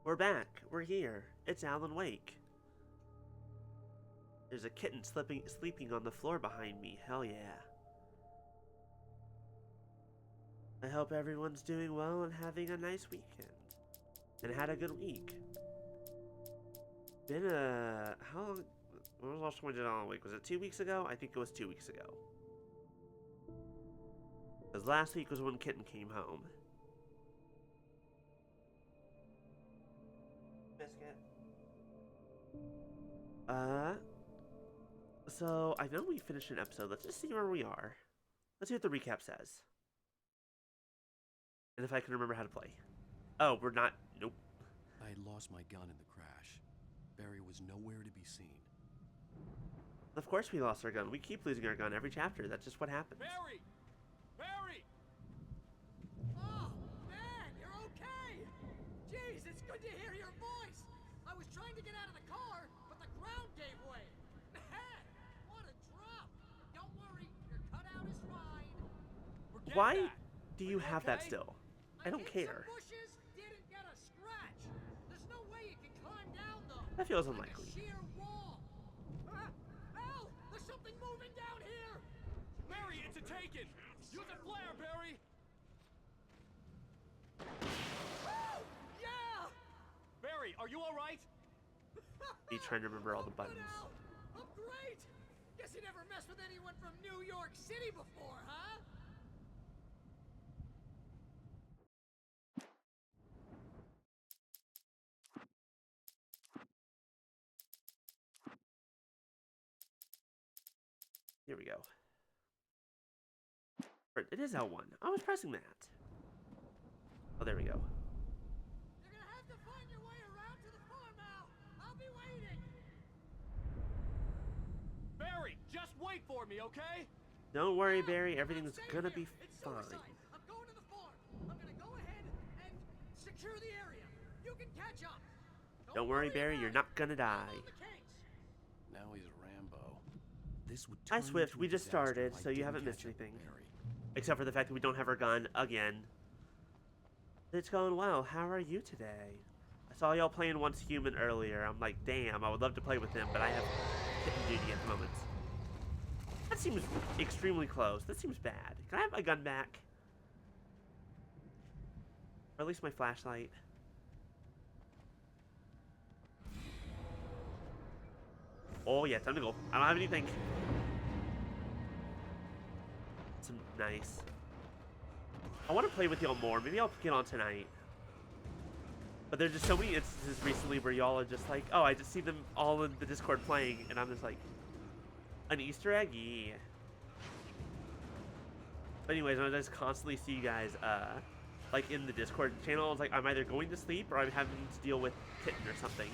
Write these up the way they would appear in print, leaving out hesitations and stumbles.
We're back. We're here. It's Alan Wake. There's a kitten sleeping on the floor behind me. Hell yeah. I hope everyone's doing well and having a nice weekend. And had a good week. Been how long? When was the last time we did Alan Wake? Was it 2 weeks ago? I think it was 2 weeks ago. Because last week was when Kitten came home. Biscuit. So I know we finished an episode. Let's just see where we are. Let's see what the recap says. And if I can remember how to play. Oh, we're not. Nope. I had lost my gun in the crash. Barry was nowhere to be seen. Of course we lost our gun. We keep losing our gun every chapter. That's just what happens. Barry! Barry! Oh, man, you're okay! Jeez, it's good to hear your voice! I was trying to get out of the car, but the ground gave way! Man, what a drop! Don't worry, your cutout is fine. Forget Why that. do you have that okay? still? I don't care. Some bushes, didn't get a scratch. There's no way you can climb down, though. That feels Like unlikely. a sheer wall. Al, there's something moving down here! Barry, it's a taken! Use a flare, Barry! Oh, yeah! Barry, are you alright? Be trying to remember all the Good, buttons. Al. I'm great! Guess you never messed with anyone from New York City before, huh? Here we go. It is L1. I was pressing that. Oh, there we go. You're gonna have to find your way around to the farm, Al. I'll be waiting. Barry, just wait for me, okay? Don't worry, Al, Barry. I'm Everything's safe gonna here. be It's fine. suicide. I'm going to the farm. I'm gonna go ahead and secure the area. You can catch up. Don't worry, Barry. about You're it. not gonna I'm die. on the case. Now he's a Rambo. This would Hi, turn Swift. into We a just disaster started, if I so you didn't haven't missed catch up anything. with Barry. Except for the fact that we don't have our gun again. It's going well. How are you today? I saw y'all playing Once Human earlier. I'm like, damn, I would love to play with him, but I have kitten duty at the moment. That seems extremely close. That seems bad. Can I have my gun back? Or at least my flashlight. Oh yeah, time to go. I don't have anything. Some nice. I want to play with y'all more. Maybe I'll get on tonight. But there's just so many instances recently where y'all are just like, oh, I just see them all in the Discord playing, and I'm just like, an Easter egg? Yeah. But anyways, I just constantly see you guys, like, in the Discord channel. It's like, I'm either going to sleep or I'm having to deal with Kitten or something.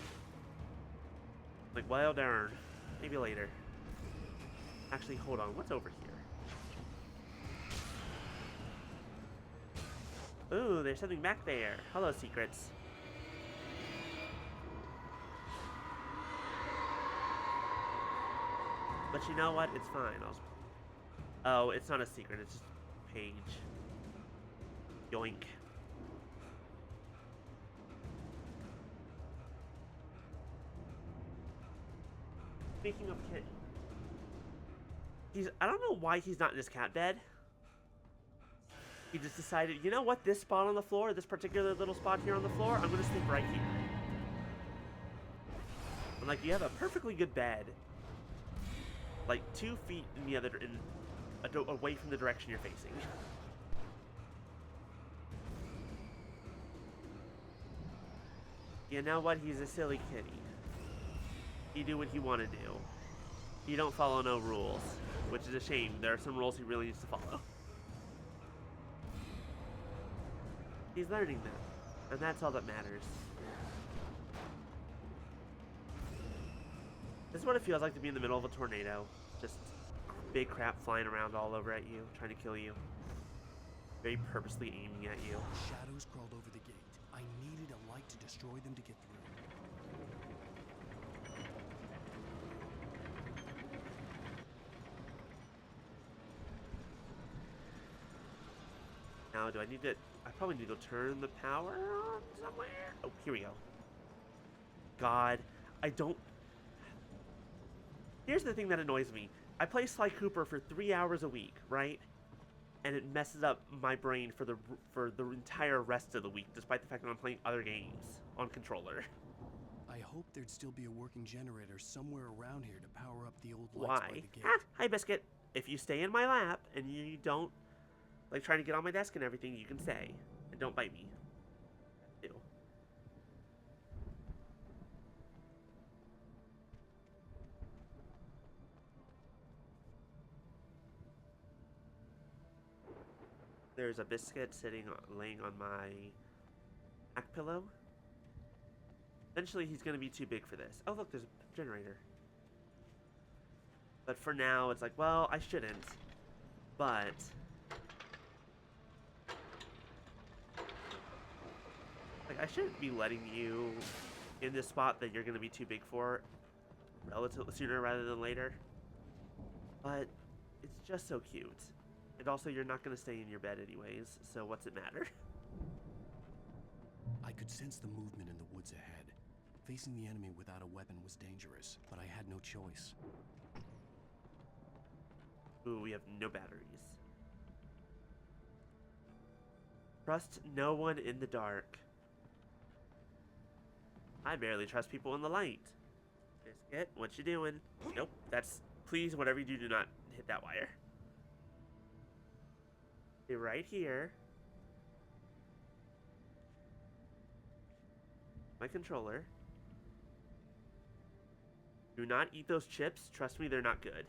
Like, well, darn. Maybe later. Actually, hold on. What's over here? Ooh, there's something back there. Hello, secrets. But you know what? It's fine. Oh, it's not a secret. It's just a page. Yoink. Speaking of Kitten, I don't know why he's not in his cat bed. He just decided, you know what, this spot on the floor, this particular little spot here on the floor, I'm gonna sleep right here. I'm like, you have a perfectly good bed, like 2 feet in the other, away from the direction you're facing. You know what, he's a silly kitty. He do what he want to do. He don't follow no rules, which is a shame. There are some rules he really needs to follow. He's learning them, and that's all that matters. This is what it feels like to be in the middle of a tornado. Just big crap flying around all over at you, trying to kill you. Very purposely aiming at you. Shadows crawled over the gate. I needed a light to destroy them to get through. Now, do I need to... I probably need to go turn the power on somewhere. Oh, here we go. god. I don't... Here's the thing that annoys me. I play Sly Cooper for 3 hours a week, right? And it messes up my brain for the entire rest of the week, despite the fact that I'm playing other games on controller. I hope there'd still be a working generator somewhere around here to power up the old lights by Why? the gate. Ah, hi, Biscuit. If you stay in my lap and you don't like trying to get on my desk and everything, you can stay. And don't bite me. Ew. There's a biscuit laying on my back pillow. Eventually, he's going to be too big for this. Oh, look, there's a generator. But for now, it's like, well, I shouldn't. But... like, I shouldn't be letting you in this spot that you're going to be too big for relatively sooner rather than later. But it's just so cute. And also, you're not going to stay in your bed anyways, so what's it matter? I could sense the movement in the woods ahead. Facing the enemy without a weapon was dangerous, but I had no choice. Ooh, we have no batteries. Trust no one in the dark. I barely trust people in the light. Biscuit, what you doing? Nope, that's... Please, whatever you do, do not hit that wire. Stay right here. My controller. Do not eat those chips. Trust me, they're not good.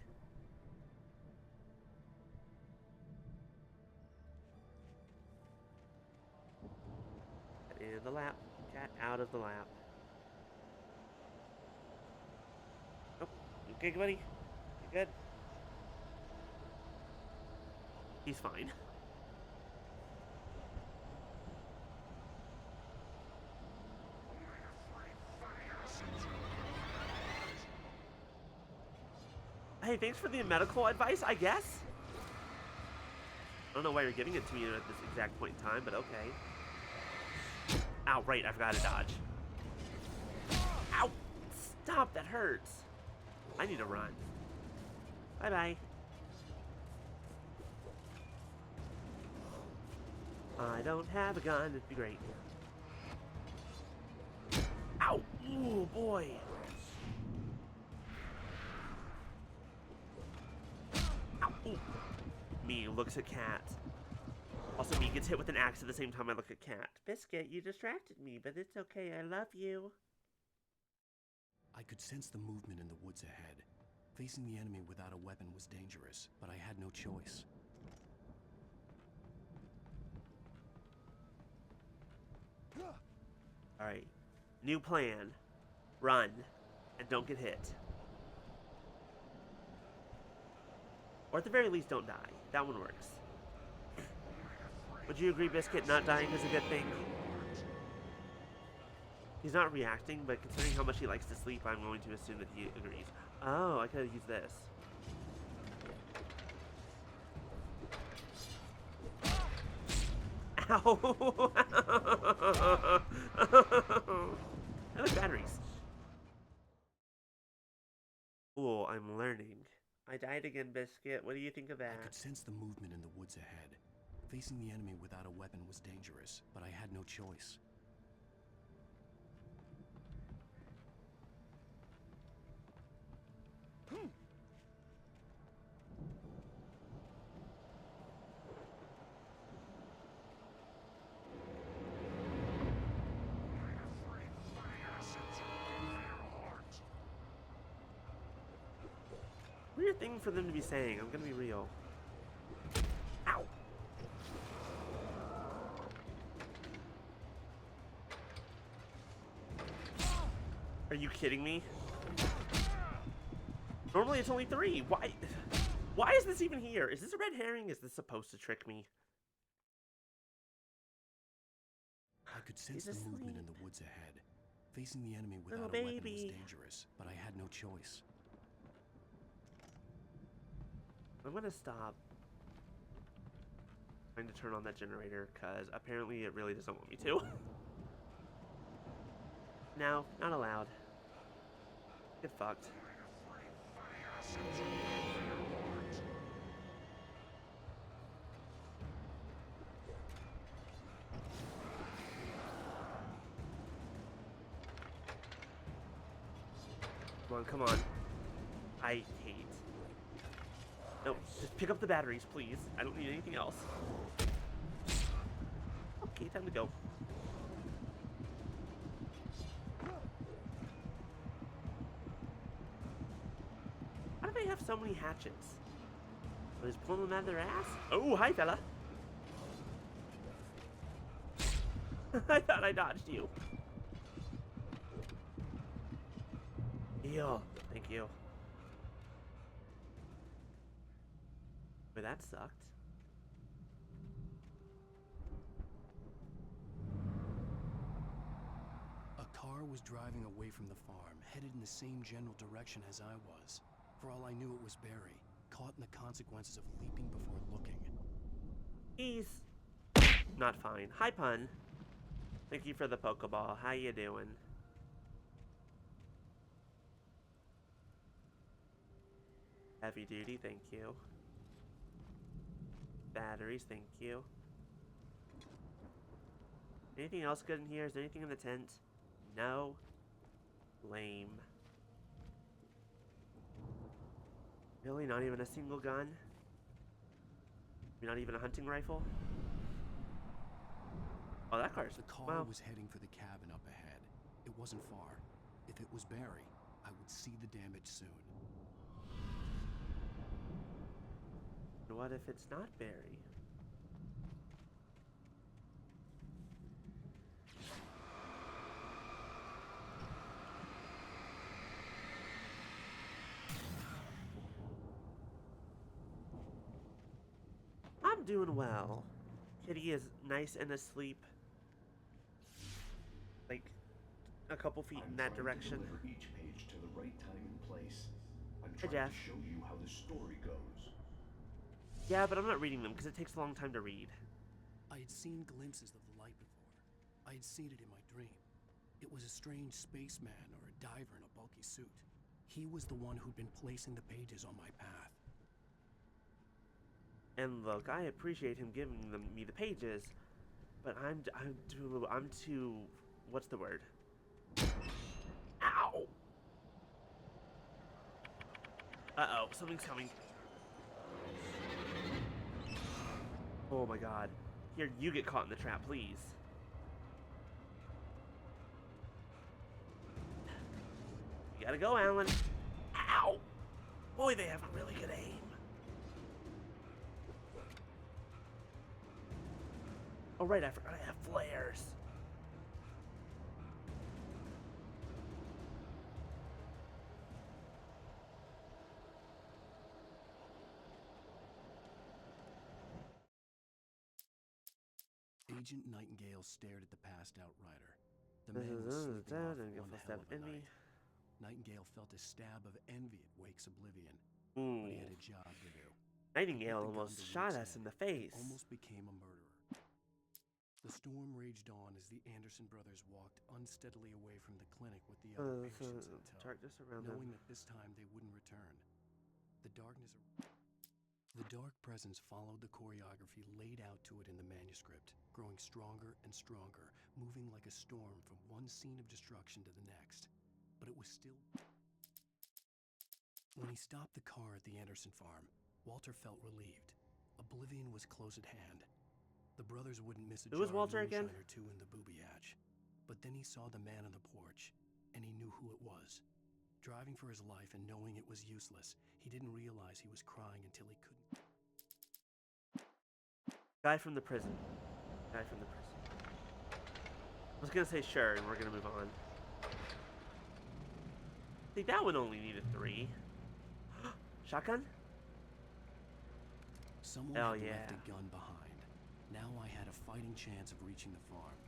Cat in the lap. Cat out of the lap. Oh, okay, buddy. You good? He's fine. Hey, thanks for the medical advice, I guess? I don't know why you're giving it to me at this exact point in time, but okay. Ow, right, I forgot to dodge. Ow! Stop, that hurts. I need to run. Bye-bye. I don't have a gun, it'd be great. Ow! Ooh, boy. Ow! Ooh. Me looks at cat. Also, me gets hit with an axe at the same time I look at cat. Biscuit, you distracted me, but it's okay, I love you. I could sense the movement in the woods ahead. Facing the enemy without a weapon was dangerous, but I had no choice. Alright. New plan. Run. And don't get hit. Or at the very least, don't die. That one works. Would you agree, Biscuit, not dying is a good thing? He's not reacting, but considering how much he likes to sleep, I'm going to assume that he agrees. Oh, I could have used this. Ow! I like batteries. Cool, I'm learning. I died again, Biscuit. What do you think of that? I could sense the movement in the woods ahead. Facing the enemy without a weapon was dangerous, but I had no choice. Weird thing for them to be saying. I'm gonna be real. Ow! Are you kidding me? Normally it's only 3. Why? Why is this even here? Is this a red herring? Is this supposed to trick me? I could sense He's the movement asleep. in the woods ahead. Facing the enemy without Little a weapon was baby. dangerous, but I had no choice. I'm gonna stop trying to turn on that generator, because apparently it really doesn't want me to. No, not allowed. Get fucked. Come on, come on. I hate. No, just pick up the batteries, please. I don't need anything else. Okay, time to go. Why do they have so many hatchets? Are they just pulling them out of their ass? Oh, hi, fella. I thought I dodged you. Heal. Thank you. But that sucked. A car was driving away from the farm, headed in the same general direction as I was. For all I knew, it was Barry, caught in the consequences of leaping before looking. He's not fine. Hi, Pun. Thank you for the Pokeball. How you doing? Heavy duty, thank you. Batteries, thank you. Anything else good in here? Is there anything in the tent? No. Lame. Really? Not even a single gun? Not even a hunting rifle? Oh, that car's... The car well, was heading for the cabin up ahead. It wasn't far. If it was Barry, I would see the damage soon. what if it's not Barry? I'm doing well. Kitty is nice and asleep. Like, a couple feet in that direction. To deliver each page to the right time and place. I'm Hey, trying Jeff. to show you how the story goes. Yeah, but I'm not reading them because it takes a long time to read. I had seen glimpses of the light before. I had seen it in my dream. It was a strange spaceman or a diver in a bulky suit. He was the one who'd been placing the pages on my path. And look, I appreciate him giving me the pages, but I'm too, what's the word? Ow! Uh-oh, something's coming. Oh my god. Here, you get caught in the trap, please. You gotta go, Alan. Ow! Boy, they have a really good aim. Oh right, I forgot I have flares. Agent Nightingale stared at the passed-out rider. The man was sleeping off one hell of a night. Nightingale felt a stab of envy at Wake's oblivion, but he had a job to do. Nightingale almost shot us in the face. Almost became a murderer. The storm raged on as the Anderson brothers walked unsteadily away from the clinic with the other patients in tow, Darkness around knowing them. that this time they wouldn't return. The dark presence followed the choreography laid out to it in the manuscript, growing stronger and stronger, moving like a storm from one scene of destruction to the next. But it was still... When he stopped the car at the Anderson farm, Walter felt relieved. Oblivion was close at hand. The brothers wouldn't miss a Who was jar of Walter again? moonshine or two in the booby hatch. But then he saw the man on the porch, and he knew who it was. Driving for his life and knowing it was useless, he didn't realize he was crying until he couldn't. Guy from the prison. Guy from the prison. I was gonna say sure, and we're gonna move on. See, that one only needed 3. Shotgun? Someone Hell had yeah. left a gun behind. Now I had a fighting chance of reaching the farm.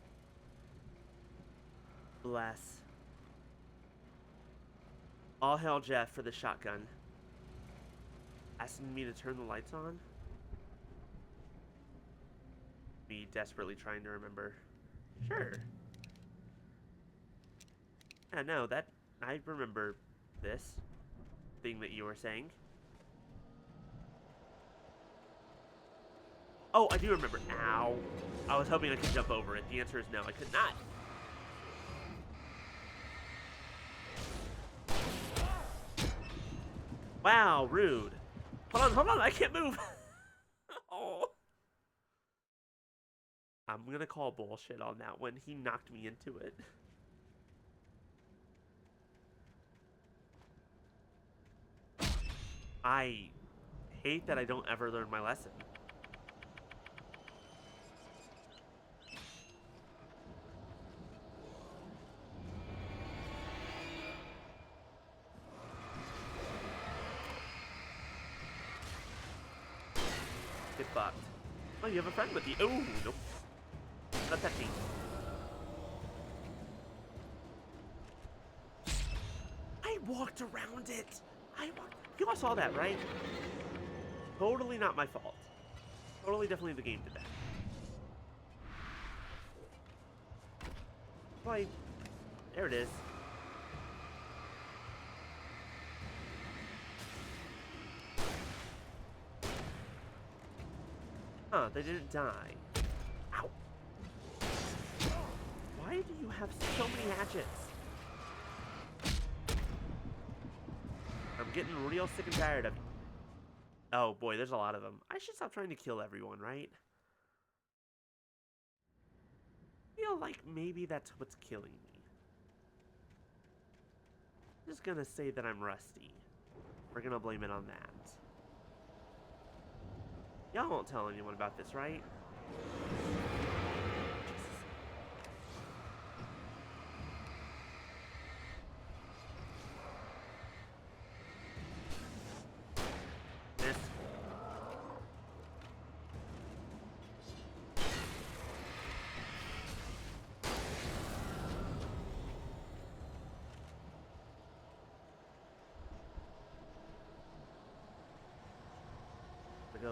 Bless. All hail Jeff for the shotgun. Asking me to turn the lights on? Me desperately trying to remember. Sure. Yeah, no, that I remember this thing that you were saying. Oh, I do remember. Ow. I was hoping I could jump over it. The answer is no, I could not. Wow, rude. Hold on, I can't move. Oh. I'm gonna call bullshit on that one. He knocked me into it. I hate that I don't ever learn my lesson. Get fucked. Oh, you have a friend with you. Oh, nope. Not that thing. I walked around it. You all saw that, right? Totally not my fault. Totally, definitely the game did that. Why? There it is. Huh, they didn't die. Ow. Why do you have so many hatchets? I'm getting real sick and tired of you. Oh boy, there's a lot of them. I should stop trying to kill everyone, right? I feel like maybe that's what's killing me. I'm just gonna say that I'm rusty. We're gonna blame it on that. Y'all won't tell anyone about this, right? Miss.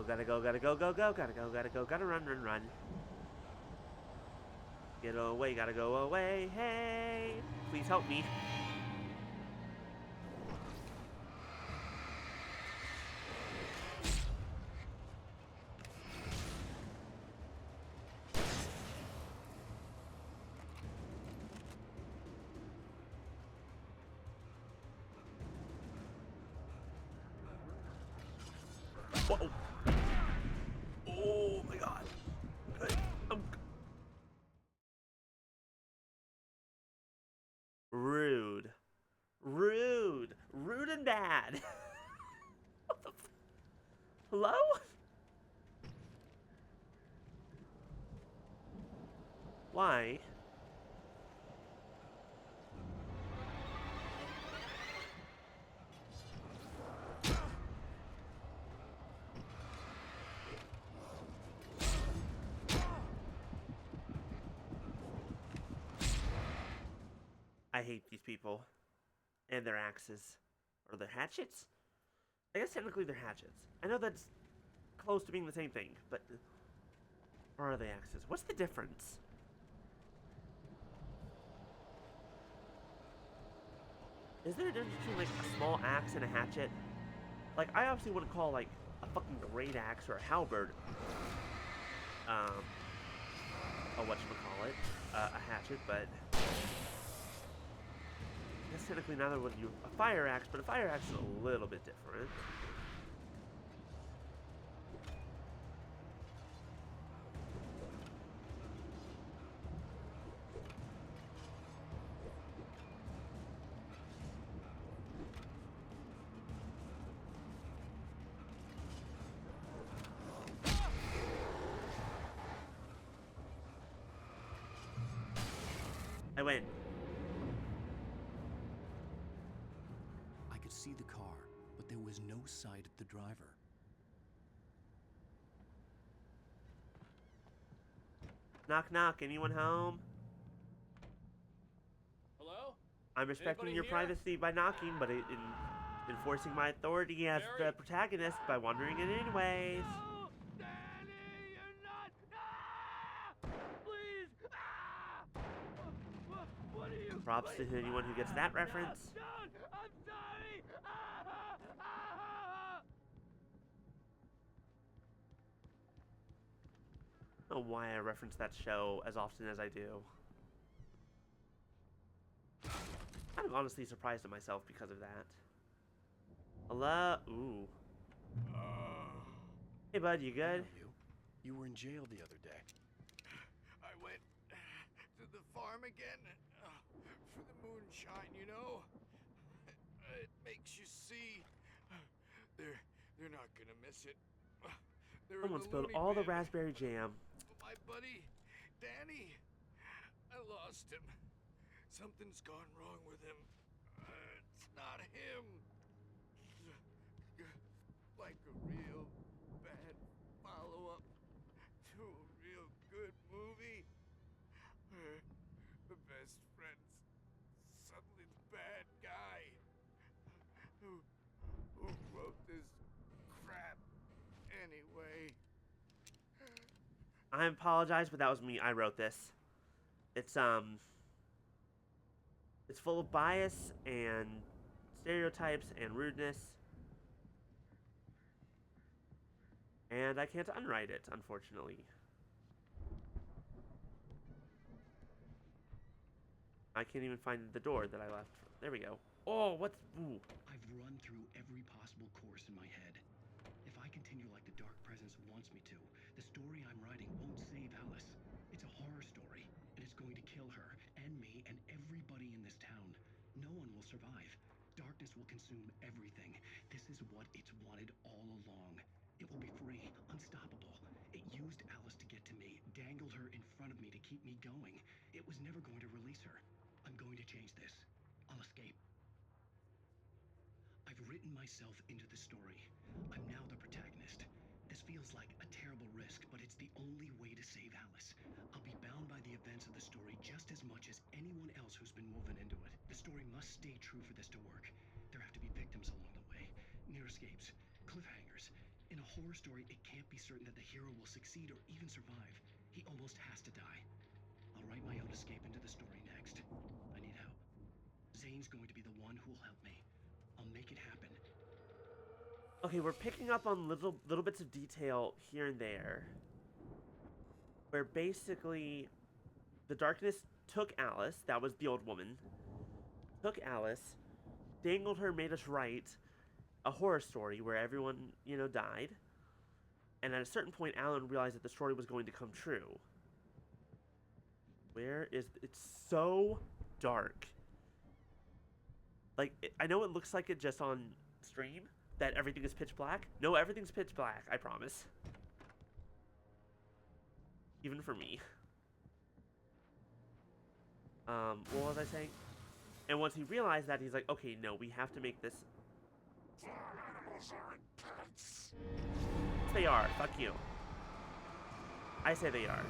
Gotta go, gotta go, gotta run. Get away, gotta go away, hey! Please help me. Whoa. Oh my god. Rude. Rude. Rude and bad. What the Hello? Why? I hate these people. And their axes. Or their hatchets? I guess technically they're hatchets. I know that's close to being the same thing, but... Or are they axes? What's the difference? Is there a difference between, like, a small axe and a hatchet? Like, I obviously wouldn't call, like, a fucking great axe or a halberd, a whatchamacallit, a hatchet, but... I guess technically neither would you a fire axe, but a fire axe is a little bit different. I win. I could see the car, but there was no sight of the driver. Knock knock, anyone home? Hello? I'm respecting Anybody your here? privacy by knocking, but in enforcing my authority as the Barry? protagonist by wandering in anyways. No! Danny, you're not! Ah! Please! Ah! What are you? Props to anyone who gets that reference. Don't! I'm sorry! I don't know why I reference that show as often as I do. I'm honestly surprised at myself because of that. Hello? Ooh. Hey, bud, you good? Hello, you were in jail the other day. I went to the farm again for the moonshine, you know? It makes you see. They're not gonna miss it. They're in Someone the spilled loony all the bin. raspberry jam. My buddy, Danny, I lost him. Something's gone wrong with him. It's not him. Like a real bad follow-up to a real good movie where the best friend's suddenly the bad guy who wrote this crap anyway. I apologize, but that was me. I wrote this. It's full of bias and stereotypes and rudeness. And I can't unwrite it, unfortunately. I can't even find the door that I left. There we go. Oh, what's... Ooh. I've run through every possible course in my head. If I continue like the Dark Presence wants me to, the story I'm writing won't save Alice. It's a horror story, and it's going to kill her, and me, and everybody in this town. No one will survive. Darkness will consume everything. This is what it's wanted all along. It will be free, unstoppable. It used Alice to get to me, dangled her in front of me to keep me going. It was never going to release her. I'm going to change this. I'll escape. I've written myself into the story. I'm now the protagonist. This feels like a terrible risk, but it's the only way to save Alice. I'll be bound by the events of the story just as much as anyone else who's been woven into it. The story must stay true for this to work. There have to be victims along the way, near escapes, cliffhangers. In a horror story, it can't be certain that the hero will succeed or even survive. He almost has to die. I'll write my own escape into the story next. I need help. Zane's going to be the one who'll help me. I'll make it happen. Okay, we're picking up on little bits of detail here and there. Where basically the darkness took Alice, that was the old woman, took Alice, dangled her, made us write a horror story where everyone, died. And at a certain point, Alan realized that the story was going to come true. It's so dark. Like, I know it looks like it just on stream, that everything is pitch black. No, everything's pitch black, I promise. Even for me. What was I saying? And once he realized that, he's like, okay, no, we have to make this... Animals aren't pets. They are. Fuck you. I say they are.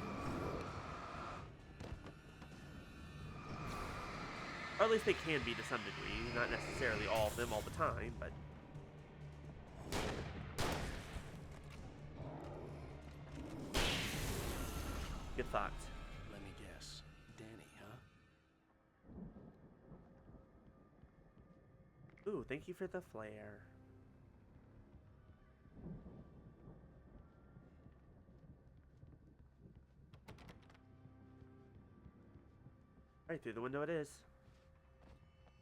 Or at least they can be to some degree. Not necessarily all of them all the time, but... Get fucked. Let me guess. Danny, huh? Ooh, thank you for the flare. Right through the window it is.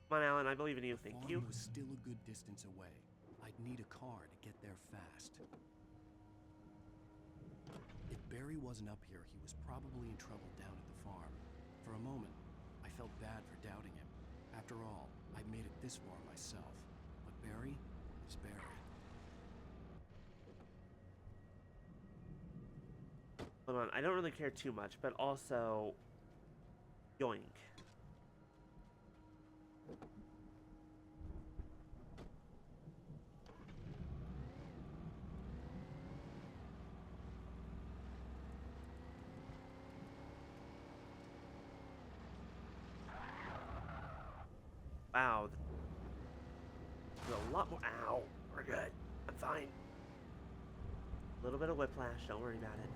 Come on, Alan, I believe in you. Thank The you. farm was still a good distance away. I'd need a car to get there fast. If Barry wasn't up here, he was probably in trouble down at the farm. For a moment, I felt bad for doubting him. After all, I'd made it this far myself. But Barry is Barry. Hold on, I don't really care too much, but also... Yoink. Wow. There's a lot more. Ow. We're good. I'm fine. A little bit of whiplash. Don't worry about it.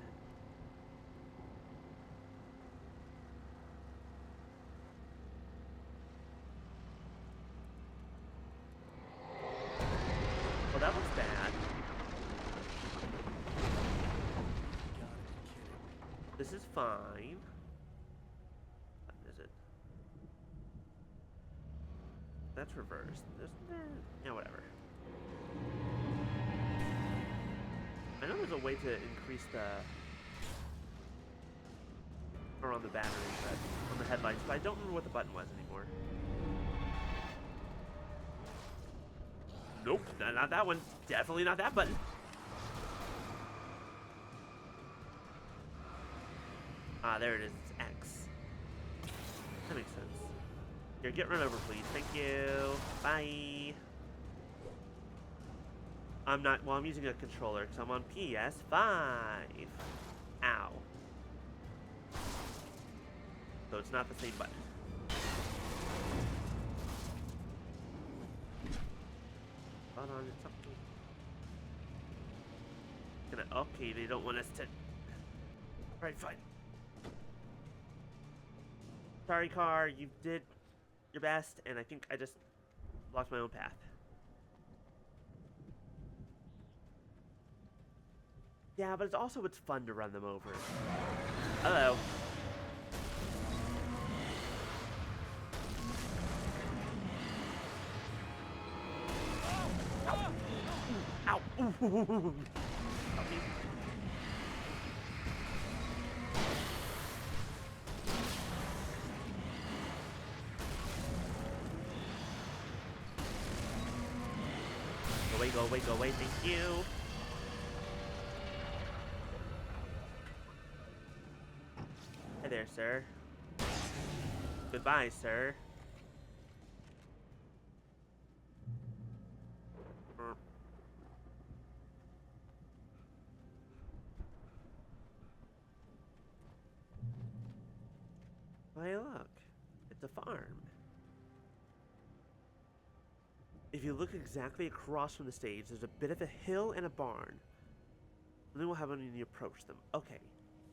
This is fine. What is it? That's reversed. Yeah, whatever. I know there's a way to increase the... or on the battery, but on the headlights, but I don't remember what the button was anymore. Nope, not that one. Definitely not that button. Ah, there it is. It's X. That makes sense. Here, get run over, please. Thank you. Bye. I'm not... well, I'm using a controller because I'm on PS5. Ow. So it's not the same button. Hold on, it's something. Okay, they don't want us to... Alright, fine. Sorry, car, you did your best, and I think I just blocked my own path. Yeah, but it's fun to run them over. Hello. Ow! Ooh. Go away, thank you. Hey there, sir. Goodbye, sir. Hey, look. It's a farm. If you look exactly across from the stage, there's a bit of a hill and a barn. And then we'll have when you approach them. Okay.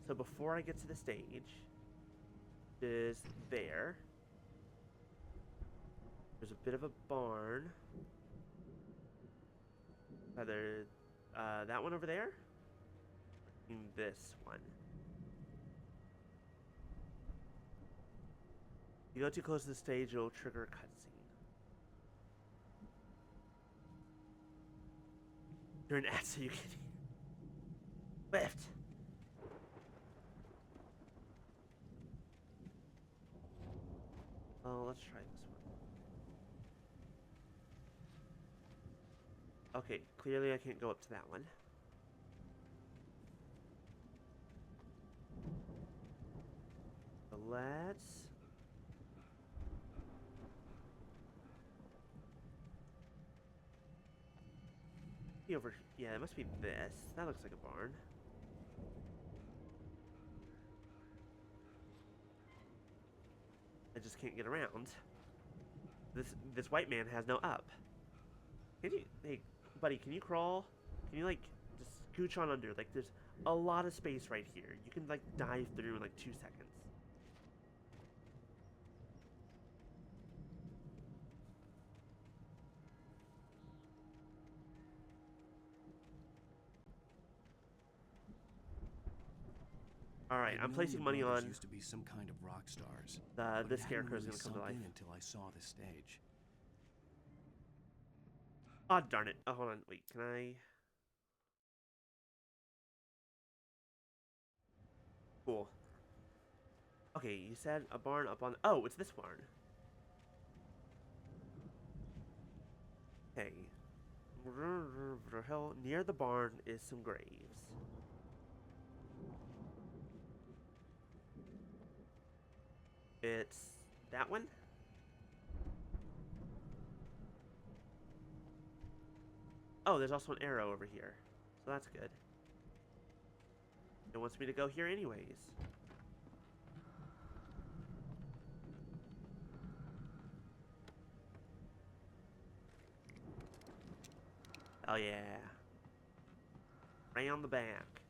So before I get to the stage, is there. There's a bit of a barn. Either that one over there? And this one. If you go too close to the stage, it'll trigger a cutscene. You're an ass, so you can lift. Oh, let's try this one. Okay, clearly I can't go up to that one. So let's... over, yeah, it must be this. That looks like a barn. I just can't get around. This white man has no up. Can you, hey, buddy, can you crawl? Can you like just scooch on under? Like, there's a lot of space right here. You can like dive through in like 2 seconds. Alright, I'm placing money on used to be some kind of rock stars. this scarecrow is going to come to life. Until I saw the stage. Oh, darn it. Oh, hold on. Wait, can I... Cool. Okay, you said a barn up on... Oh, it's this barn. Okay. Near the barn is some graves. It's that one? Oh, there's also an arrow over here. So that's good. It wants me to go here anyways. Oh yeah. Round the back.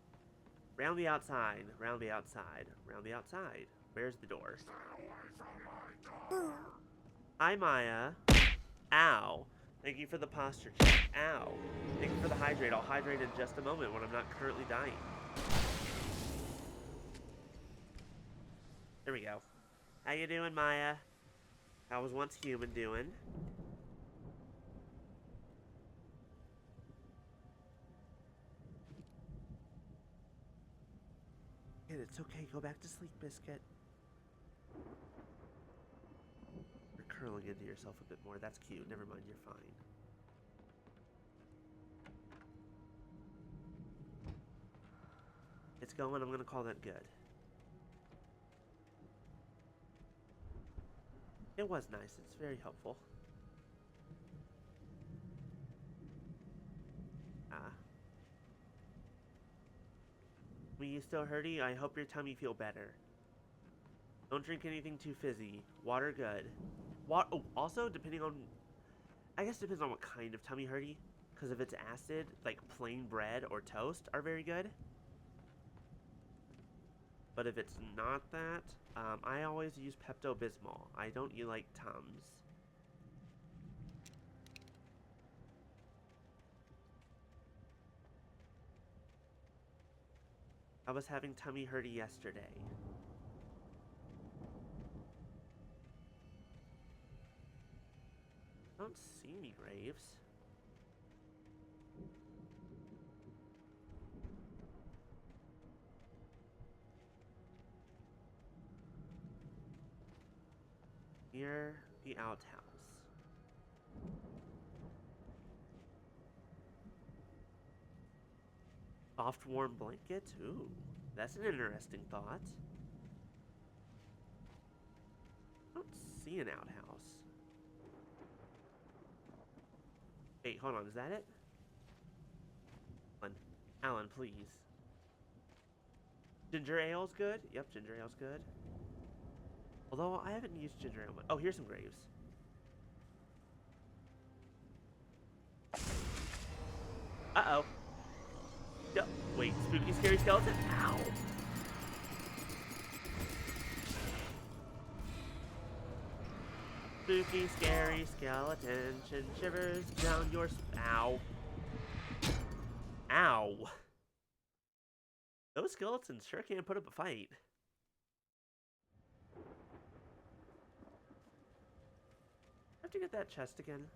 Round the outside. Round the outside. Round the outside. Where's the door? Hi, Maya. Ow. Thank you for the posture check. Ow. Thank you for the hydrate. I'll hydrate in just a moment when I'm not currently dying. There we go. How you doing, Maya? How was once human doing? Kid, it's okay. Go back to sleep, Biscuit. You're curling into yourself a bit more. That's cute. Never mind, you're fine. It's going. I'm gonna call that good. It was nice. It's very helpful. Ah. Were you still hurty? I hope your tummy feel better. Don't drink anything too fizzy. Water good. Oh, also, depending on... I guess it depends on what kind of tummy hurty. Because if it's acid, like plain bread or toast are very good. But if it's not that, I always use Pepto-Bismol. I don't like Tums. I was having tummy hurty yesterday. I don't see any graves. Near the outhouse. Soft warm blanket? Ooh, that's an interesting thought. I don't see an outhouse. Wait, hold on, is that it? Alan, please. Ginger ale's good? Yep, ginger ale's good. Although, I haven't used ginger ale. Oh, here's some graves. Uh-oh. Wait, spooky, scary skeleton? Ow! Spooky, scary skeleton shivers down your... Ow. Ow. Those skeletons sure can put up a fight. Have to get that chest again?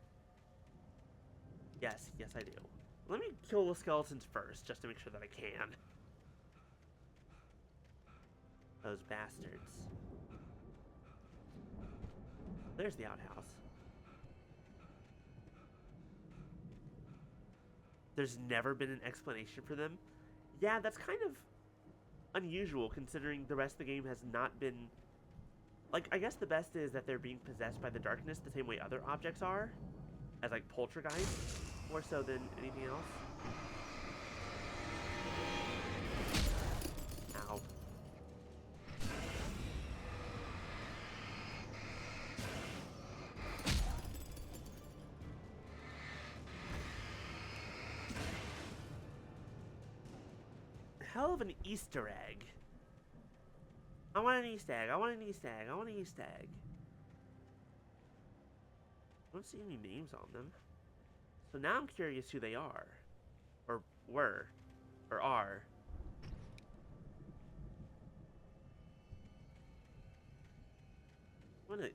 Yes, yes I do. Let me kill the skeletons first, just to make sure that I can. Those bastards. There's the outhouse. There's never been an explanation for them. Yeah, that's kind of unusual, considering the rest of the game has not been... Like, I guess the best is that they're being possessed by the darkness the same way other objects are. As, like, poltergeist. More so than anything else. Ow. Hell of an Easter egg. I want an Easter egg. I want an Easter egg. I want an Easter egg. I don't see any names on them. So now I'm curious who they are. Or were. Or are.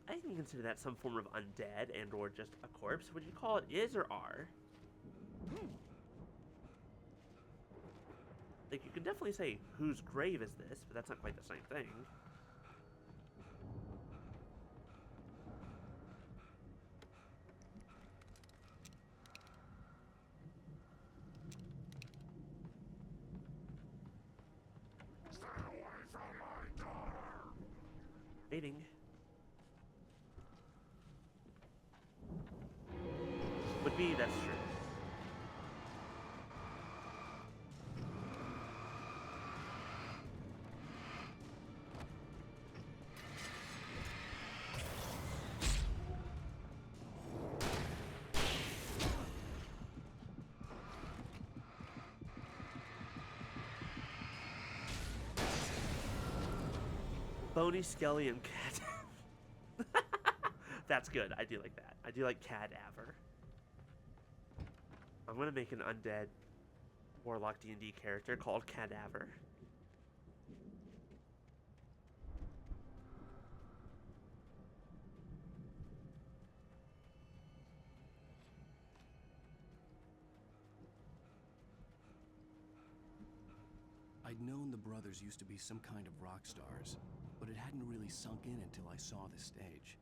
I can consider that some form of undead and or just a corpse. Would you call it is or are? Like, you can definitely say, whose grave is this? But that's not quite the same thing. Stay away from my daughter! Waiting. Would be, that's true. Bony, skelly, and cat. That's good. I do like that. I do like cadaver. I'm gonna make an undead Warlock D&D character called Cadaver. I'd known the brothers used to be some kind of rock stars, but it hadn't really sunk in until I saw the stage.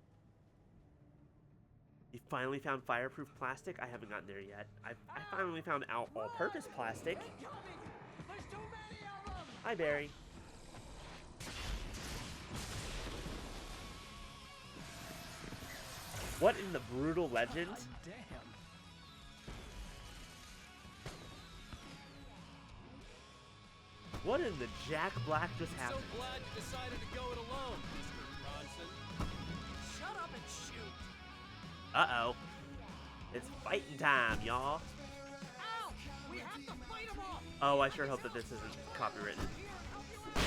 You finally found fireproof plastic? I haven't gotten there yet. I finally found all-purpose plastic. Incoming! There's too many of them! Hi, Barry. What in the brutal legend? Damn. What in the Jack Black just So happened? glad you decided to go it alone, Mr. Bronson. Shut up and shoot! Uh-oh. It's fighting time, y'all. Ow! We have to fight them off! Oh, I sure hope that this isn't copywritten. Here, help you with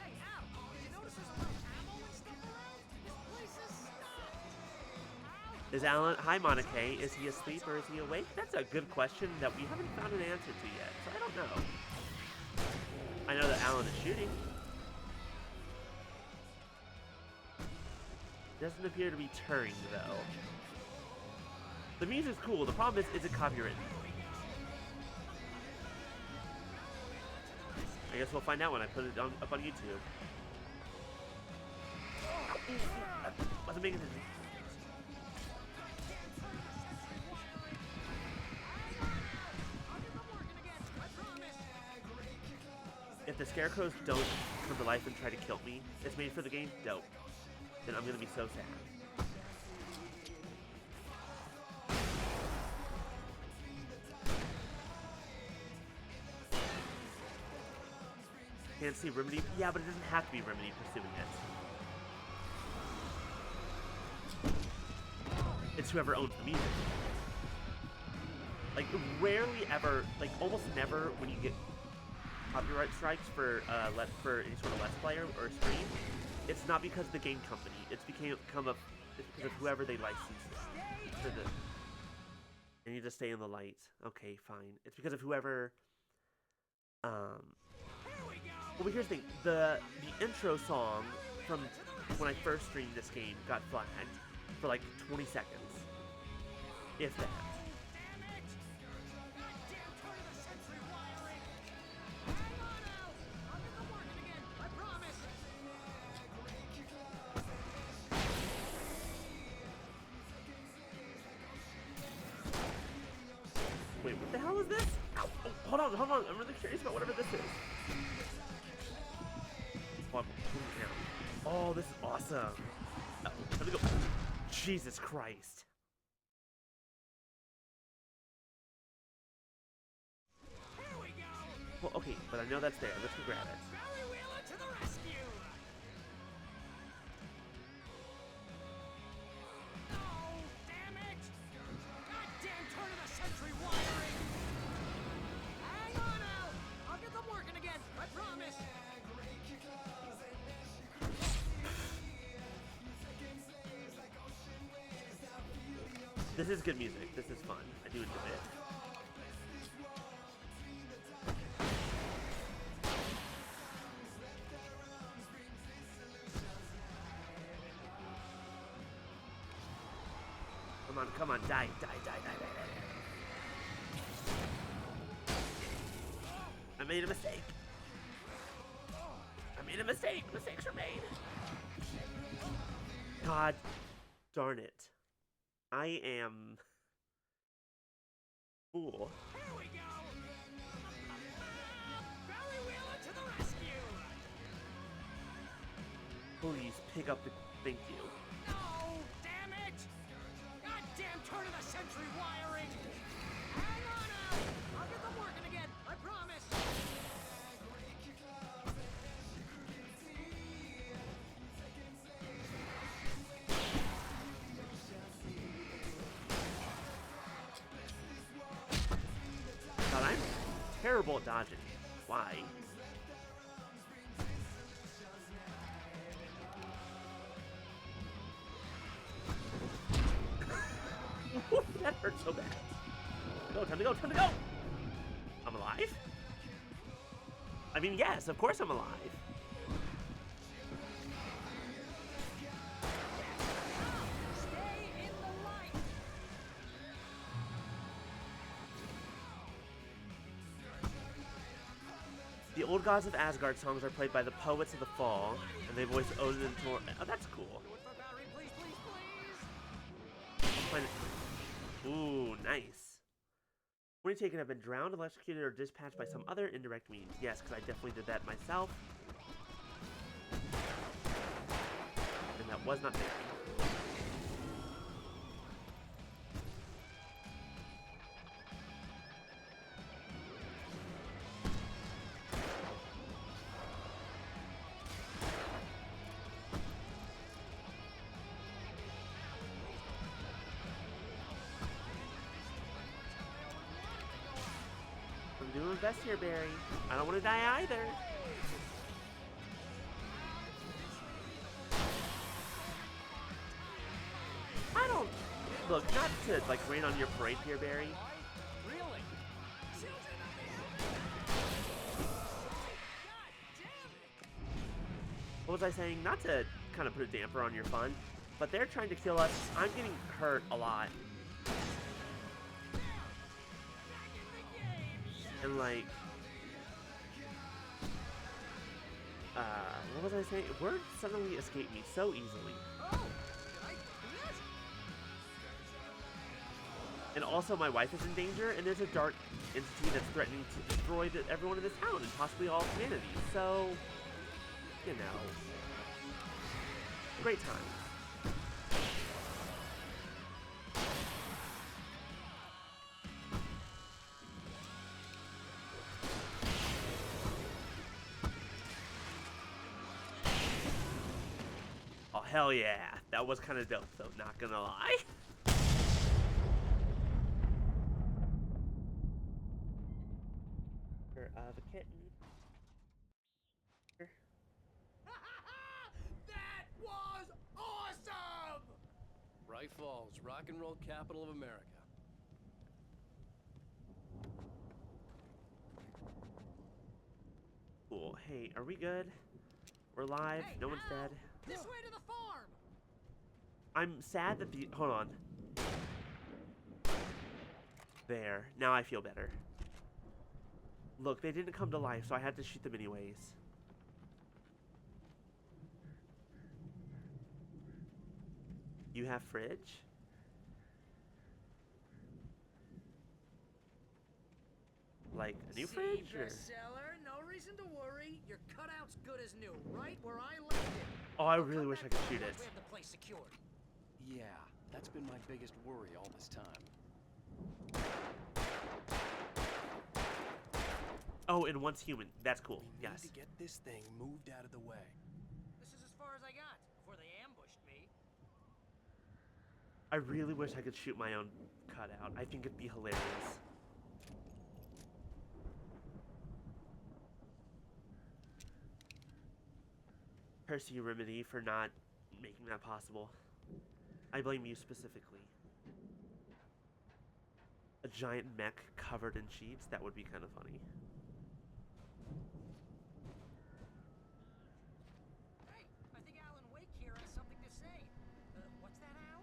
Hey, Al! You notice there's a lot of ammo and stuff around? This place is stocked! Is Alan... Hi, Monica. Is he asleep or is he awake? That's a good question that we haven't found an answer to yet, so I don't know. I know that Alan is shooting. Doesn't appear to be turning, though. The music's cool. The problem is it copywritten? I guess we'll find out when I put it up on YouTube. Wasn't making attention. If the scarecrows don't come to life and try to kill me, it's made for the game, dope. Then I'm gonna be so sad. Can't see Remedy? Yeah, but it doesn't have to be Remedy pursuing it. It's whoever owns the music. Like, rarely ever, like, almost never when you get copyright strikes for for any sort of Let's Play or stream, it's not because of the game company. It's because of whoever they license for the. I need to stay in the light. Okay, fine. It's because of whoever. Well, but here's the thing: the intro song from when I first streamed this game got flagged for like 20 seconds, if that. Wait, what the hell is this? Ow. Oh, hold on. I'm really curious about whatever this is. Oh, this is awesome. Oh, let me go. Jesus Christ. Here we go! Well, okay, but I know that's there. Let's go grab it. Barry Wheeler to the rescue! Oh, damn it! Goddamn turn of the century wiring! Hang on, Al! I'll get them working again, I promise! This is good music. This is fun. I do enjoy it. Come on, die. I made a mistake. Mistakes were made. God darn it. I am fool. Here we go! Barry Wheeler to the rescue! Please pick up the thank you. No, damn it! Goddamn turn of the century wiring! Hang on, Al! I'll get them working again, I promise! God, I'm terrible at dodging. Why? That hurt so bad. Time to go. I'm alive? I mean, yes, of course I'm alive. Stay in the light! The old gods of Asgard songs are played by the poets of the fall, and they voice Odin and Thor. Oh, that's cool. Do it for battery, please, please, please! Ooh, nice. When taken, have been drowned, electrocuted, or dispatched by some other indirect means. Yes, because I definitely did that myself. And that was not thinking. I'm doing my best here, Barry. I don't want to die either. I don't... Look, not to, like, rain on your parade here, Barry. Really? What was I saying? Not to kind of put a damper on your fun, but they're trying to kill us. I'm getting hurt a lot. And, like... what was I saying? Words suddenly escape me so easily. Oh! Did I do that? And also, my wife is in danger, and there's a dark entity that's threatening to destroy everyone in this town, and possibly all of humanity. So, you know, great time. Oh, hell yeah. That was kind of dope, though, not gonna lie. Of a kitten. That was awesome! Bright Falls, rock and roll capital of America. Cool. Hey, are we good? We're live. Hey, No one's Al, dead. This way to the farm! I'm sad that the... Hold on. There. Now I feel better. Look, they didn't come to life, so I had to shoot them anyways. You have fridge? Like, a new fridge? Or... bestseller, no reason to worry. Your cutout's good as new, right where I left it. Oh, I I'll really come wish I back could for you shoot it. once we have the place secured. Yeah, that's been my biggest worry all this time. Oh, and one's human. That's cool. We need Yes. to get this thing moved out of the way. This is as far as I got before they ambushed me. I really wish I could shoot my own cutout. I think it'd be hilarious. Curse you, Remedy, for not making that possible. I blame you specifically. A giant mech covered in sheets? That would be kind of funny. Hey, I think Alan Wake here has something to say. What's that, Al?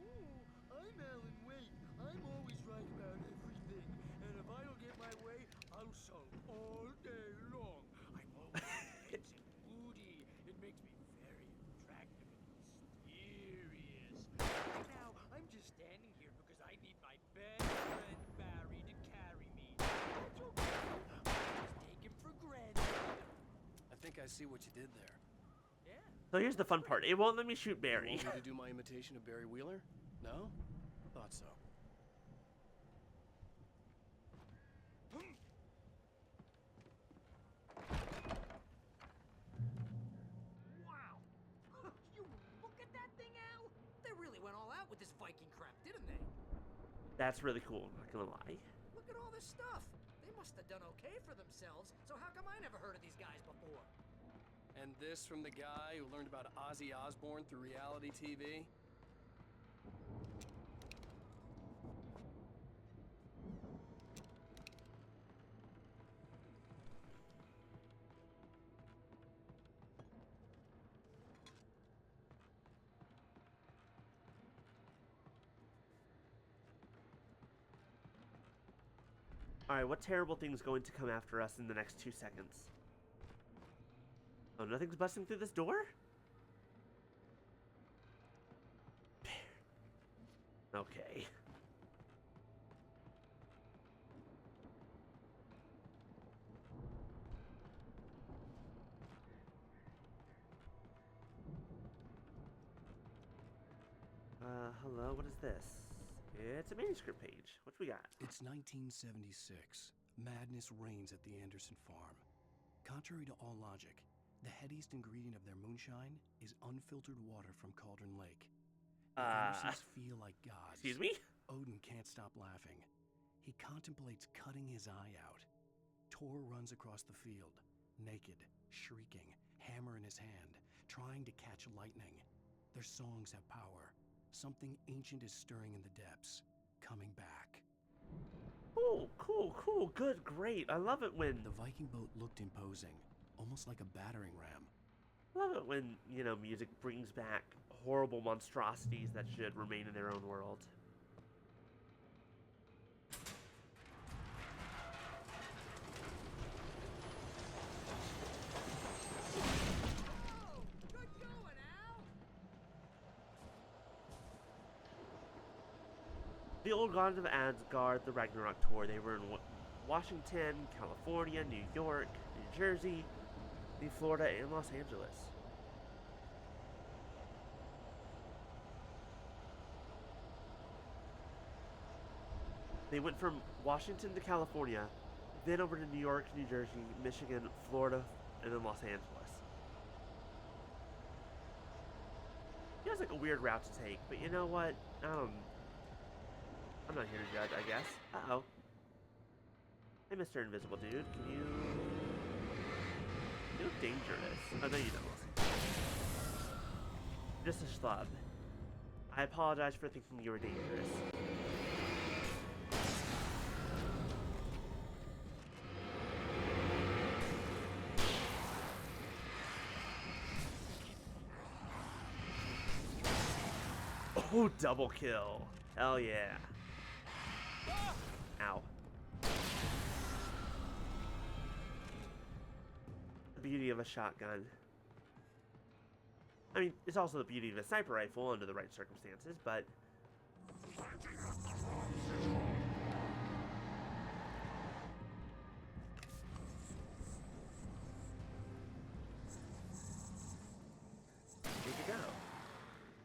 Oh, I'm Alan Wake. I'm always right about everything. And if I don't get my way, I'll sulk all day long. I'm always intense and moody. It makes me very attractive and mysterious. Right now, I'm just standing here because I need my best friend Barry to carry me. That's okay. I'll just take him for granted. I think I see what you did there. Yeah. So here's the fun part. It won't let me shoot You Barry. want me to do my imitation of Barry Wheeler? No? Thought so. Wow. You look at that thing, Al. They really went all out with this Viking crap, didn't they? That's really cool, I'm not gonna lie. Look at all this stuff. They must have done okay for themselves. So how come I never heard of these guys before? And this from the guy who learned about Ozzy Osbourne through reality TV? Alright, what terrible thing's going to come after us in the next 2 seconds? Oh, nothing's busting through this door? Okay. Hello, what is this? It's a manuscript page. What we got? It's 1976. Madness reigns at the Anderson farm. Contrary to all logic, the headiest ingredient of their moonshine is unfiltered water from Cauldron Lake. The Andersons feel like gods. Excuse me? Odin can't stop laughing. He contemplates cutting his eye out. Tor runs across the field, naked, shrieking, hammer in his hand, trying to catch lightning. Their songs have power. Something ancient is stirring in the depths, coming back. Cool, cool, cool, good, great. I love it when... The Viking boat looked imposing, almost like a battering ram. I love it when, you know, music brings back horrible monstrosities that should remain in their own world. Oh, good going, Al. The old gods of Asgard, the Ragnarok tour, they were in Washington, California, New York, New Jersey, Florida, and Los Angeles. They went from Washington to California, then over to New York, New Jersey, Michigan, Florida, and then Los Angeles. Feels like a weird route to take, but you know what? I'm not here to judge, I guess. Uh-oh. Hey, Mr. Invisible Dude, can you... You look dangerous. Oh, no, you don't. Just a schlub. I apologize for thinking you were dangerous. Oh, double kill. Hell yeah. Ow. The beauty of a shotgun. I mean, it's also the beauty of a sniper rifle under the right circumstances, but... Where'd they go?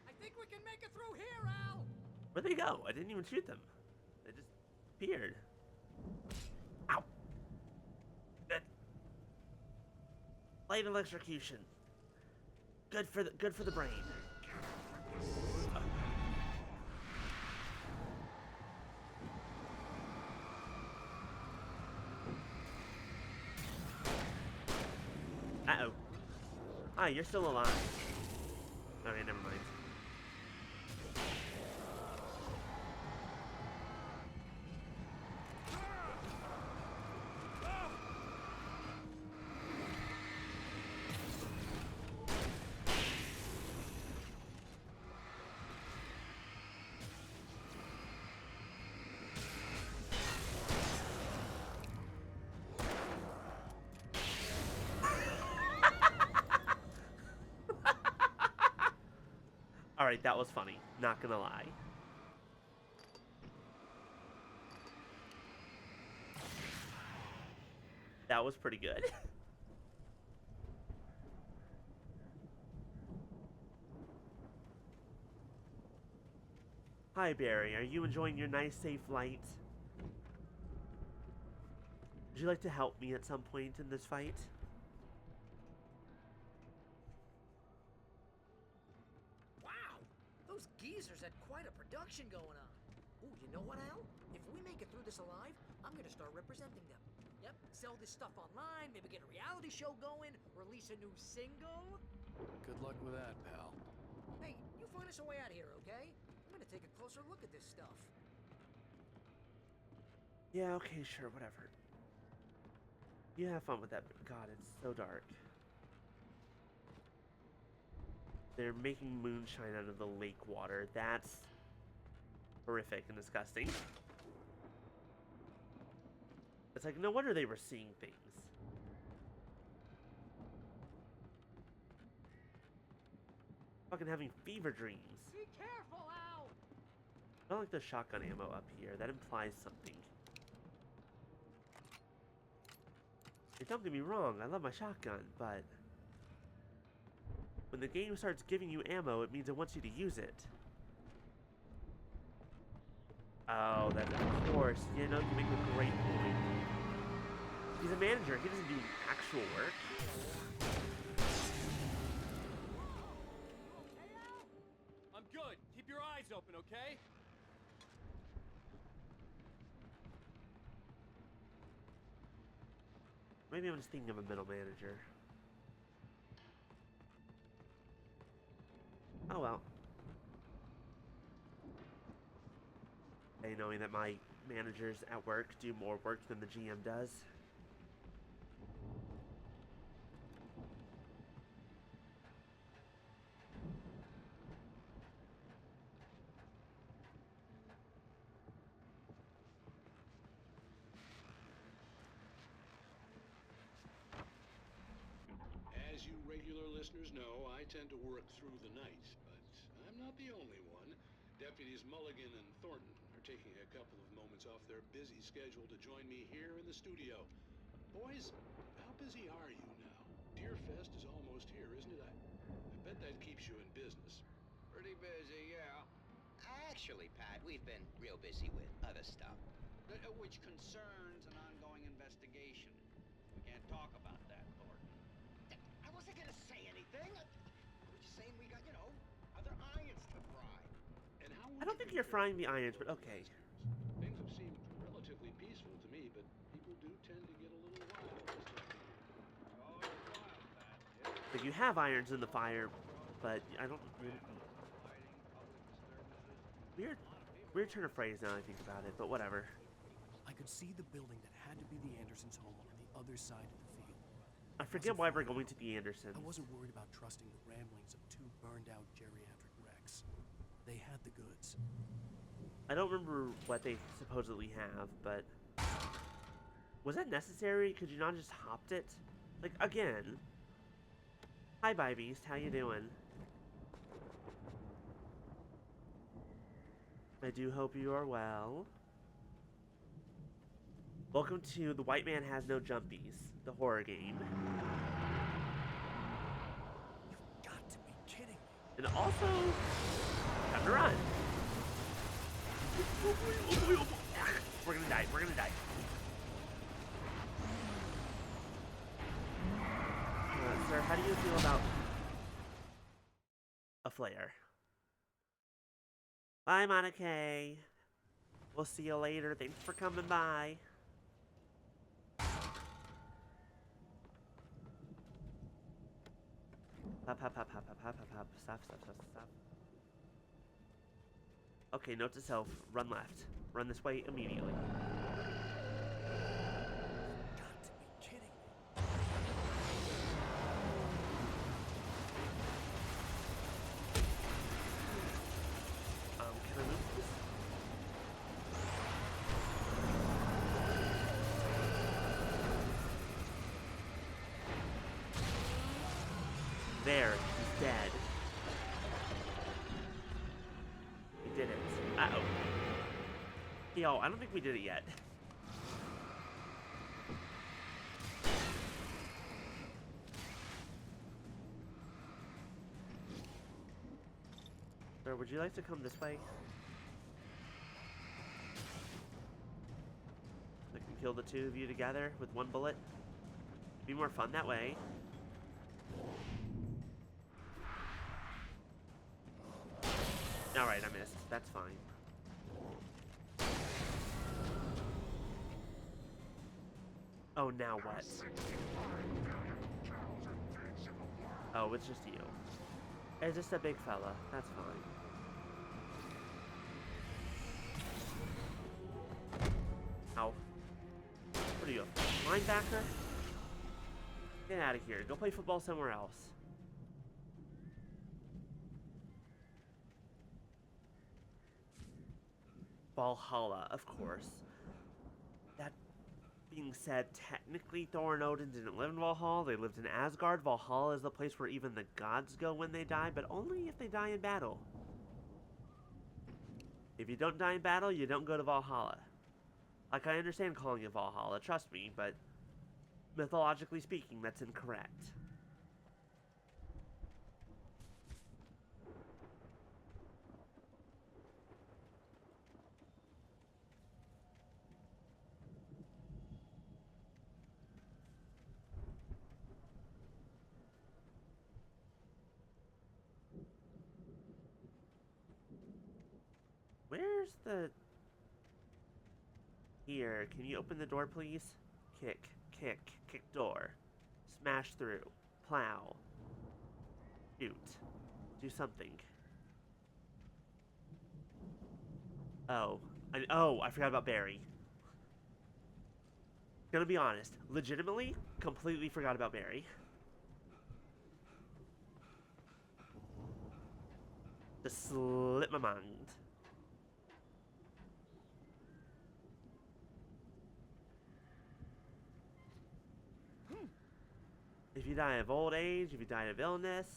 I think we can make it through here, Al. Where'd they go? I didn't even shoot them. They just appeared. Ow! Light electrocution. Good for the brain. Uh-oh. Ah, you're still alive. Okay, never mind. Alright, that was funny. Not gonna lie. That was pretty good. Hi, Barry. Are you enjoying your nice, safe flight? Would you like to help me at some point in this fight? Wow, those geezers had quite a production going on. Ooh, you know what, Al? If we make it through this alive, I'm gonna start representing them. Yep, sell this stuff online, maybe get a reality show going, release a new single. Good luck with that, pal. Hey, you find us a way out of here, okay? I'm gonna take a closer look at this stuff. Yeah, okay, sure, whatever. You have fun with that. God, it's so dark. They're making moonshine out of the lake water. That's horrific and disgusting. It's like, no wonder they were seeing things. Fucking having fever dreams. Be careful, Al! I don't like the shotgun ammo up here. That implies something. Hey, don't get me wrong, I love my shotgun, but when the game starts giving you ammo, it means it wants you to use it. Oh, that's of course. You know, you make a great point. He's a manager. He doesn't do actual work. I'm good. Keep your eyes open, okay? Maybe I'm just thinking of a middle manager. Oh well. Hey, knowing that my managers at work do more work than the GM does. As you regular listeners know, I tend to work through the night, but I'm not the only one. Deputies Mulligan and Thornton are taking a couple of moments off their busy schedule to join me here in the studio. Boys, how busy are you now? Deerfest is almost here, isn't it? I bet that keeps you in business. Pretty busy, yeah. Actually, Pat, we've been real busy with other stuff, which concerns an ongoing investigation. We can't talk about that, Thornton. I wasn't gonna say anything. I was just saying we got, other irons to fry. And how I don't think you're frying the irons, but okay. Things have seemed relatively peaceful to me, but people do tend to get a little wild this time of year. Always wild, Pat. Like, you have irons in the fire, but I don't... Weird turn of phrase now I think about it, but whatever. I could see the building that had to be the Andersons' home on the other side of the field. I forget why we're going to the Andersons. I wasn't worried about trusting the ramblings of two burned-out geriatric wrecks. They had the goods. I don't remember what they supposedly have, but... Was that necessary? Could you not just hopped it? Like, again. Hi, Bye Beast. How you doing? I do hope you are well. Welcome to The White Man Has No Jumpies, the horror game. You've got to be kidding me. And also, time to run. We're gonna die. We're gonna die. Sir, how do you feel about a flare? Bye, Monica. We'll see you later. Thanks for coming by. Stop. Okay, note to self. Run left. Run this way immediately. Got to be kidding me. Can I move this? There, he's dead. We did it. Uh-oh. Yo, I don't think we did it yet. Sir, would you like to come this way? I can kill the two of you together with one bullet. Be more fun that way. Alright, I missed. That's fine. Oh, now what? Oh, it's just you. It's just a big fella. That's fine. Ow. What are you, a linebacker? Get out of here. Go play football somewhere else. Valhalla, of course. That being said, technically Thor and Odin didn't live in Valhalla. They lived in Asgard. Valhalla is the place where even the gods go when they die, but only if they die in battle. If you don't die in battle, you don't go to Valhalla. Like, I understand calling it Valhalla, trust me, but mythologically speaking, that's incorrect. Where's the... Here, can you open the door, please? Kick, kick, kick door. Smash through. Plow. Shoot. Do something. Oh. I forgot about Barry. Gonna be honest. Legitimately, completely forgot about Barry. Just slipped my mind. If you die of old age, if you die of illness,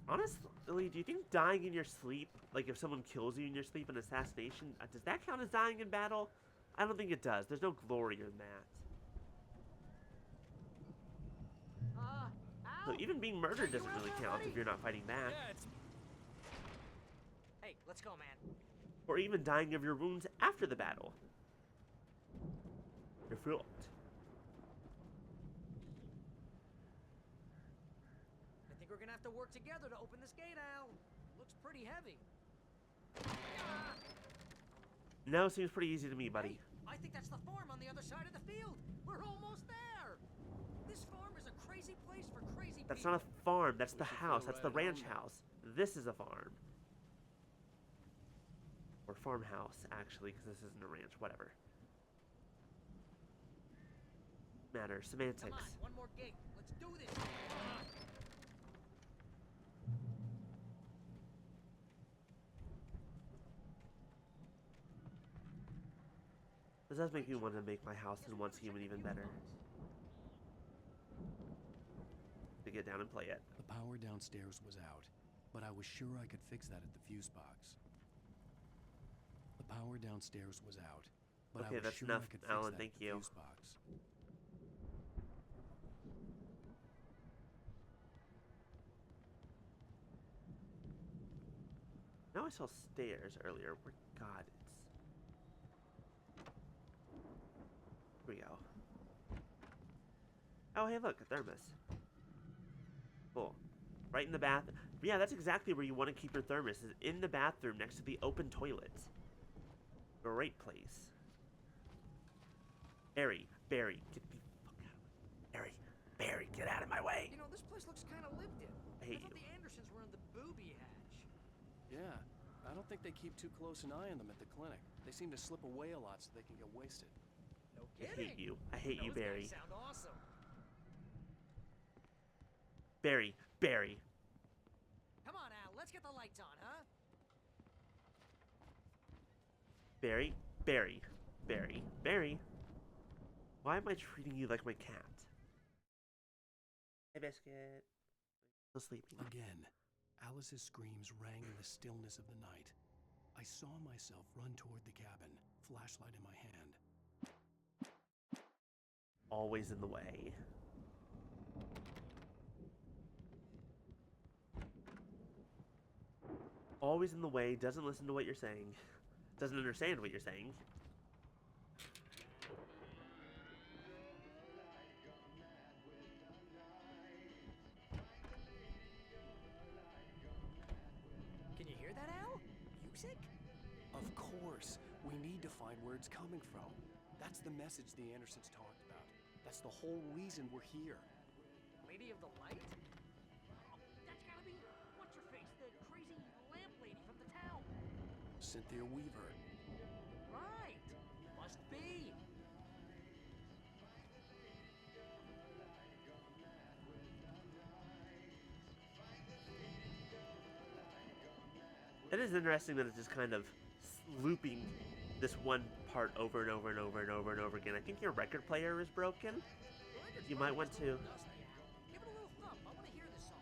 honestly, do you think dying in your sleep, like if someone kills you in your sleep, an assassination, does that count as dying in battle? I don't think it does. There's no glory in that. So even being murdered doesn't really count if you're not fighting back. Yeah, it's... Hey, let's go, man. Or even dying of your wounds after the battle. You're fucked. I think we're gonna have to work together to open this gate, Al. Looks pretty heavy. No, seems pretty easy to me, buddy. Hey, I think that's the farm on the other side of the field. We're almost there. This farm is a crazy place for crazy That's people. not a farm. That's the should house. feel That's the right at ranch home. house. This is a farm. Or farmhouse, actually, because this isn't a ranch. Whatever. Matter. Semantics. Come on, one more gate. Let's do this. This does make me want to make my house in Once Human even better. To get down and play it. The power downstairs was out, but I was sure I could fix that at the fuse box. The power downstairs was out, but Okay, I was that's sure enough, I could fix Alan, that thank at the you. fuse box. Now I saw stairs earlier. Where God it's. Here we go. Oh, hey, look, a thermos. Cool. Right in the bath. Yeah, that's exactly where you want to keep your thermos, is in the bathroom next to the open toilets. Great place. Barry, get the fuck out of my way. Barry, get out of my way. You know, this place looks kind of lived in. I hate thought you. the Andersons were in the booby hatch. Yeah, I don't think they keep too close an eye on them at the clinic. They seem to slip away a lot so they can get wasted. No I kidding. hate you. I hate you, Those Barry. guys sound awesome. Barry. Come on, Al. Let's get the lights on, huh? Barry. Why am I treating you like my cat? Hey, Biscuit. Still sleeping. Again, Alice's screams rang in the stillness of the night. I saw myself run toward the cabin, flashlight in my hand. Always in the way. Always in the way, doesn't listen to what you're saying. Doesn't understand what you're saying. Can you hear that, Al? Music? Of course, we need to find where it's coming from. That's the message the Andersons talked about. That's the whole reason we're here. Lady of the Light? Oh, that's gotta be what's-her-face, the crazy lamp lady from the town. Cynthia Weaver. Right. Must be. It is interesting that it's just kind of looping this one part over and over and over and over and over again. I think your record player is broken. You might want to... Give it a little thump. I want to hear this song.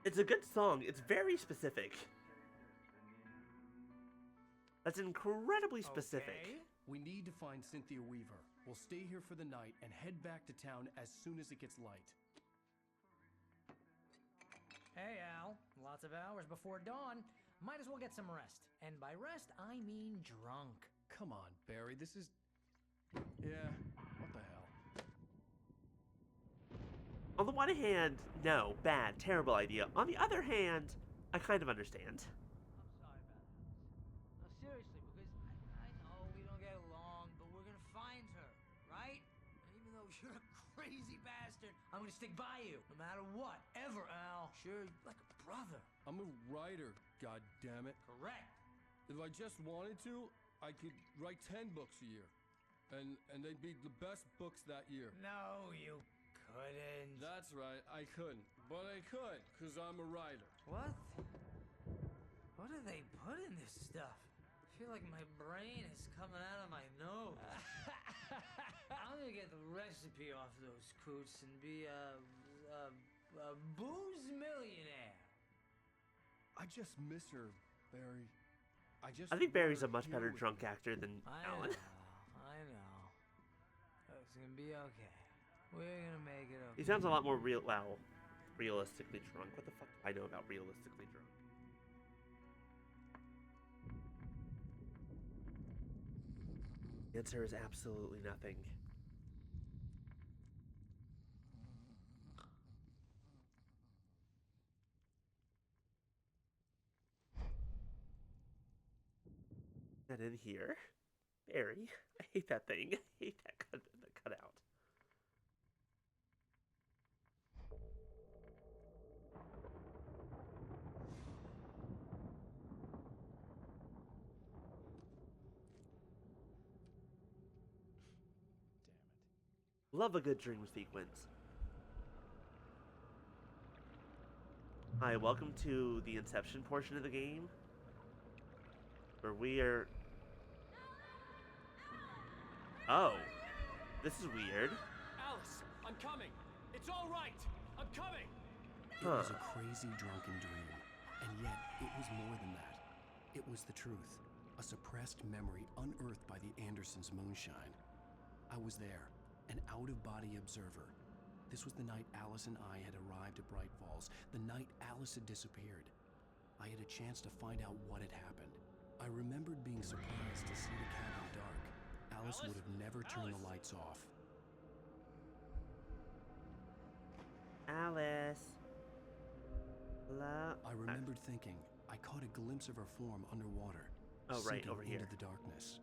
It's a good song. It's very specific. That's incredibly specific. Okay. We need to find Cynthia Weaver. We'll stay here for the night and head back to town as soon as it gets light. Hey, Al. Lots of hours before dawn. Might as well get some rest. And by rest, I mean drunk. Come on, Barry, this is... Yeah, what the hell? On the one hand, no, bad, terrible idea. On the other hand, I kind of understand. I'm sorry about that. No, seriously, because I know we don't get along, but we're gonna find her, right? And even though you're a crazy bastard, I'm gonna stick by you, no matter what, ever, Al. Sure, like a brother. I'm a writer, goddammit. Correct. If I just wanted to, I could write 10 books a year. And they'd be the best books that year. No, you couldn't. That's right, I couldn't. But I could, because I'm a writer. What? What do they put in this stuff? I feel like my brain is coming out of my nose. I'm gonna get the recipe off those coots and be a booze millionaire. I just miss her, Barry. I think Barry's a want her much here better with drunk me. actor than I Alan. know. It's gonna be okay. We're gonna make it okay. He sounds a lot more realistically drunk. What the fuck do I know about realistically drunk? The answer is absolutely nothing. That in here? Barry, I hate that thing. I hate that cutout. Love a good dream sequence. Hi, welcome to the Inception portion of the game, where we are... Oh, this is weird. Alice, I'm coming. It's all right. I'm coming. It was a crazy drunken dream, and yet it was more than that. It was the truth, a suppressed memory unearthed by the Andersons' moonshine. I was there, an out-of-body observer. This was the night Alice and I had arrived at Bright Falls, the night Alice had disappeared. I had a chance to find out what had happened. I remembered being surprised to see the cabin dark. Alice would have never turned the lights off. Alice. Hello? I remembered thinking I caught a glimpse of her form underwater, Oh, right, sinking over here. into the darkness.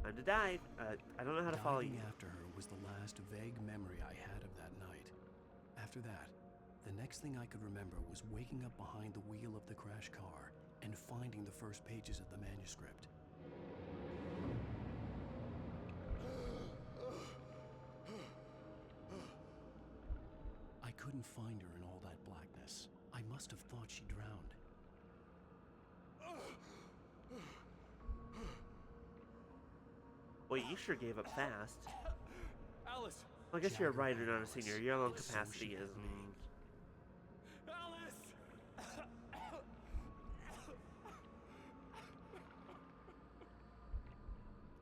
Time to dive. I don't know how to follow you. Diving after her was the last vague memory I had of that night. After that, the next thing I could remember was waking up behind the wheel of the crash car and finding the first pages of the manuscript. I couldn't find her in all that blackness. I must have thought she drowned. Well, you sure gave up fast. Alice. Well, I guess you're a Jagger writer, not a singer. Your own So capacity she is... had me. Alice.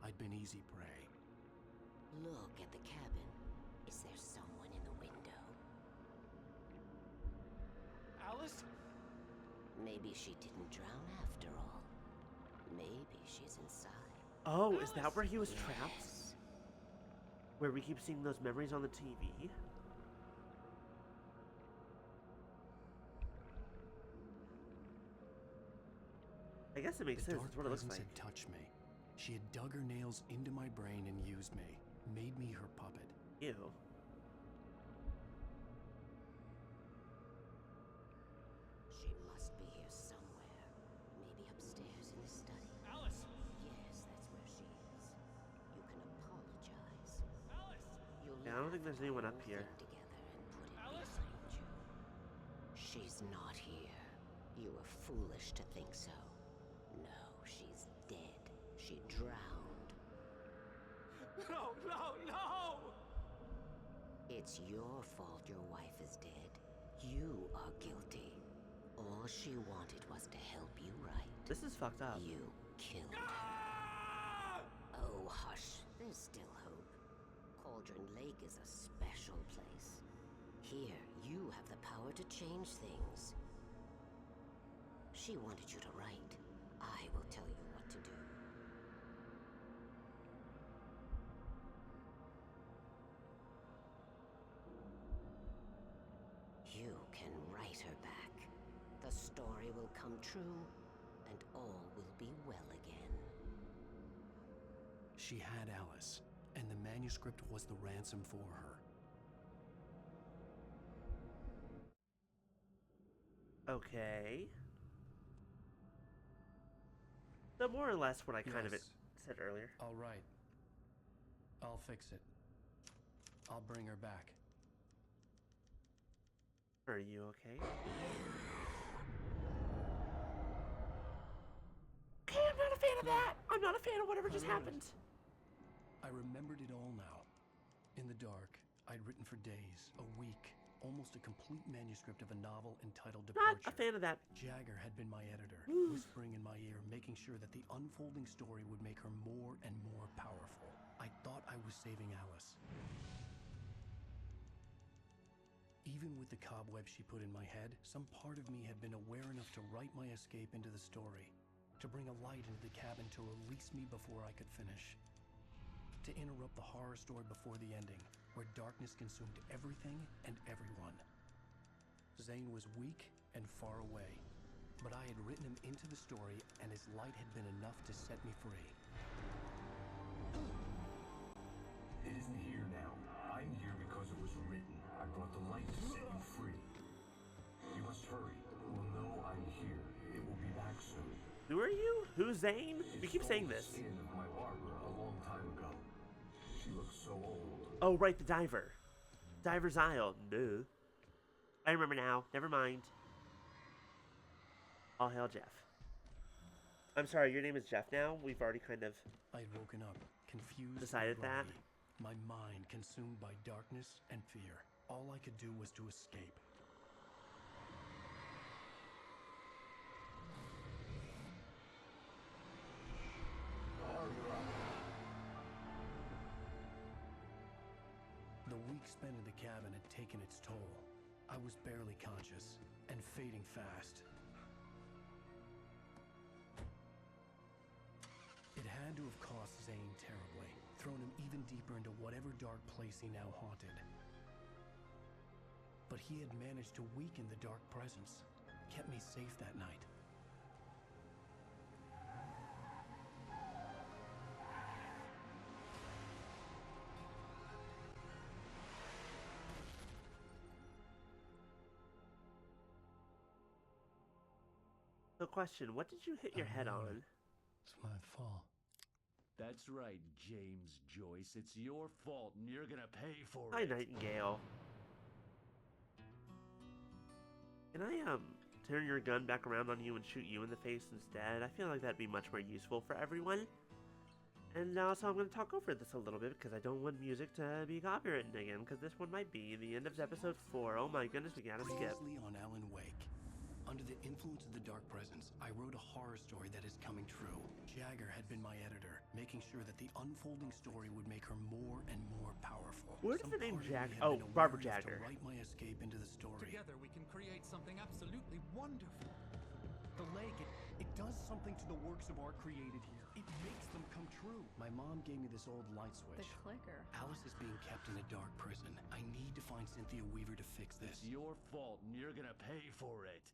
I'd been easy prey. Look at the cabin. Is there someone in the window? Alice. Maybe she didn't drown after all. Maybe she's inside. Oh, is that where he was trapped? Yes. Where we keep seeing those memories on the TV? I guess it makes The sense. dark That's what it looks presence like. had touched me. She had dug her nails into my brain and used me, made me her puppet. Ew. She must be here somewhere. think there's anyone up here. Together and put it Alice? behind you. She's not here. You were foolish to think so. No, she's dead. She drowned. No, no, no! It's your fault your wife is dead. You are guilty. All she wanted was to help you right. This is fucked up. You killed her. Ah! Oh, hush. There's still hope. Cauldron Lake is a special place. Here, you have the power to change things. She wanted you to write. I will tell you what to do. You can write her back. The story will come true, and all will be well again. She had Alice, and the manuscript was the ransom for her. Okay. So more or less what I kind of Yes. said earlier. All right. I'll fix it. I'll bring her back. Are you okay? Okay, I'm not a fan of that! I'm not a fan of whatever just happened. I remembered it all now. In the dark, I'd written for days, a week, almost a complete manuscript of a novel entitled Not Departure. a fan of that. Jagger had been my editor, whispering in my ear, making sure that the unfolding story would make her more and more powerful. I thought I was saving Alice. Even with the cobweb she put in my head, some part of me had been aware enough to write my escape into the story, to bring a light into the cabin to release me before I could finish, to interrupt the horror story before the ending, where darkness consumed everything and everyone. Zane was weak and far away, but I had written him into the story, and his light had been enough to set me free. It isn't here now. I'm here because it was written. I brought the light to set you free. You must hurry. We'll know I'm here. It will be back soon. Who are you? Who's Zane? We It keep stole saying the this. skin of my Barbara a long time ago. She looks so old. Oh, right, the diver. Diver's Isle. No. I remember now. Never mind. All hail Jeff. I'm sorry, your name is Jeff now? We've already kind of... I'd woken up, confused Decided and that? groggy, my mind consumed by darkness and fear. All I could do was to escape. The week spent in the cabin had taken its toll. I was barely conscious and fading fast. It had to have cost Zane terribly, thrown him even deeper into whatever dark place he now haunted. But he had managed to weaken the dark presence, kept me safe that night. So question, what did you hit your head on? It's my fault. That's right, James Joyce. It's your fault, and you're gonna pay for Hi, it. Nightingale. Can I, turn your gun back around on you and shoot you in the face instead? I feel like that'd be much more useful for everyone. And also, I'm going to talk over this a little bit because I don't want music to be copywritten again, because this one might be the end of episode 4. Oh my goodness, we gotta skip. Previously on Alan Wake. Under the influence of the dark presence, I wrote a horror story that is coming true. Jagger had been my editor, making sure that the unfolding story would make her more and more powerful. Where does Some the name part of me Jagger- had oh, been aware Barbara enough Jagger. To write my escape into the story. Together we can create something absolutely wonderful. The lake, it does something to the works of art created here. It makes them come true. My mom gave me this old light switch. The clicker. Alice is being kept in a dark prison. I need to find Cynthia Weaver to fix this. It's your fault, and you're gonna pay for it.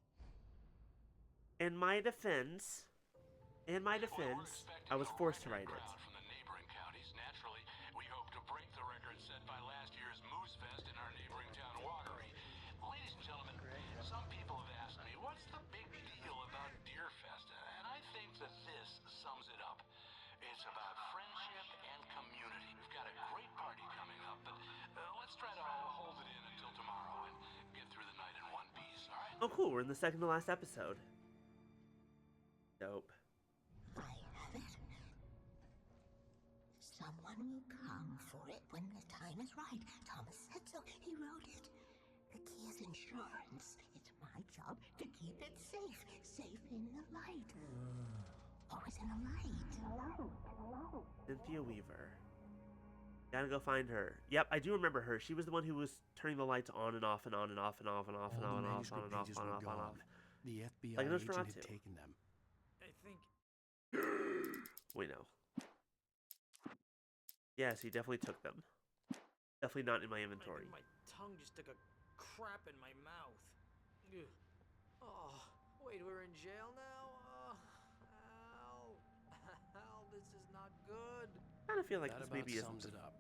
In my defense, I was forced to write it. From the neighboring counties. Naturally, we hope to break the record set by last year's Moose Fest in our neighboring town, Watery. Ladies and gentlemen, some people have asked me, what's the big deal about Deer Fest? And I think that this sums it up. It's about friendship and community. We've got a great party coming up, but let's try Oh, cool. We're in the second to last episode. Dope. I have it. Someone will come for it when the time is right. Thomas said so. He wrote it. The key is insurance. It's my job to keep it safe. Safe in the light. Always in the light. Cynthia Weaver. Gotta go find her. Yep, I do remember her. She was the one who was turning the lights on and off and on and off and off and off and on and off and off and off and off. The FBI Like agent Nosferatu. had taken them. I think. We know. Yes, he definitely took them. Definitely not in my inventory. My tongue just took a crap in my mouth. Ugh. Oh, wait, we're in jail now? Ow. Ow, this is not good. I kind of feel like That this about maybe sums isn't. it up.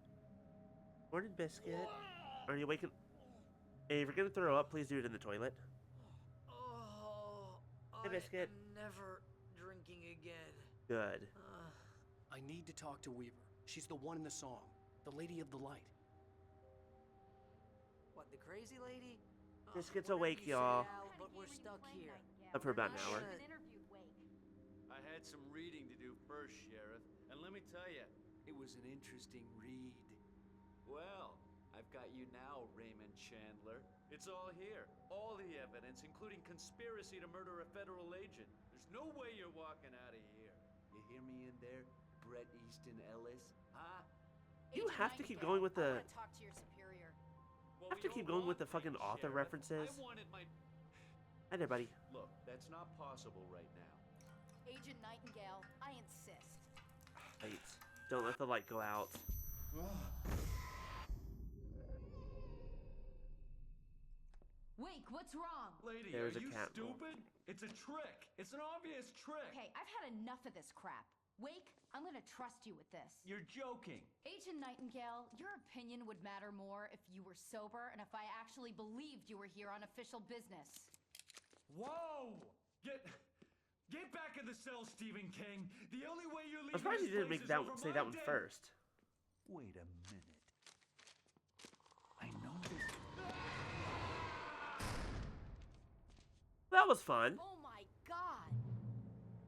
Morning, Biscuit. Are you waking? Hey, if you're gonna throw up, please do it in the toilet. Oh, Hey, Biscuit. I'm never drinking again. Good. I need to talk to Weaver. She's the one in the song. The Lady of the Light. What, the crazy lady? Biscuit's Whatever awake, you say, y'all. Al, but we're stuck here. Up for about an hour. I had some reading to do first, Sheriff, and let me tell you, it was an interesting read. Well, I've got you now, Raymond Chandler. It's all here. All the evidence, including conspiracy to murder a federal agent. There's no way you're walking out of here. You hear me in there, Bret Easton Ellis? Huh? You have to keep going with the. Talk to your superior. Well, Have to keep going with the fucking author references. I wanted my... Hi there, buddy. Look, that's not possible right now. Agent Nightingale, I insist. Wait. Don't let the light go out. Wake, what's wrong? Lady, There's are a you cat. stupid? It's a trick. It's an obvious trick. Okay, I've had enough of this crap. Wake, I'm gonna trust you with this. You're joking. Agent Nightingale, your opinion would matter more if you were sober and if I actually believed you were here on official business. Whoa! Get back in the cell, Stephen King. The only way you're I'm leaving surprised you this didn't place make is that over say my that one dead- first. Wait a minute. I know this. That was fun. Oh my god!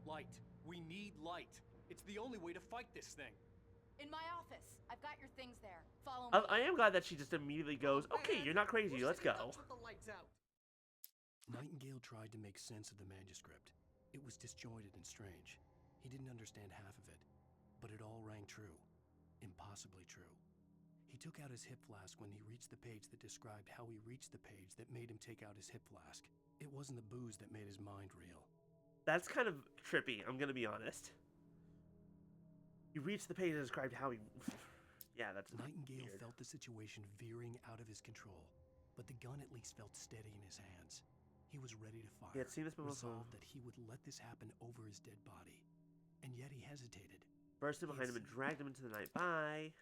Light. We need light. It's the only way to fight this thing. In my office. I've got your things there. Follow me. I am glad that she just immediately goes, okay, you're not crazy, let's go. Put the lights out. Nightingale tried to make sense of the manuscript. It was disjointed and strange. He didn't understand half of it, but it all rang true. Impossibly true. He took out his hip flask when he reached the page that described how he reached the page that made him take out his hip flask. It wasn't the booze that made his mind reel. That's kind of trippy, I'm gonna be honest. You reached the page that described how he... Yeah, that's Nightingale weird. felt the situation veering out of his control, but the gun at least felt steady in his hands. He was ready to fire, He had seen this before. resolved that he would let this happen over his dead body. And yet he hesitated. Burst in behind him and dragged him into the night. Bye.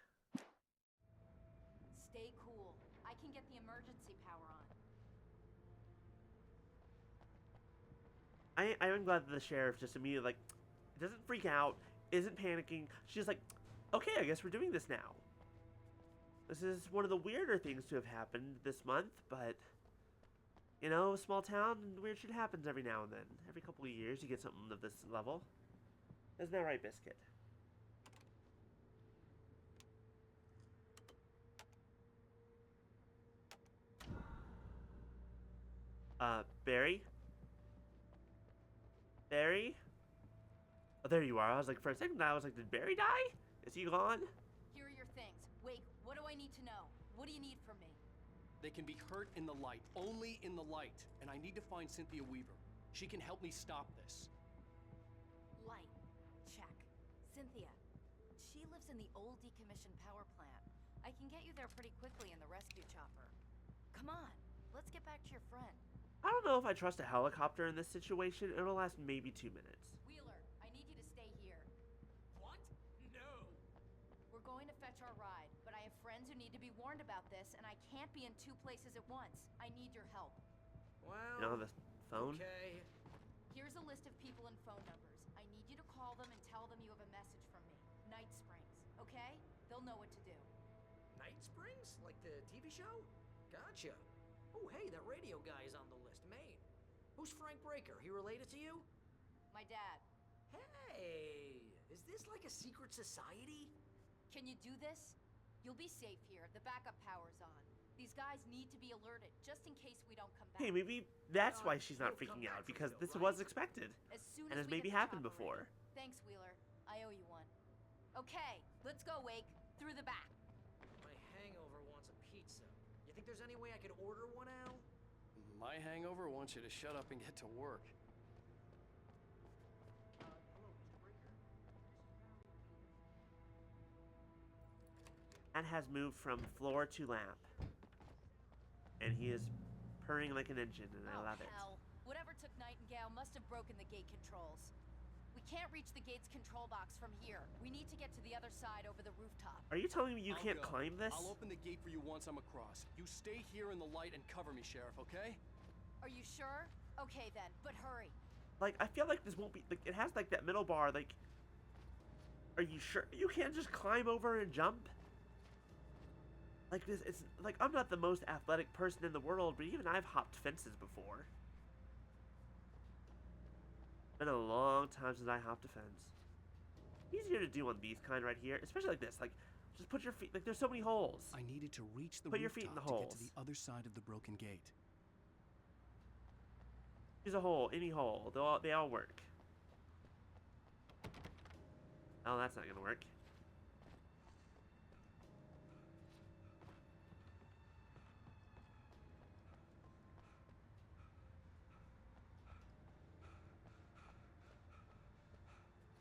Stay cool. I can get the emergency power on. I am glad that the sheriff just immediately, like, doesn't freak out, isn't panicking. She's like, okay, I guess we're doing this now. This is one of the weirder things to have happened this month, but, you know, small town, weird shit happens every now and then. Every couple of years you get something of this level. Isn't that right, Biscuit? Barry? Barry? Oh, there you are. I was like, for a second, I was like, did Barry die? Is he gone? Here are your things. Wake, what do I need to know? What do you need from me? They can be hurt in the light, only in the light. And I need to find Cynthia Weaver. She can help me stop this. Light. Check. Cynthia. She lives in the old decommissioned power plant. I can get you there pretty quickly in the rescue chopper. Come on. Let's get back to your friend. I don't know if I trust a helicopter in this situation. It'll last maybe 2 minutes. Wheeler, I need you to stay here. What? No. We're going to fetch our ride, but I have friends who need to be warned about this, and I can't be in 2 places at once. I need your help. Well, You know, the phone? okay. Here's a list of people and phone numbers. I need you to call them and tell them you have a message from me. Night Springs, okay? They'll know what to do. Night Springs? Like the TV show? Gotcha. Oh, hey, that radio guy is on the list. Maine. Who's Frank Breaker? He related to you? My dad. Hey, is this like a secret society? Can you do this? You'll be safe here. The backup power's on. These guys need to be alerted, just in case we don't come back. Hey, maybe that's why she's not freaking out, because this was expected. As soon and as has we maybe get the happened chopper before. ready. Thanks, Wheeler. I owe you one. Okay, let's go, Wake. Through the back. My hangover wants a pizza. You think there's any way I could order one, Al? My hangover wants you to shut up and get to work. Hello, Mr. Breaker. Matt has moved from floor to lap. And he is purring like an engine, and I love it. Hell. Whatever took Nightingale must have broken the gate controls. We can't reach the gate's control box from here. We need to get to the other side over the rooftop. Are you telling me you I'll can't go. climb this? I'll open the gate for you once I'm across. You stay here in the light and cover me, Sheriff, okay? Are you sure? Okay then, but hurry. Like, I feel like this won't be, like, it has, like, that middle bar, like, are you sure? You can't just climb over and jump? Like, this, it's, like, I'm not the most athletic person in the world, but even I've hopped fences before. Been a long time since I hopped a fence. Easier to do on these kind right here, especially like this, like, just put your feet, like, there's so many holes. I needed to reach the Put your rooftop feet in the to get holes. to the other side of the broken gate. Use a hole, any hole, they all work. Oh, that's not gonna work.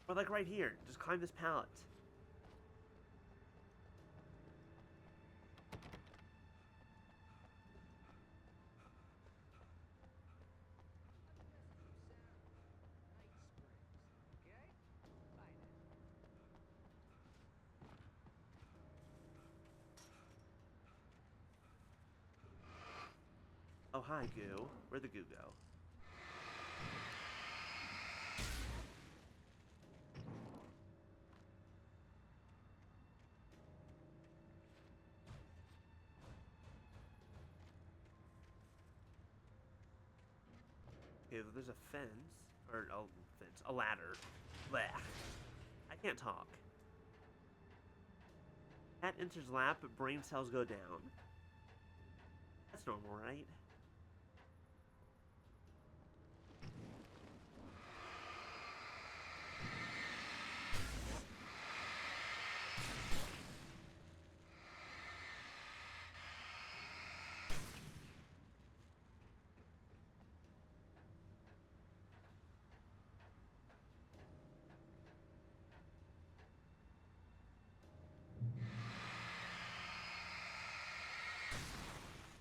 Or like right here, just climb this pallet. Oh, hi, goo. Where'd the goo go? Okay, there's a fence, or a fence, a ladder. Blech. I can't talk. Cat enters lap, but brain cells go down. That's normal, right?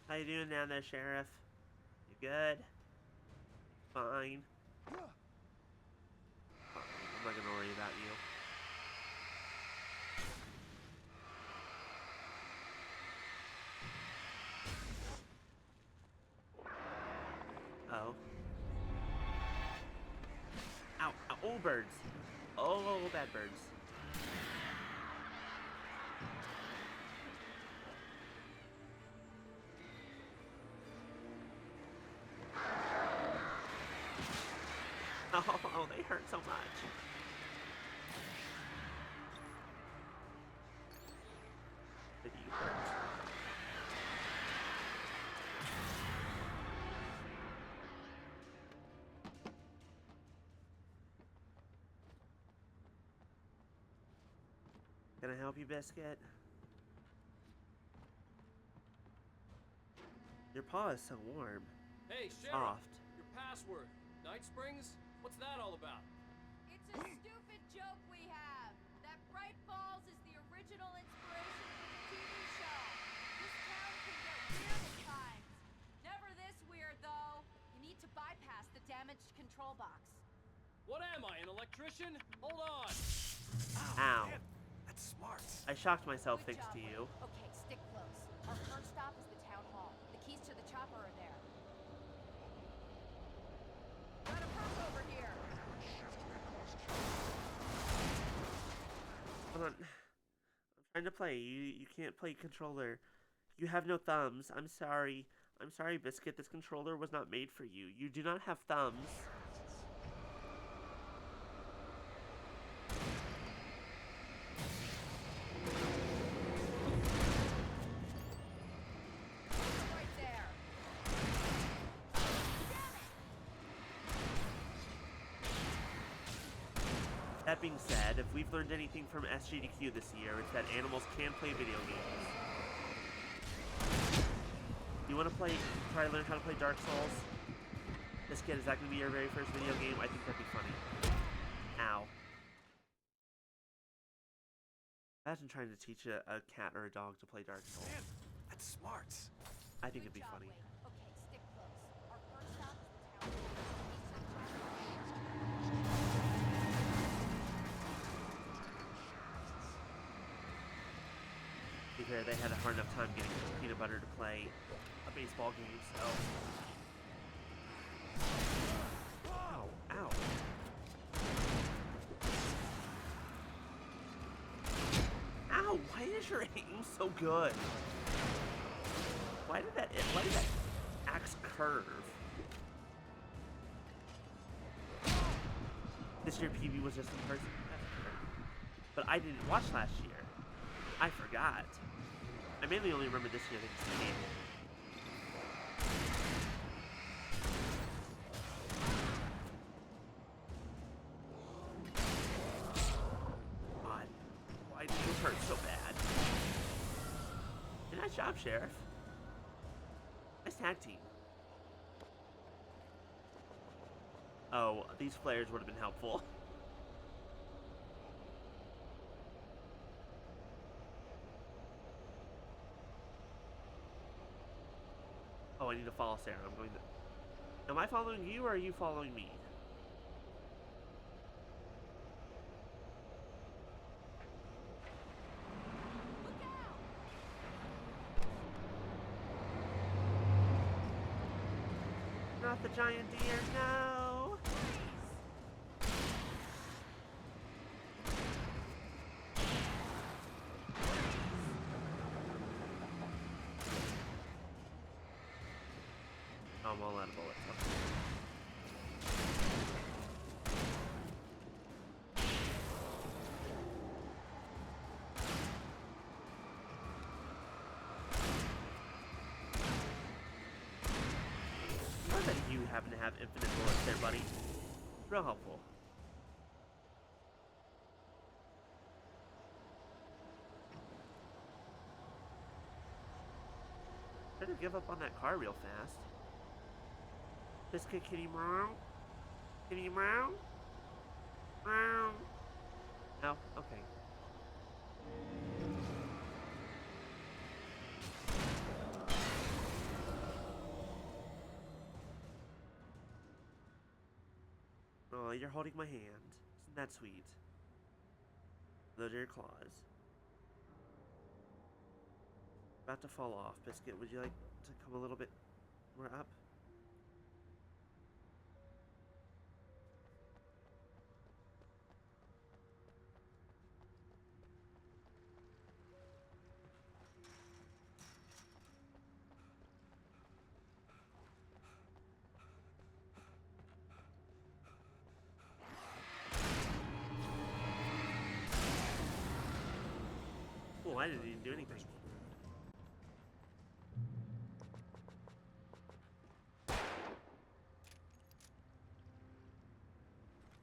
How you doing down there, Sheriff? You good? Fine. I'm not gonna worry about you. Oh. Ow, ow, oh, birds. Oh, bad birds. Oh, they hurt so much. Did you hurt? Can I help you, Biscuit? Your paw is so warm. Hey, Sheriff! Soft. Your password. Night Springs? What's that all about? It's a stupid joke we have. That Bright Falls is the original inspiration for the TV show. This town can get weird at times. Never this weird, though. You need to bypass the damaged control box. What am I, an electrician? Hold on! Ow. Man, that's smart. I shocked myself Good thanks job, to you. Wade. Okay, stick close. Our first stop is the town hall. The keys to the chopper are there. Got a perp over here. Hold on. I'm trying to play. You can't play controller. You have no thumbs. I'm sorry. I'm sorry, Biscuit, this controller was not made for you. You do not have thumbs. Right there. That being said, if we've learned anything from SGDQ this year, it's that animals can play video games. You want to try to learn how to play Dark Souls? This kid, is that going to be your very first video game? I think that'd be funny. Ow. Imagine trying to teach a cat or a dog to play Dark Souls. Man, that's smart. I think it'd be funny. Okay, stick close. Our first stop is the town. To be fair, they had a hard enough time getting peanut butter to play a baseball game, so... Ow, ow. Ow, why is your aim so good? Why did that axe curve? This year PB was just in person. But I didn't watch last year. I forgot. I mainly only remember this year that it's game. God, why did you hurt so bad? Nice job, Sheriff. Nice tag team. Oh, these flares would have been helpful. Oh, I need to follow Sarah. I'm going to... Am I following you, or are you following me? Not the giant deer, no! Oh, I'm all out of bullets. Okay. Not that you happen to have infinite bullets there, buddy. Real helpful. Better give up on that car real fast. Biscuit kitty meow. Kitty meow. Meow. No? Okay. Oh, you're holding my hand. Isn't that sweet? Those are your claws. About to fall off. Biscuit, would you like to come a little bit more up? Oh, I didn't even do anything.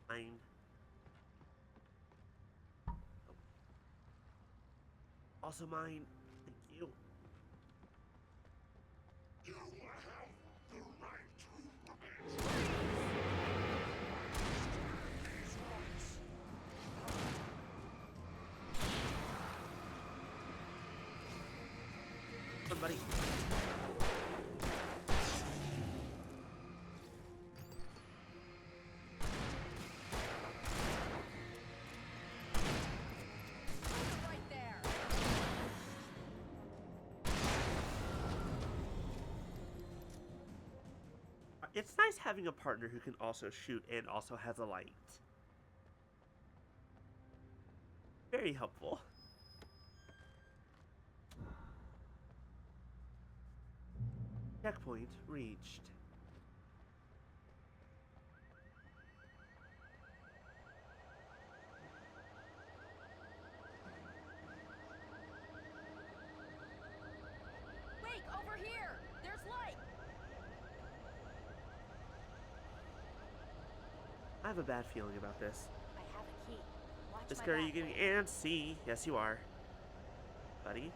Mine. Oh. Also mine. Thank you. You have the right to remain. These ones. Somebody. Right there. It's nice having a partner who can also shoot and also has a light. Very helpful. Checkpoint reached. Wake, over here! There's light! I have a bad feeling about this. I have a key. Watch Miss my Curry, back, you getting Wake. antsy? Yes, you are. Buddy?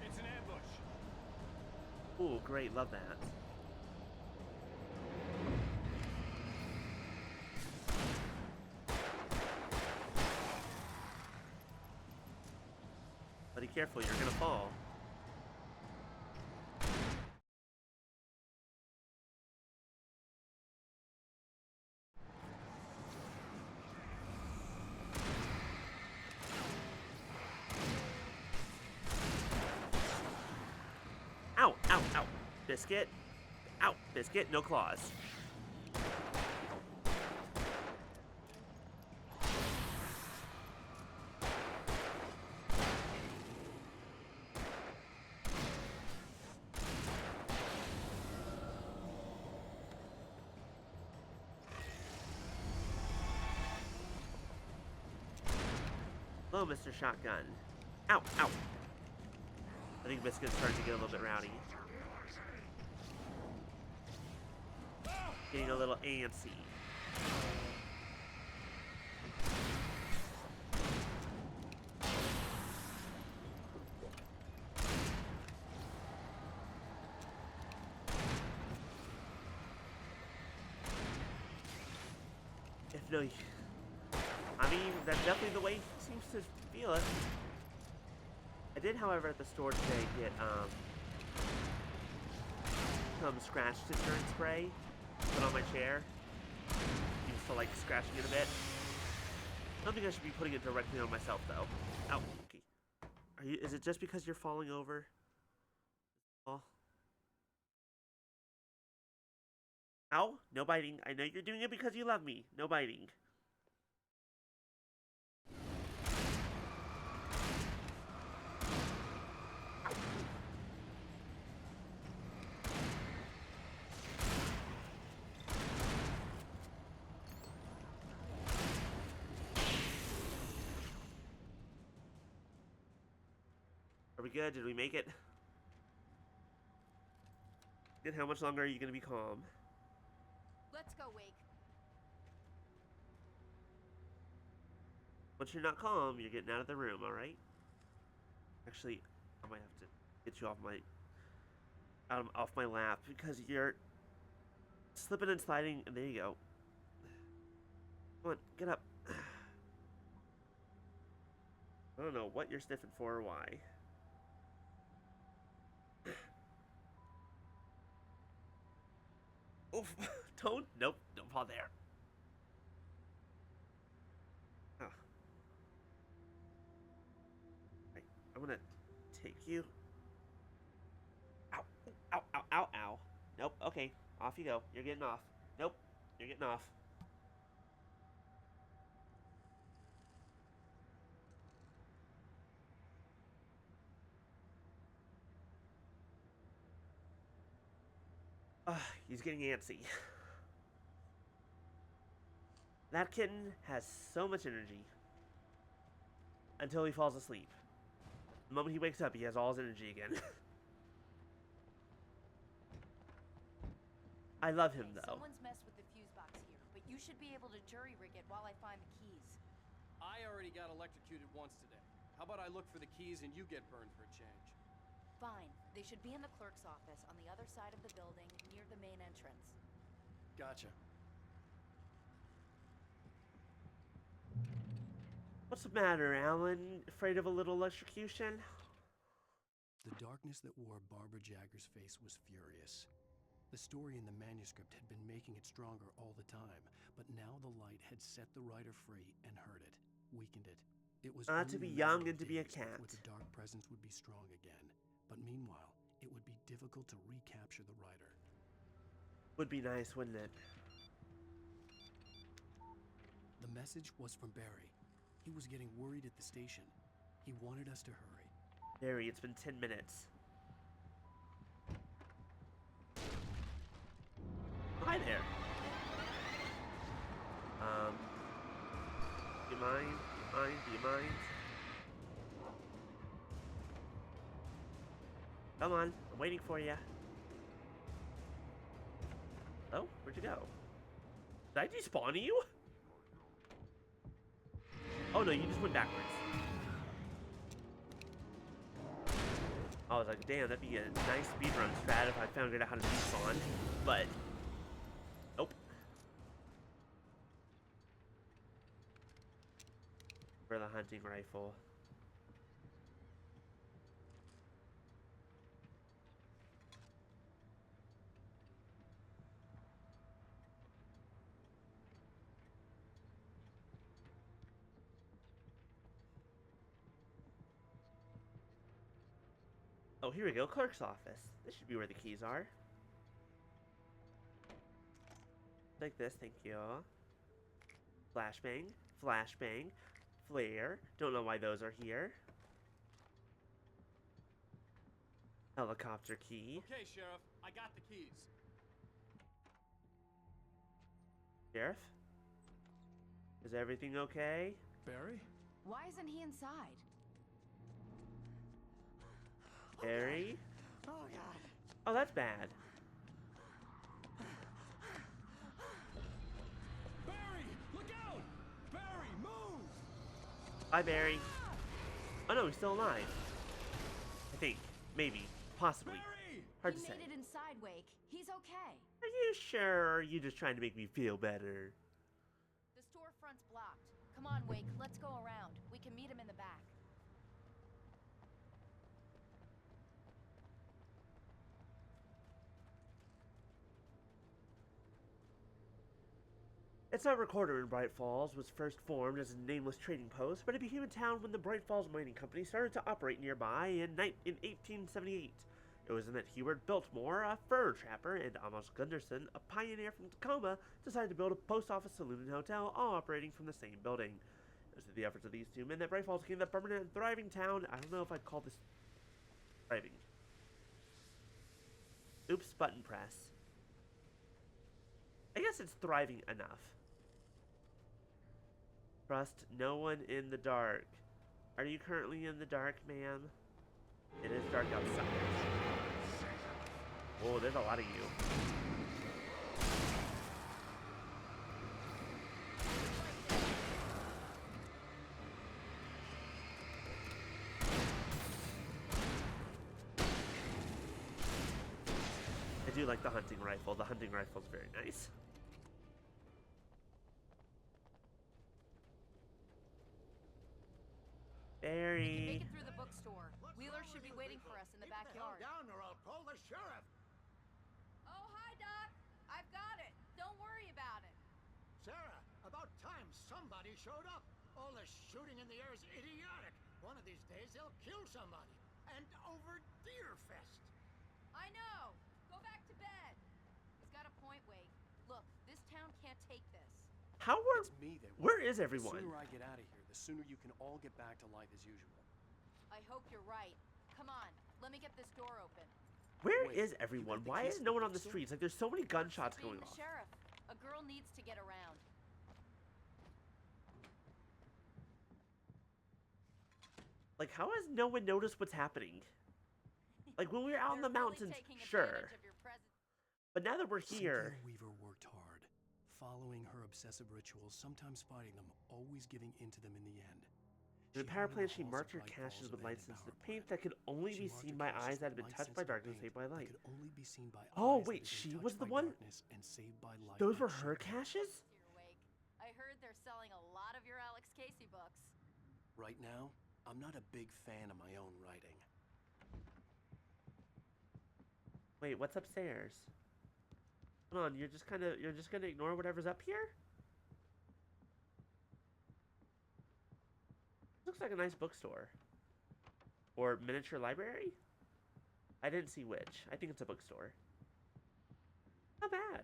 It's an ambush. Ooh, great, love that. Buddy, careful, you're gonna fall. Ow, ow, ow. Biscuit. Ow, biscuit, no claws. Hello, Mr. Shotgun. Ow, ow. I think Biscuit's starting to get a little bit rowdy. Getting a little antsy. If no, I mean, that's definitely the way he seems to feel it. I did, however, at the store today get, some scratch deterrent spray put on my chair. Seems to like scratching it a bit. I don't think I should be putting it directly on myself, though. Ow. Okay. Is it just because you're falling over? Oh. Ow. No biting. I know you're doing it because you love me. No biting. Are we good? Did we make it? And how much longer are you going to be calm? Let's go, Wake. Once you're not calm, you're getting out of the room, alright? Actually, I might have to get you off my lap because you're slipping and sliding, and there you go. Come on, get up. I don't know what you're sniffing for or why. Oof. Nope, don't fall there. Oh. Right, I'm gonna take you. Ow, ow, ow, ow, ow. Nope, okay, off you go. You're getting off. Nope, you're getting off. He's getting antsy. That kitten has so much energy. Until he falls asleep. The moment he wakes up, he has all his energy again. I love him, though. Someone's messed with the fuse box here, but you should be able to jury rig it while I find the keys. I already got electrocuted once today. How about I look for the keys and you get burned for a change? Fine. They should be in the clerk's office on the other side of the building, near the main entrance. Gotcha. What's the matter, Alan? Afraid of a little electrocution? The darkness that wore Barbara Jagger's face was furious. The story in the manuscript had been making it stronger all the time, but now the light had set the writer free and hurt it, weakened it. It was Not to only be a matter young of and to be a days cat. before the dark presence would be strong again. But meanwhile, it would be difficult to recapture the writer. Would be nice, wouldn't it? The message was from Barry. He was getting worried at the station. He wanted us to hurry. Barry, it's been 10 minutes. Hi there. Do you mind? Do you mind? Come on, I'm waiting for you. Oh, where'd you go? Did I despawn you? Oh no, you just went backwards. I was like, damn, that'd be a nice speedrun strat if I found out how to despawn. But, nope. For the hunting rifle. Oh, here we go, clerk's office. This should be where the keys are. Like this, thank you. Flashbang, flashbang, flare. Don't know why those are here. Helicopter key. Okay, Sheriff, I got the keys. Sheriff? Is everything okay? Barry? Why isn't he inside? Barry? Oh, God. Oh, that's bad. Barry! Look out! Barry, move! Bye, Barry. Oh no, he's still alive. I think. Maybe. Possibly. Barry! Hard He to say. made it inside, Wake. He's okay. Are you sure? Or are you just trying to make me feel better? The storefront's blocked. Come on, Wake. Let's go around. We can meet him in the back. It's not recorded when Bright Falls was first formed as a nameless trading post, but it became a town when the Bright Falls Mining Company started to operate nearby in 1878. It was then that Hubert Biltmore, a fur trapper, and Amos Gunderson, a pioneer from Tacoma, decided to build a post office, saloon, and hotel, all operating from the same building. It was through the efforts of these two men that Bright Falls became the permanent and thriving town. I don't know if I'd call this thriving. Oops, button press. I guess it's thriving enough. Trust no one in the dark. Are you currently in the dark, ma'am? It is dark outside. Whoa, there's a lot of you. I do like the hunting rifle. The hunting rifle's very nice. Barry. We can make it through the bookstore. Wheeler should be waiting for us in the backyard. Down or I'll call the sheriff. Oh, hi, Doc. I've got it. Don't worry about it. Sarah, about time somebody showed up. All this shooting in the air is idiotic. One of these days they'll kill somebody. And over Deerfest. I know. Go back to bed. He's got a point, Wake. Look, this town can't take this. How are... It's me that Where is everyone? The sooner I get out of here, the sooner you can all get back to life as usual. I hope you're right. Come on, let me get this door open. Where Wait, is you everyone? got the Why keys is to no the one on the bookstore? streets? Like, there's so many gunshots Being going the off. sheriff, a girl needs to get around. Like, how has no one noticed what's happening? Like, when we were out in the They're really mountains, taking sure. advantage of your presence. But now that we're here... Cynthia Weaver worked hard, following her obsessive rituals, sometimes fighting them, always giving in to them in the end. In the She power hung in plant, the she halls marked of her Bright caches Falls with abandoned light-sensitive power paint plant. that could only She be marked seen her by caches eyes that had with been touched by light-sensitive darkness, paint saved by that light. could only be seen by Oh, eyes that wait, had been she touched was the by one? darkness and saved by light Those and were her shelter. caches? Here, Wake. I heard they're selling a lot of your Alex Casey books. Right now, I'm not a big fan of my own writing. Wait, what's upstairs? Hold on, you're just gonna ignore whatever's up here? Looks like a nice bookstore. Or miniature library? I didn't see which. I think it's a bookstore. Not bad.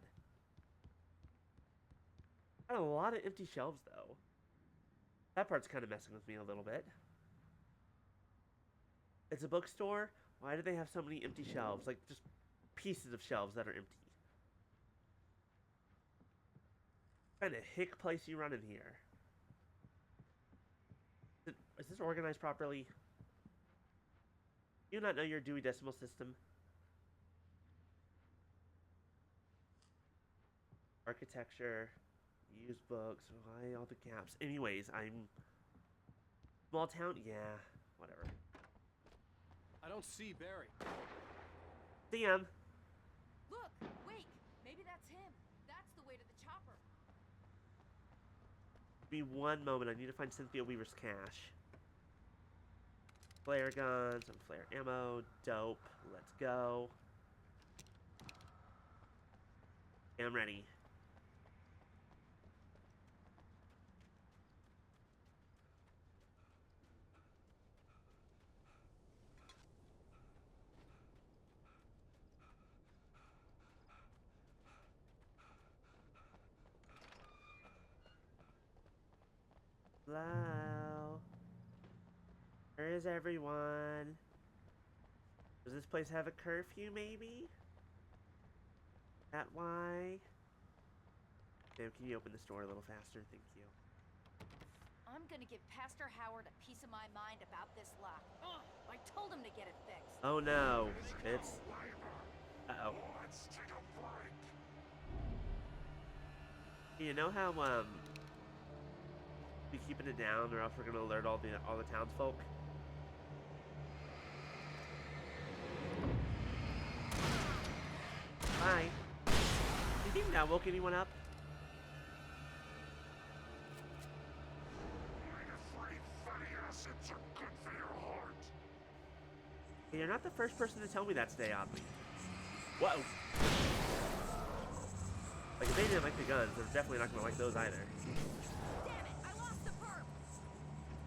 Got a lot of empty shelves, though. That part's kind of messing with me a little bit. It's a bookstore? Why do they have so many empty shelves? Like, just pieces of shelves that are empty. What kind of hick place you run in here? Is this organized properly? Do you not know your Dewey Decimal System? Architecture, used books, why all the gaps? Anyways, I'm... Small town? Yeah, whatever. I don't see Barry. Damn. Look, wait, maybe that's him. That's the way to the chopper. Give me one moment. I need to find Cynthia Weaver's cache. Flare guns, some flare ammo. Dope. Let's go. Okay, I'm ready. Hello? Where is everyone? Does this place have a curfew, maybe? That why? Damn, can you open this door a little faster? Thank you. I'm gonna give Pastor Howard a piece of my mind about this lock. Ugh, I told him to get it fixed. Oh no, it's... Uh-oh. Let's take a break. You know how, we keeping it down or else we're gonna alert all the townsfolk? Bye. Do you think that woke anyone up? I'm afraid fatty acids are good for your heart. Hey, you're not the first person to tell me that today, oddly. Whoa! Like, if they didn't like the guns, they're definitely not gonna like those either. Damn it, I lost the perp!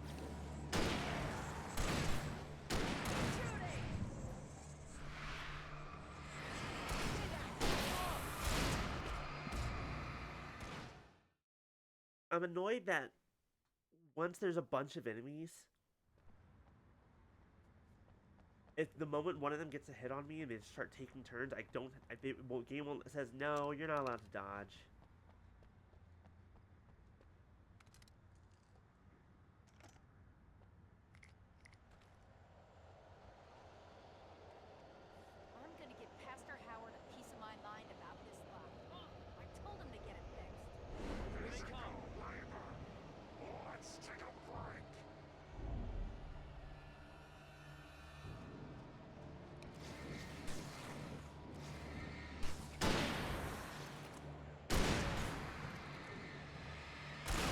Shooting! I'm annoyed that once there's a bunch of enemies, if the moment one of them gets a hit on me and they start taking turns, game won't, says, no, you're not allowed to dodge. I'm gonna give Pastor Howard a piece of my mind about this lock. Ugh, I told him to get it fixed. Here they come. Let's take a break.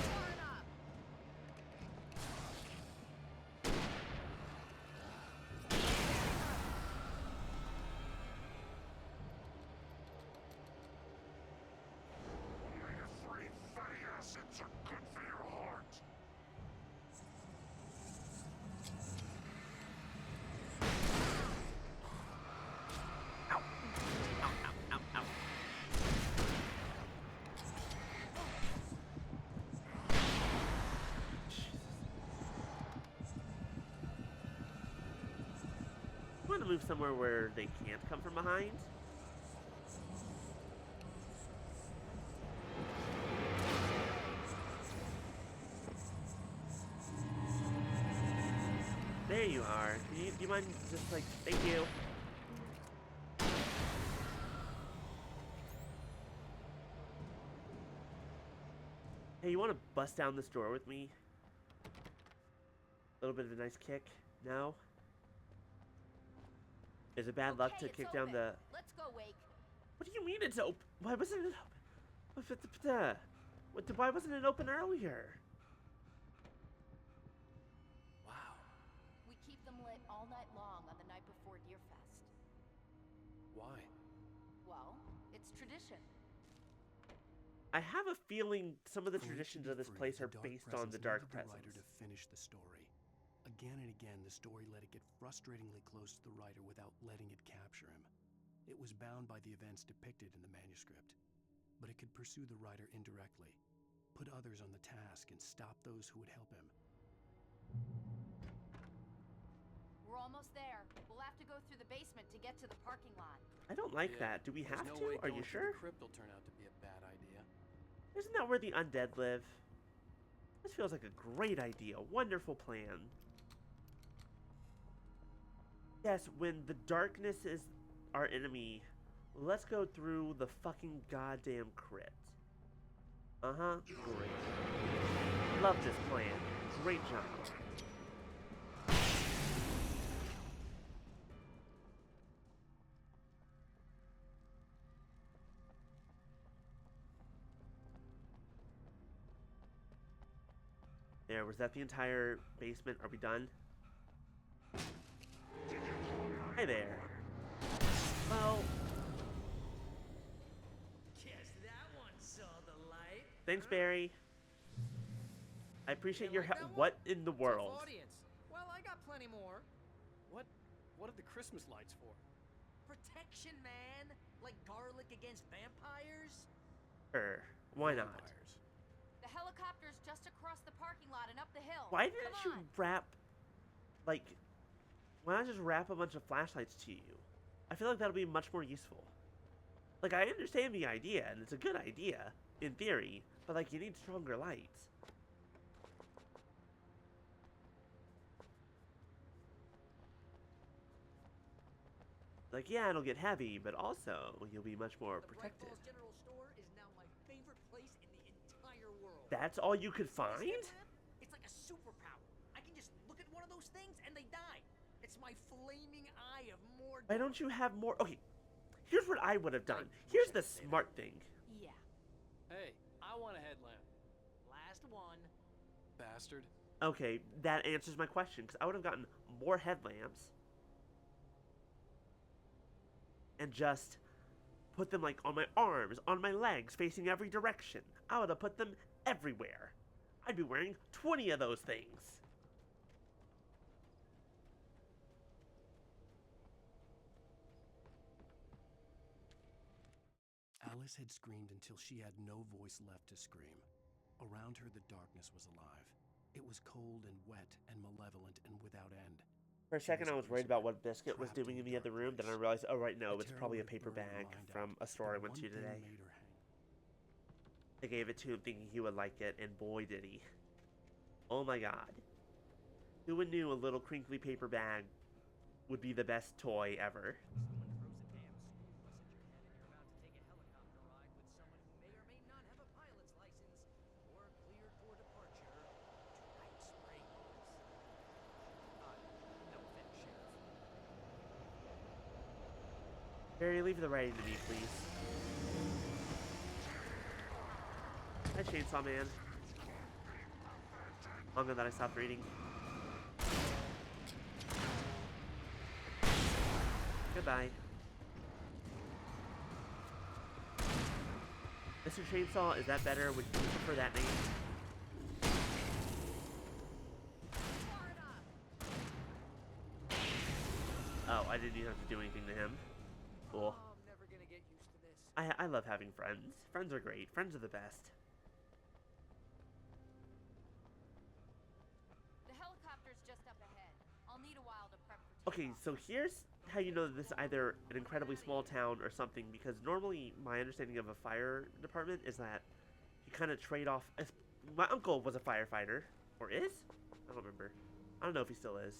Turn up! I'm afraid fatty acids are good for your heart. Ow! Ow, ow, ow, ow. I want to move somewhere where they can't come from behind. There you are. Do you mind just like, thank you. Hey, you want to bust down this door with me? A little bit of a nice kick? No? Is it bad luck to Okay, it's kick down open. the... Let's go, Wake. What do you mean it's open? Why wasn't it open? Why wasn't it open earlier? Wow. We keep them lit all night long on the night before Deerfest. Why? Well, it's tradition. I have a feeling some of the For it to traditions be of this free, place are Dark based on the Presence Dark needed the writer Presence. to finish the story. Again and again, the story let it get frustratingly close to the writer without letting it capture him. It was bound by the events depicted in the manuscript, but it could pursue the writer indirectly, put others on the task, and stop those who would help him. We're almost there. We'll have to go through the basement to get to the parking lot. I don't like Yeah, that. Do we there's have no to? way Are going you through sure? The crypt will turn out to be a bad idea. Isn't that where the undead live? This feels like a great idea. Wonderful plan. Yes, when the darkness is our enemy, let's go through the fucking goddamn crypt. Uh-huh. Great. Love this plan. Great job. There, was that the entire basement? Are we done? Hi there. Well, Guess that one saw the light. thanks, Barry. I appreciate your like help. that one? What in the world? Tough audience. Well, I got plenty more. What are the Christmas lights for? Protection, man. Like garlic against vampires. Sure. Why not? Vampires. The helicopter's just across the parking lot and up the hill. Why didn't Come you on. wrap, like, why not just wrap a bunch of flashlights to you? I feel like that'll be much more useful. Like, I understand the idea, and it's a good idea, in theory, but, like, you need stronger lights. Like, yeah, it'll get heavy, but also, you'll be much more The Bright protected. Falls General Store is now my favorite place in the entire world. That's all you could This find? headlamp, it's like a superpower. I can just look at one of those things and they die. It's my flaming eye of Mordor. Why don't you have more? Okay, here's what I would have done. Here's the smart thing. Yeah. Hey, I want a headlamp. Last one. Bastard. Okay, that answers my question, because I would have gotten more headlamps and just put them, like, on my arms, on my legs, facing every direction. I would have put them everywhere. I'd be wearing 20 of those things. Alice had screamed until she had no voice left to scream. Around her, the darkness was alive. It was cold and wet and malevolent and without end. For a second, I was worried about what Biscuit was doing in the other room, then I realized, oh, right, no, it's probably a paper bag from a store I went to today. I gave it to him thinking he would like it, and boy, did he. Oh my god. Who would knew a little crinkly paper bag would be the best toy ever? Barry, leave the writing to me, please. Hi, Chainsaw Man. Longer than I stopped reading. Goodbye. Mr. Chainsaw, is that better? Would you prefer that name? Oh, I didn't even have to do anything to him. Cool. Oh, I'm never gonna get used to this. I love having friends. Friends are great. Friends are the best. The helicopter's just up ahead. I'll need a while to prep for Okay, takeoff. so here's how you know that this is either an incredibly small town or something, because normally my understanding of a fire department is that you kind of trade off. My uncle was a firefighter, or is? I don't remember. I don't know if he still is.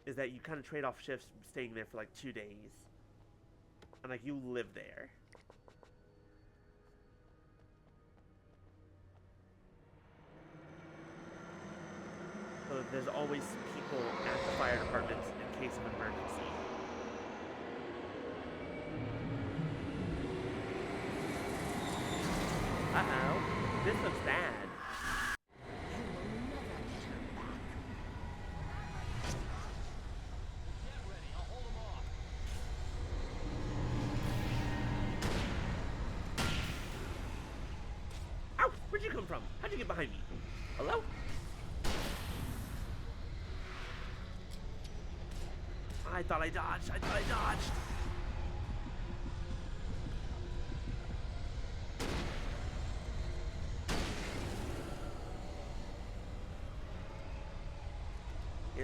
Is that you kind of trade off shifts staying there for like 2 days. And like you live there. So there's always people at the fire department in case of an emergency. Uh-oh. This looks bad. Ow! Where'd you come from? How'd you get behind me? Hello? I thought I dodged. I thought I dodged.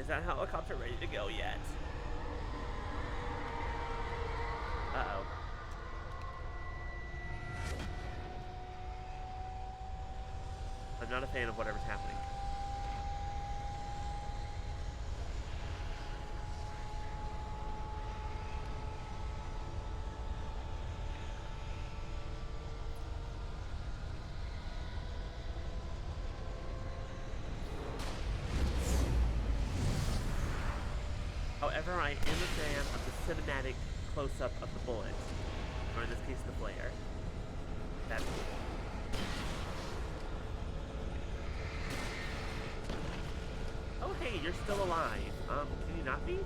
Is that helicopter ready to go yet? Uh-oh. I'm not a fan of whatever's happening. However, I am a fan of the cinematic close-up of the bullet, or in this case, the flare. That's cool. Oh, hey, you're still alive. Can you not be?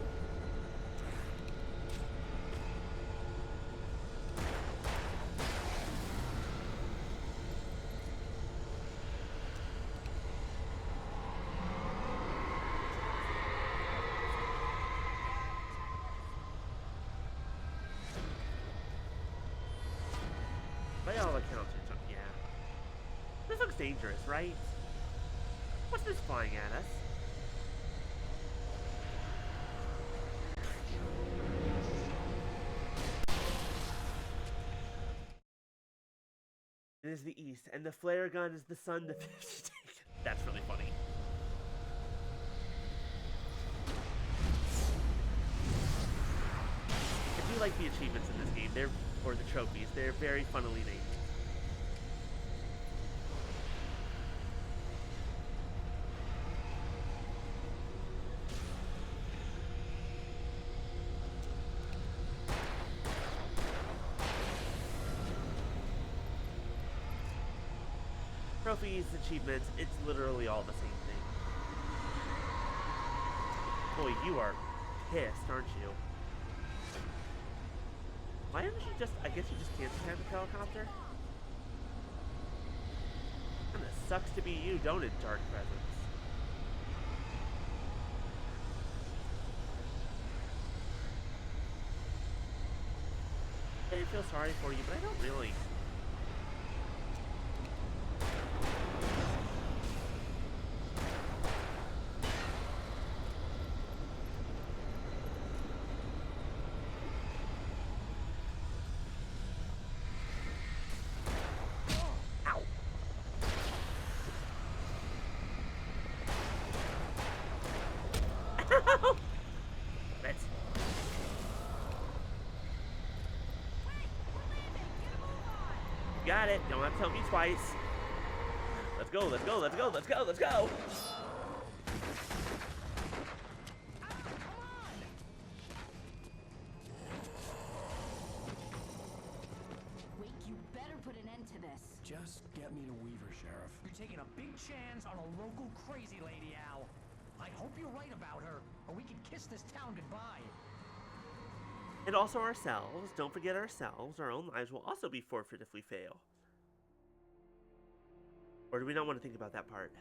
By all accounts, yeah. This looks dangerous, right? What's this flying at us? It is the east, and the flare gun is the sun to take. That's really funny. I do like the achievements in this game. Or the trophies. They're very funnily named. Trophies, achievements, it's literally all the same thing. Boy, you are pissed, aren't you? Why don't you just, I guess you just can't stand the helicopter? Kinda sucks to be you, don't it, Dark Presence? I feel sorry for you, but I don't really. Let's. Got it. Don't have to tell me twice. Let's go, let's go, let's go, let's go, let's go. Wait, you better put an end to this. Just get me to Weaver, Sheriff. You're taking a big chance on a local crazy lady, Al. I hope you're right about her, or we can kiss this town goodbye. And also ourselves. Don't forget ourselves. Our own lives will also be forfeit if we fail. Or do we not want to think about that part?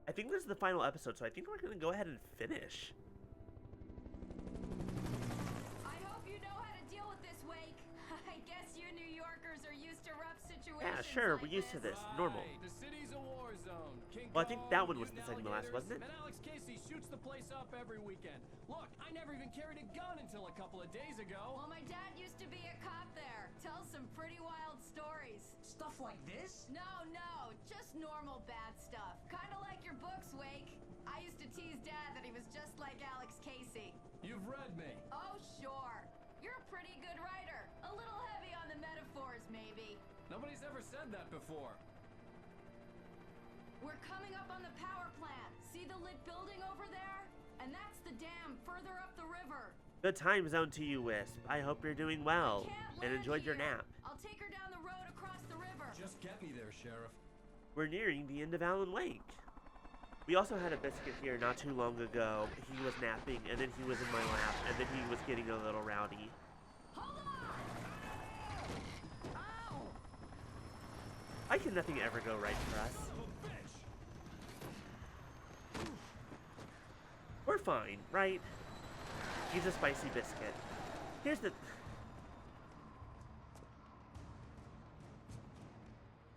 I think this is the final episode, so I think we're going to go ahead and finish. I hope you know how to deal with this, Wake. I guess you New Yorkers are used to rough situations. Yeah, sure, like we're used to this. Normal. The city's a war zone. King Well, I think that one was Kong, the second to last, wasn't it? And Alex Casey shoots the place up every weekend. Look, I never even carried a gun until a couple of days ago. Well, my dad used to be a cop there. Tells some pretty wild stories. Stuff like this? No, just normal bad stuff. Kind of like your books, Wake. I used to tease Dad that he was just like Alex Casey. You've read me. Oh, sure. You're a pretty good writer. A little heavy on the metaphors, maybe. Nobody's ever said that before. We're coming up on the power plant. See the lit building over there? And that's the dam further up the river. Good time zone to you, Wisp. I hope you're doing well and enjoyed your nap. I'll take her down the road across the river. Just get me there, Sheriff. We're nearing the end of Alan Wake. We also had a biscuit here not too long ago. He was napping, and then he was in my lap, and then he was getting a little rowdy. Hold on! Ow! Why can nothing ever go right for us? We're fine, right? He's a spicy biscuit. Here's the...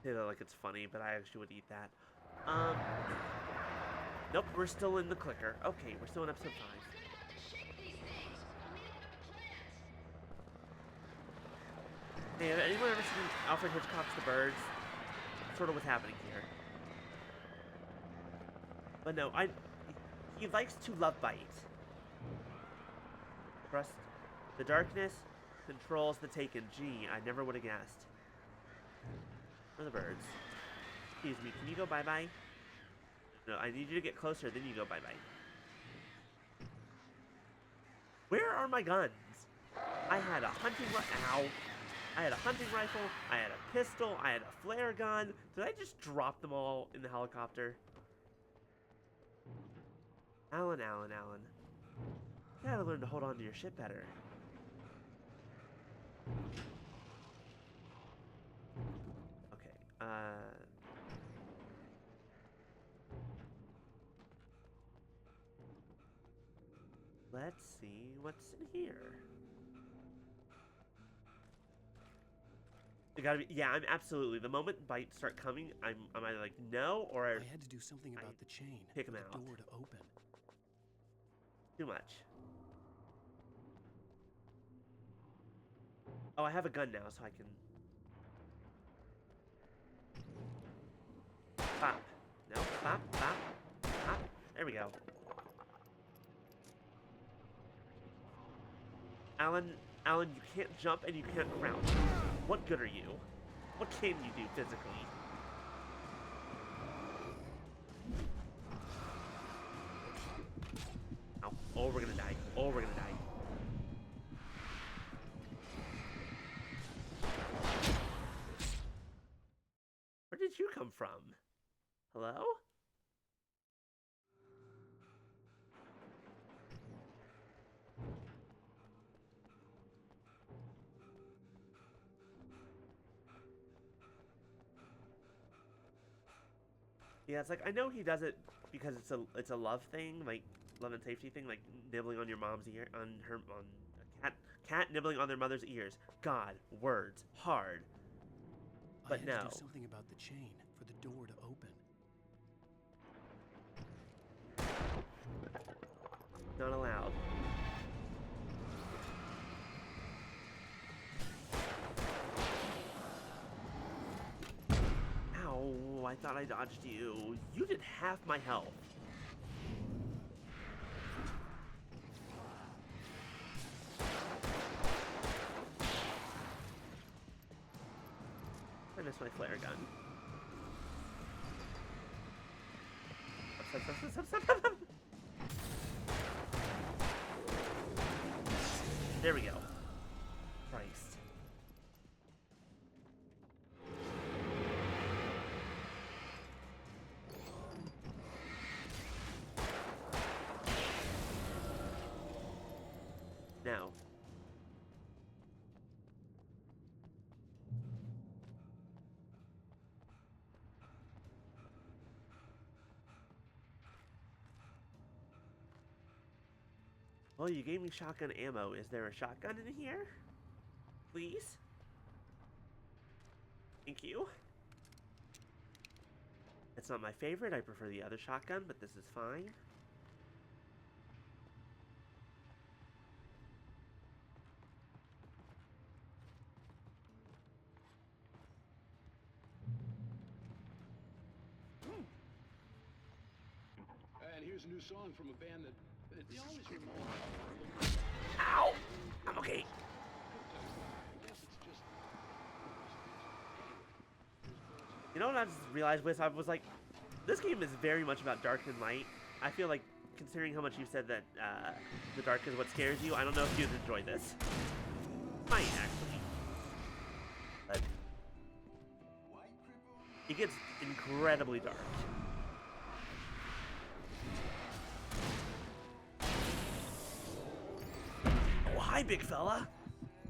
say that like it's funny, but I actually would eat that. Nope, we're still in the clicker. Okay, we're still in episode 5. Hey, have anyone ever seen Alfred Hitchcock's The Birds? Sort of what's happening here. But no, he likes to love bite. Trust the darkness controls the taken. Gee, I never would have guessed. For the birds. Excuse me, can you go bye-bye? No, I need you to get closer, then you go bye-bye. Where are my guns? I had a hunting rifle. Ow. I had a hunting rifle, I had a pistol, I had a flare gun. Did I just drop them all in the helicopter? Alan. You gotta learn to hold on to your shit better. Okay, let's see what's in here. It gotta be, yeah, I'm absolutely. The moment bites start coming, I'm either like no or I had to do something about the chain. Pick them for out. the door to open. Too much. Oh, I have a gun now, so I can. Pop. No, pop, pop, pop. There we go. Alan, you can't jump and you can't crouch. What good are you? What can you do physically? Ow. Oh, we're gonna die. Oh, we're gonna die. Where did you come from? Hello? Yeah, it's like I know he does it because it's a love thing, like love and safety thing, like nibbling on your mom's ear, on a cat nibbling on their mother's ears. God, words, hard. But I had no. to do something about the chain for the door to open. Not allowed. Ow, I thought I dodged you. You did half my health. I missed my flare gun. Stop. There we go. Christ. Now. Well, you gave me shotgun ammo. Is there a shotgun in here? Please? Thank you. It's not my favorite. I prefer the other shotgun, but this is fine. And here's a new song from a band that they always remind me. Ow! I'm okay. You know what I just realized, Wiz? I was like, this game is very much about dark and light. I feel like, considering how much you said that the dark is what scares you, I don't know if you'd enjoy this. Might, actually. But it gets incredibly dark. Oh, hi, big fella.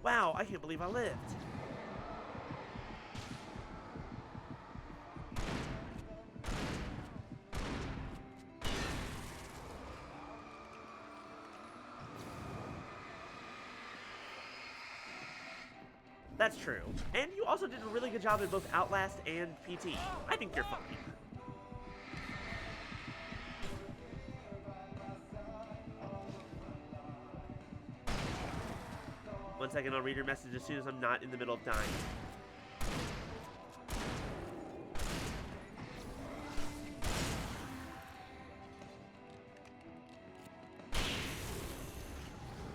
Wow, I can't believe I lived. That's true. And you also did a really good job at both Outlast and PT. I think you're fine. second, I'll read your message as soon as I'm not in the middle of dying.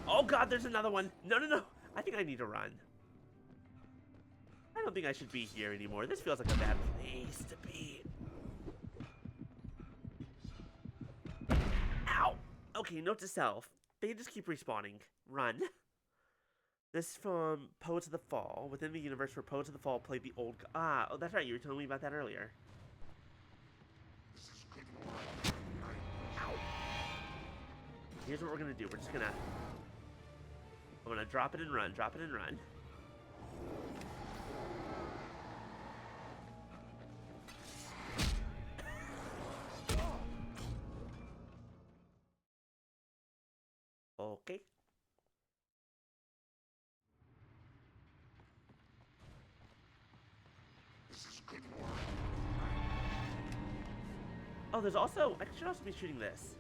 Oh god, there's another one. No, no, no. I think I need to run. I don't think I should be here anymore. This feels like a bad place to be. Ow. Okay, note to self. They just keep respawning. Run. This is from Poets of the Fall. Within the universe where Poets of the Fall played the old... oh, that's right. You were telling me about that earlier. Ow. Here's what we're going to do. We're just going to... I'm going to drop it and run. Drop it and run. Okay. Oh, there's also... I should also be shooting this.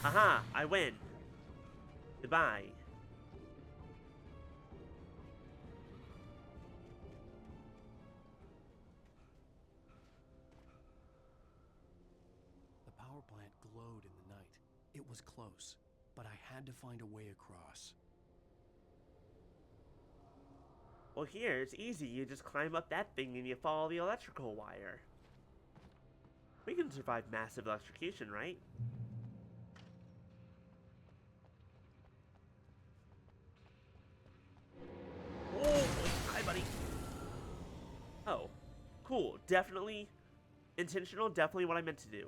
Aha! I win. Goodbye. The power plant glowed in the night. It was close, but I had to find a way across. Well, here, it's easy. You just climb up that thing and you follow the electrical wire. We can survive massive electrocution, right? Oh, hi, buddy. Oh, cool. Definitely intentional. Definitely what I meant to do.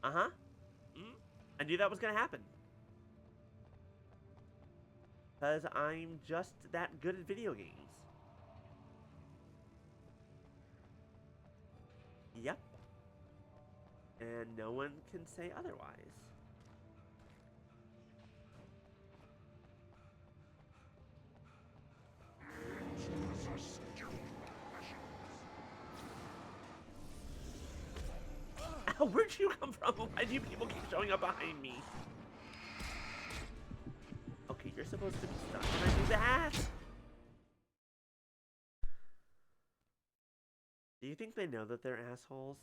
Uh-huh. I knew that was going to happen. Because I'm just that good at video games. Yep. And no one can say otherwise. Ow, where'd you come from? Why do you people keep showing up behind me? Okay, you're supposed to be stuck when I do that. Do you think they know that they're assholes?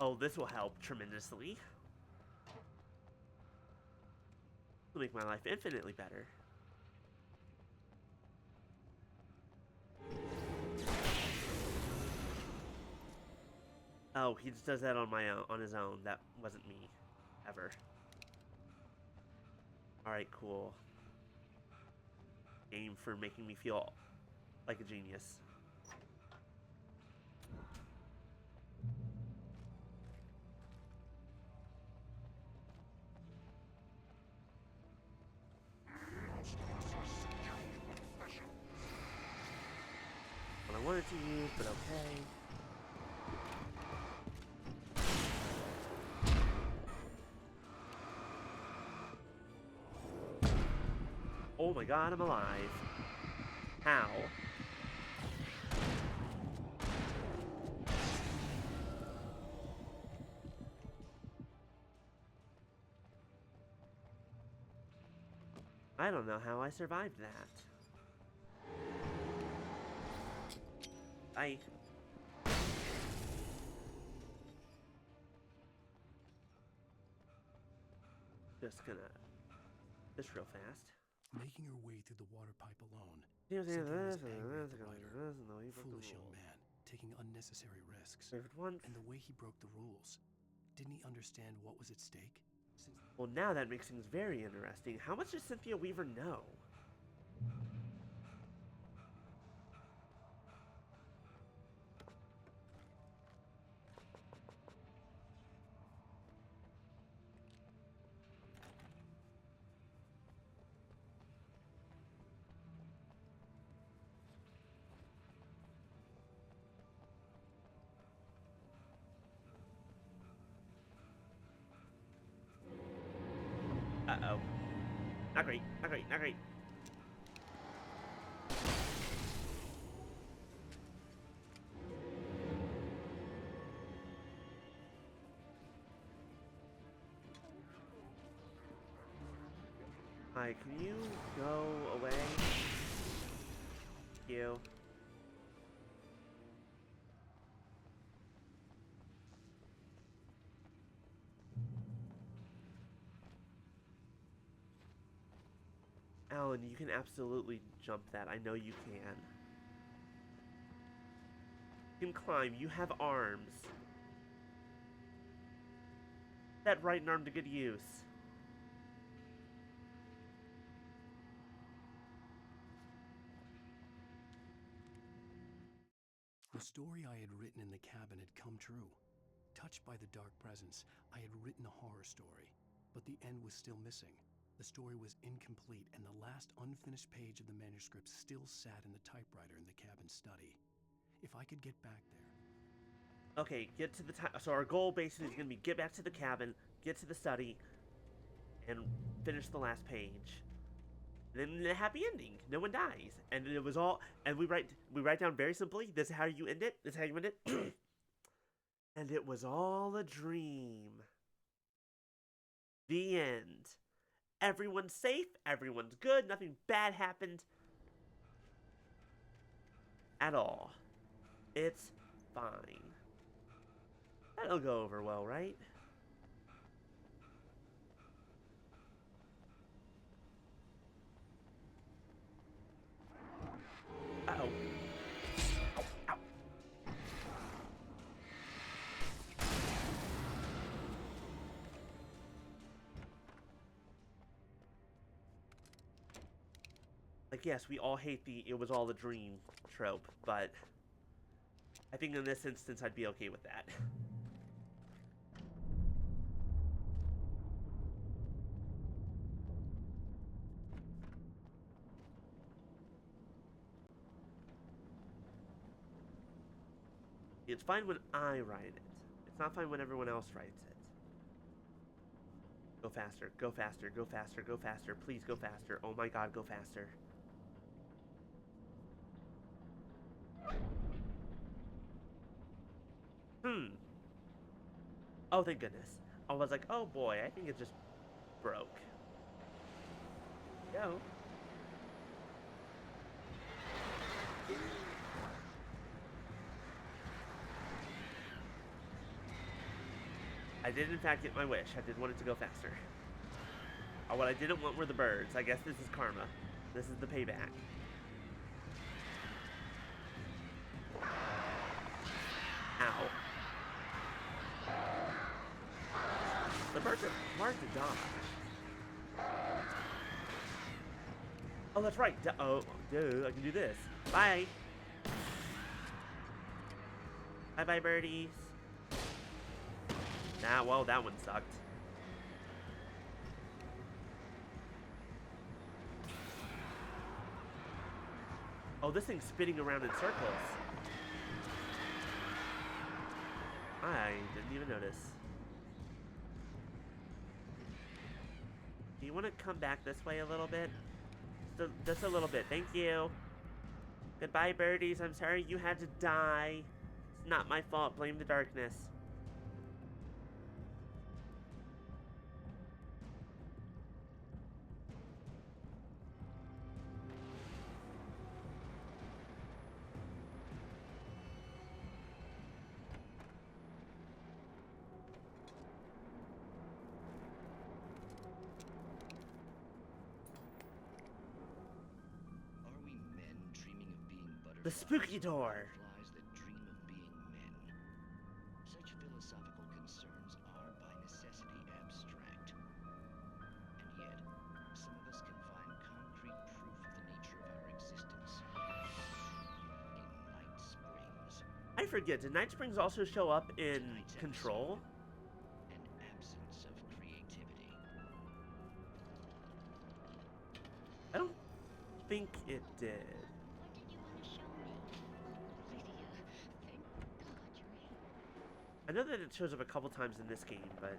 Oh, this will help tremendously. It'll make my life infinitely better. Oh, he just does that on his own. That wasn't me, ever. All right, cool. Game for making me feel like a genius. What I wanted to use, but okay. Oh my god, I'm alive. How? I don't know how I survived that. Bye. Just gonna... this real fast. Making her way through the water pipe alone, Here's Cynthia was this, angry at the and writer. this, Foolish young man, taking unnecessary risks. once. And the way he broke the rules. Didn't he understand what was at stake? Well, now that makes things very interesting. How much does Cynthia Weaver know? Uh-oh. Not great, not great, not great. Hi, can you go away? Thank you. Alan, you can absolutely jump that. I know you can. You can climb. You have arms. That right arm to good use. The story I had written in the cabin had come true. Touched by the dark presence, I had written a horror story, but the end was still missing. The story was incomplete, and the last unfinished page of the manuscript still sat in the typewriter in the cabin study. If I could get back there... Okay, get to the so our goal basically is going to be get back to the cabin, get to the study, and finish the last page. And then the happy ending. No one dies. And it was all... And we write down very simply, this is how you end it. This is how you end it. And it was all a dream. The end. Everyone's safe. Everyone's good. Nothing bad happened. At all. It's fine. That'll go over well, right? Uh-oh. Ow. Like, yes, we all hate the "it was all a dream" trope, but I think in this instance I'd be okay with that. It's fine when I write it. It's not fine when everyone else writes it. Go faster, go faster, go faster, go faster. Please go faster. Oh my god, go faster. Oh, thank goodness. I was like, oh boy, I think it just broke. Go. I did in fact get my wish. I did want it to go faster. What I didn't want were the birds. I guess this is karma. This is the payback. Ow. The birds are hard to dodge. Oh, that's right. Oh, dude, I can do this. Bye. Bye-bye, birdies. Nah, well, that one sucked. Oh, this thing's spinning around in circles. I didn't even notice. Do you want to come back this way a little bit? Just a little bit. Thank you. Goodbye, birdies. I'm sorry you had to die. It's not my fault. Blame the darkness. The spooky door. That dream of being men. Such philosophical concerns are by necessity abstract. And yet, some of us can find concrete proof of the nature of our existence. In Night Springs. I forget, did Night Springs also show up in Control? An absence of creativity. I don't think it did. I know that it shows up a couple times in this game, but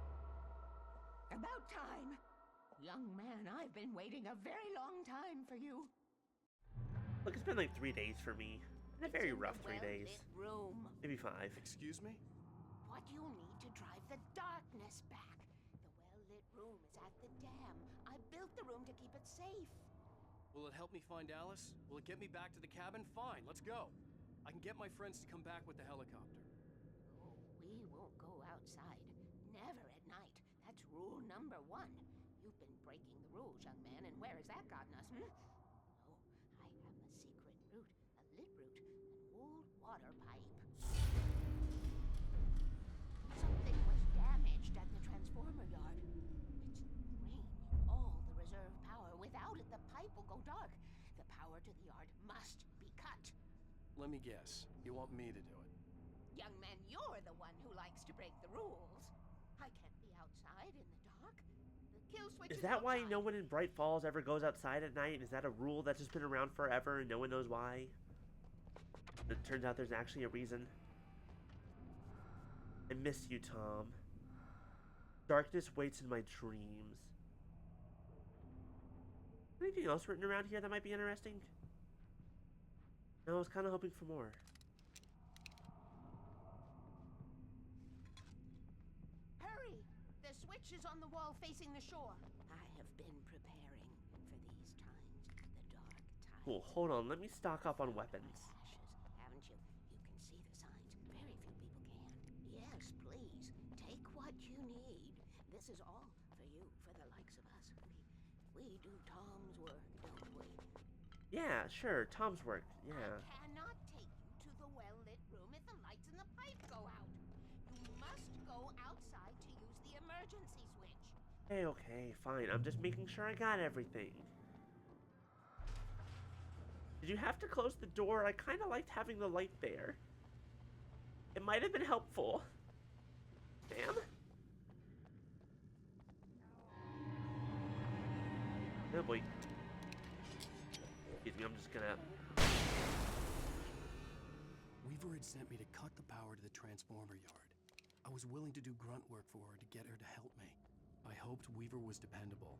About time. Young man, I've been waiting a very long time for you. Look, it's been like 3 days for me. And a It's very in the rough 3 days. well-lit room. Maybe 5. Excuse me? What you need to drive the darkness back. The well-lit room is at the dam. I built the room to keep it safe. Will it help me find Alice? Will it get me back to the cabin? Fine, let's go. I can get my friends to come back with the helicopter. Oh, we won't go outside. Never at night. That's rule number 1. You've been breaking the rules, young man, and where has that gotten us, No, I have a secret route, a lit route, an old water pipe. Something was damaged at the transformer yard. It's draining all the reserve power. Without it, the pipe will go dark. The power to the yard must be cut. Let me guess. You want me to do it? Young man, you're the one who likes to break the rules. I can't be outside in the dark. The kill switch Is that outside. why no one in Bright Falls ever goes outside at night? Is that a rule that's just been around forever and no one knows why? It turns out there's actually a reason. I miss you, Tom. Darkness waits in my dreams. Anything else written around here that might be interesting? No, I was kind of hoping for more. Hurry! The switch is on the wall facing the shore. I have been preparing for these times. The dark times. Cool, hold on. Let me stock up on weapons. Ashes, haven't you? You can see the signs. Very few people can. Yes, please. Take what you need. This is all for you, for the likes of us. We do Tom's work, don't we? Yeah, sure. Tom's work. Yeah. I cannot take you to the well-lit room if the lights in the pipe go out. You must go outside to use the emergency switch. Hey, okay, fine. I'm just making sure I got everything. Did you have to close the door? I kind of liked having the light there. It might have been helpful. Damn. Oh boy. Excuse me, I'm just gonna... Weaver had sent me to cut the power to the transformer yard. I was willing to do grunt work for her to get her to help me. I hoped Weaver was dependable.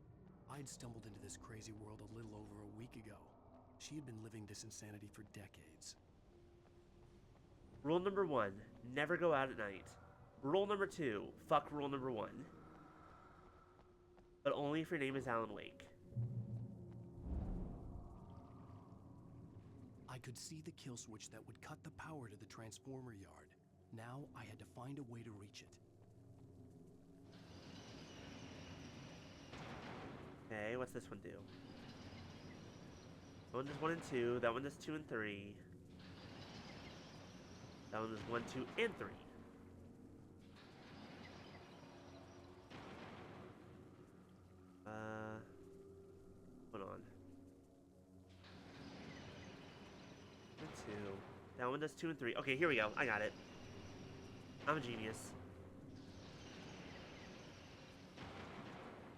I'd stumbled into this crazy world a little over a week ago. She had been living this insanity for decades. Rule number 1, never go out at night. Rule number 2, fuck rule number 1. But only if your name is Alan Wake. I could see the kill switch that would cut the power to the transformer yard. Now I had to find a way to reach it. Okay, what's this one do? That one does 1 and 2. That one does 2 and 3. That one does 1, 2, and 3. Hold on. 2. That one does 2 and 3. Okay, here we go. I got it. I'm a genius.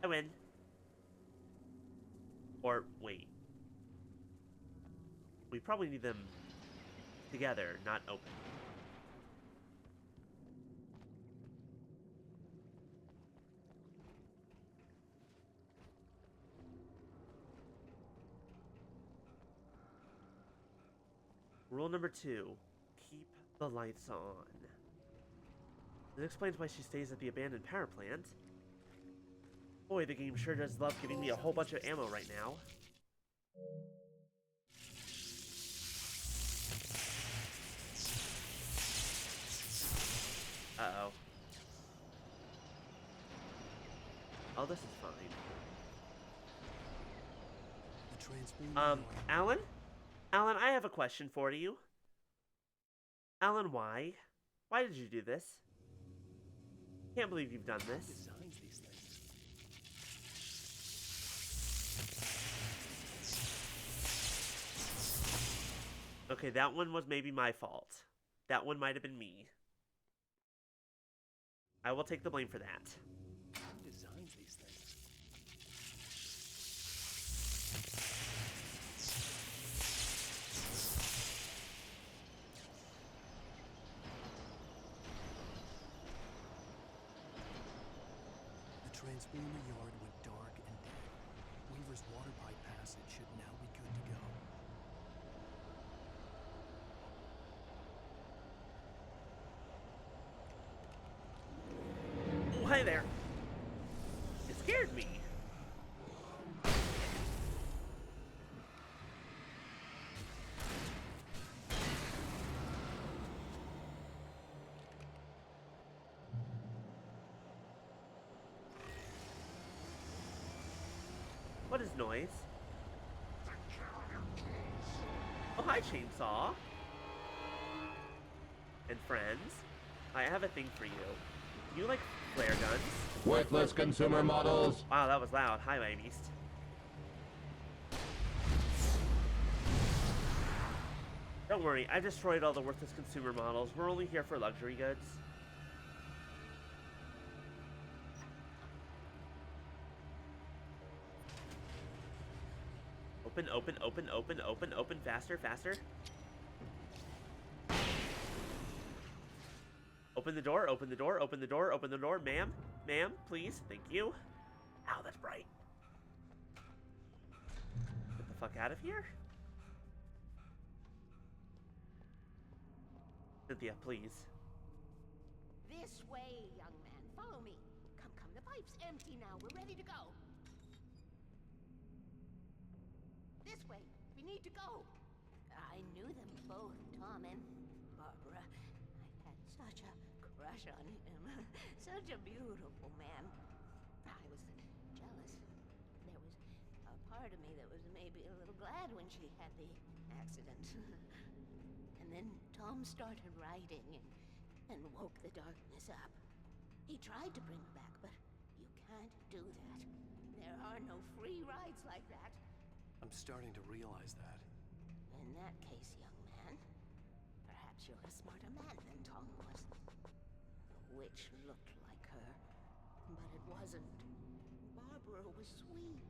I win. Or, wait. We probably need them together, not open. Rule number 2, keep the lights on. This explains why she stays at the abandoned power plant. Boy, the game sure does love giving me a whole bunch of ammo right now. Uh-oh. Oh, this is fine. The transformer Alan? Alan, I have a question for you. Alan, why? Why did you do this? Can't believe you've done this. designed these things. Okay, that one was maybe my fault. That one might have been me. I will take the blame for that. Who designed these things? transformer yard went dark and dead. Weaver's water pipe passage should now be good to go. Oh, hi there. It scared me. What is noise? Oh, hi, Chainsaw. And friends. I have a thing for you. Do you like flare guns? Worthless consumer models. Wow, that was loud. Hi, my beast. Don't worry, I destroyed all the worthless consumer models. We're only here for luxury goods. Open, open, open, open, open, open. Faster, faster. Open the door, open the door, open the door, open the door. Ma'am, ma'am, please. Thank you. Ow, that's bright. Get the fuck out of here. Cynthia, please. This way, young man. Follow me. Come, come. The pipe's empty now. We're ready to go. This way. We need to go. I knew them both, Tom and Barbara. I had such a crush on him. Such a beautiful man. I was jealous. There was a part of me that was maybe a little glad when she had the accident. And then Tom started writing and woke the darkness up. He tried to bring her back, but you can't do that. There are no free rides like that. I'm starting to realize that. In that case, young man, perhaps you're a smarter man than Tom was. The witch looked like her, but it wasn't. Barbara was sweet.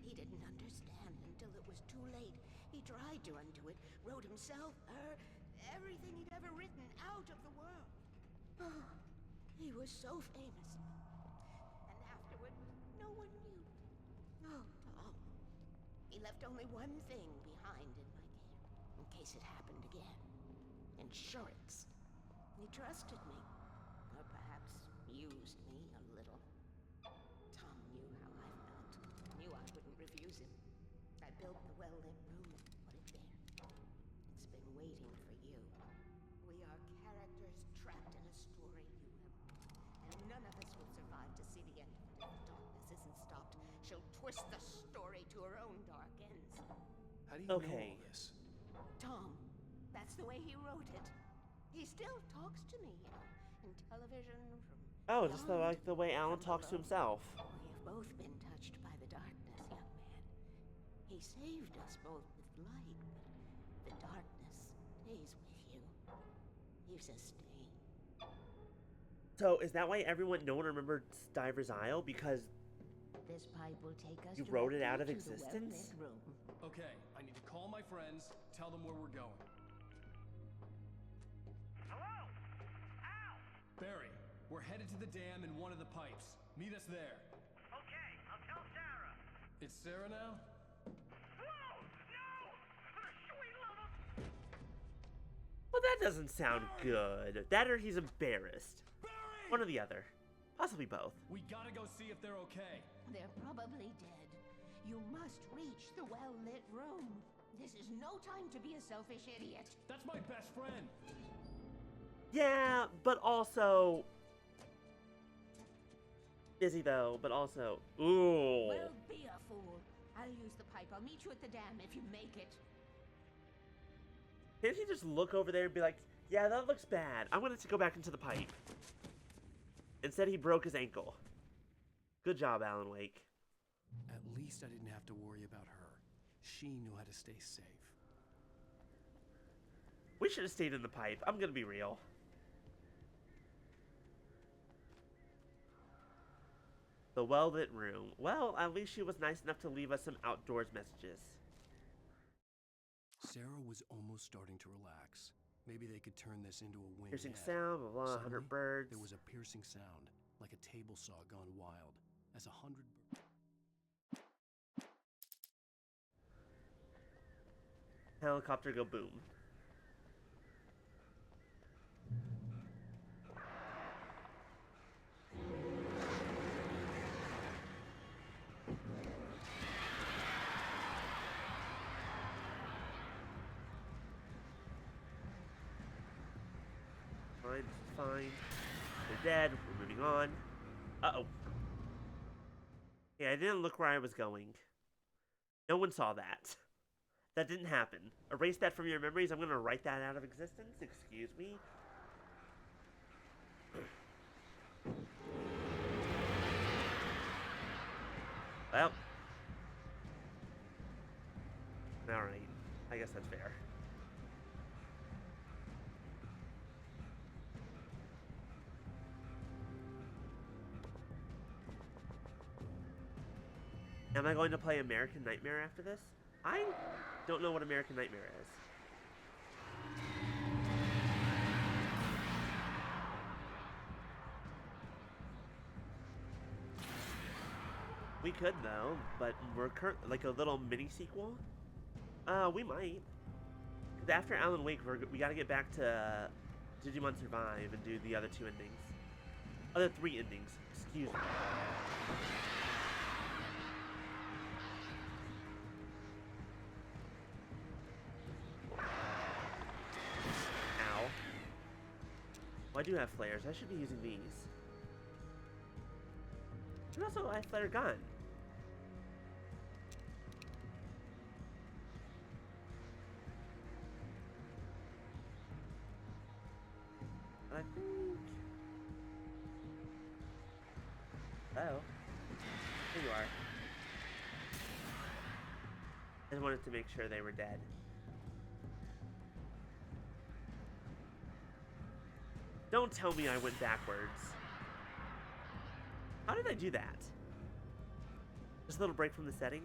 He didn't understand until it was too late. He tried to undo it, wrote himself, her, everything he'd ever written out of the world. Oh, he was so famous. And afterward, no one knew. Oh, Tom. He left only one thing behind in my care, in case it happened again. Insurance. He trusted me. Or perhaps used me a little. Tom knew how I felt. Knew I wouldn't refuse him. I built the well-lit room and put it there. It's been waiting for you. We are characters trapped in a story you have written. And none of us will survive to see the end of it if the darkness isn't stopped. She'll twist the story to her own dark ends. How do you know all this? Tom, that's the way he wrote it. He still talks to me, in television, from Oh, just like the way Alan talks to himself. We have both been touched by the darkness, young man. He saved us both with light, but the darkness stays with you. Leaves a stain. So, is that why no one remembered Diver's Isle? Because this pipe will take us you wrote it out of directly to the existence? well-lit room. Okay, I need to call my friends, tell them where we're going. Hello? Al! Barry, we're headed to the dam in one of the pipes. Meet us there. Okay, I'll tell Sarah. It's Sarah now? Whoa! No! For the sweet love of... Well, that doesn't sound good. That or he's embarrassed. Barry! One or the other. Possibly both. We gotta go see if they're okay. They're probably dead. You must reach the well-lit room. This is no time to be a selfish idiot. That's my best friend. Yeah, but also... Is he though? But also... Ooh. Well, be a fool. I'll use the pipe. I'll meet you at the dam if you make it. Can't he just look over there and be like, yeah, that looks bad. I'm going to go back into the pipe. Instead, he broke his ankle. Good job, Alan Wake. At least I didn't have to worry about her. She knew how to stay safe. We should have stayed in the pipe. I'm going to be real. The well-lit room. Well, at least she was nice enough to leave us some outdoors messages. Sarah was almost starting to relax. Maybe they could turn this into a win. Piercing sound, blah, blah, 100 birds. There was a piercing sound, like a table saw gone wild. as 100 Helicopter go boom. Fine, fine. They're dead. We're moving on. Uh-oh. Yeah, I didn't look where I was going. No one saw that. That didn't happen. Erase that from your memories. I'm going to write that out of existence. Excuse me. Well. Alright. I guess that's fair. Am I going to play American Nightmare after this? I don't know what American Nightmare is. We could though, but we're like a little mini sequel. We might. 'Cause after Alan Wake, we gotta get back to Digimon Survive and do the other 2 endings. Other 3 endings. Excuse me. Ow. Well, I do have flares. I should be using these. And also, I have flare gun. I think... Oh. Here you are. I just wanted to make sure they were dead. Don't tell me I went backwards. How did I do that? Just a little break from the setting?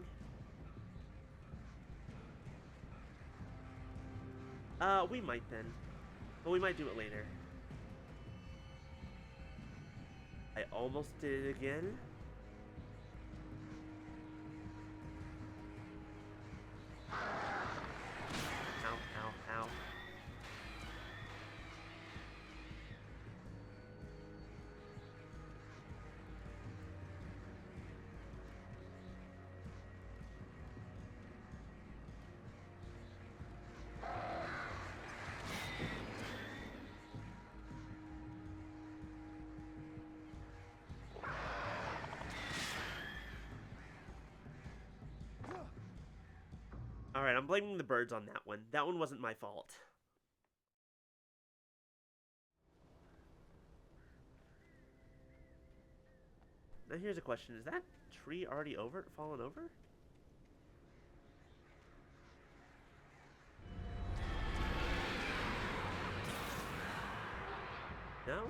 We might then. But we might do it later. I almost did it again. Ow, ow, ow. Alright, I'm blaming the birds on that one. That one wasn't my fault. Now here's a question. Is that tree already fallen over? No?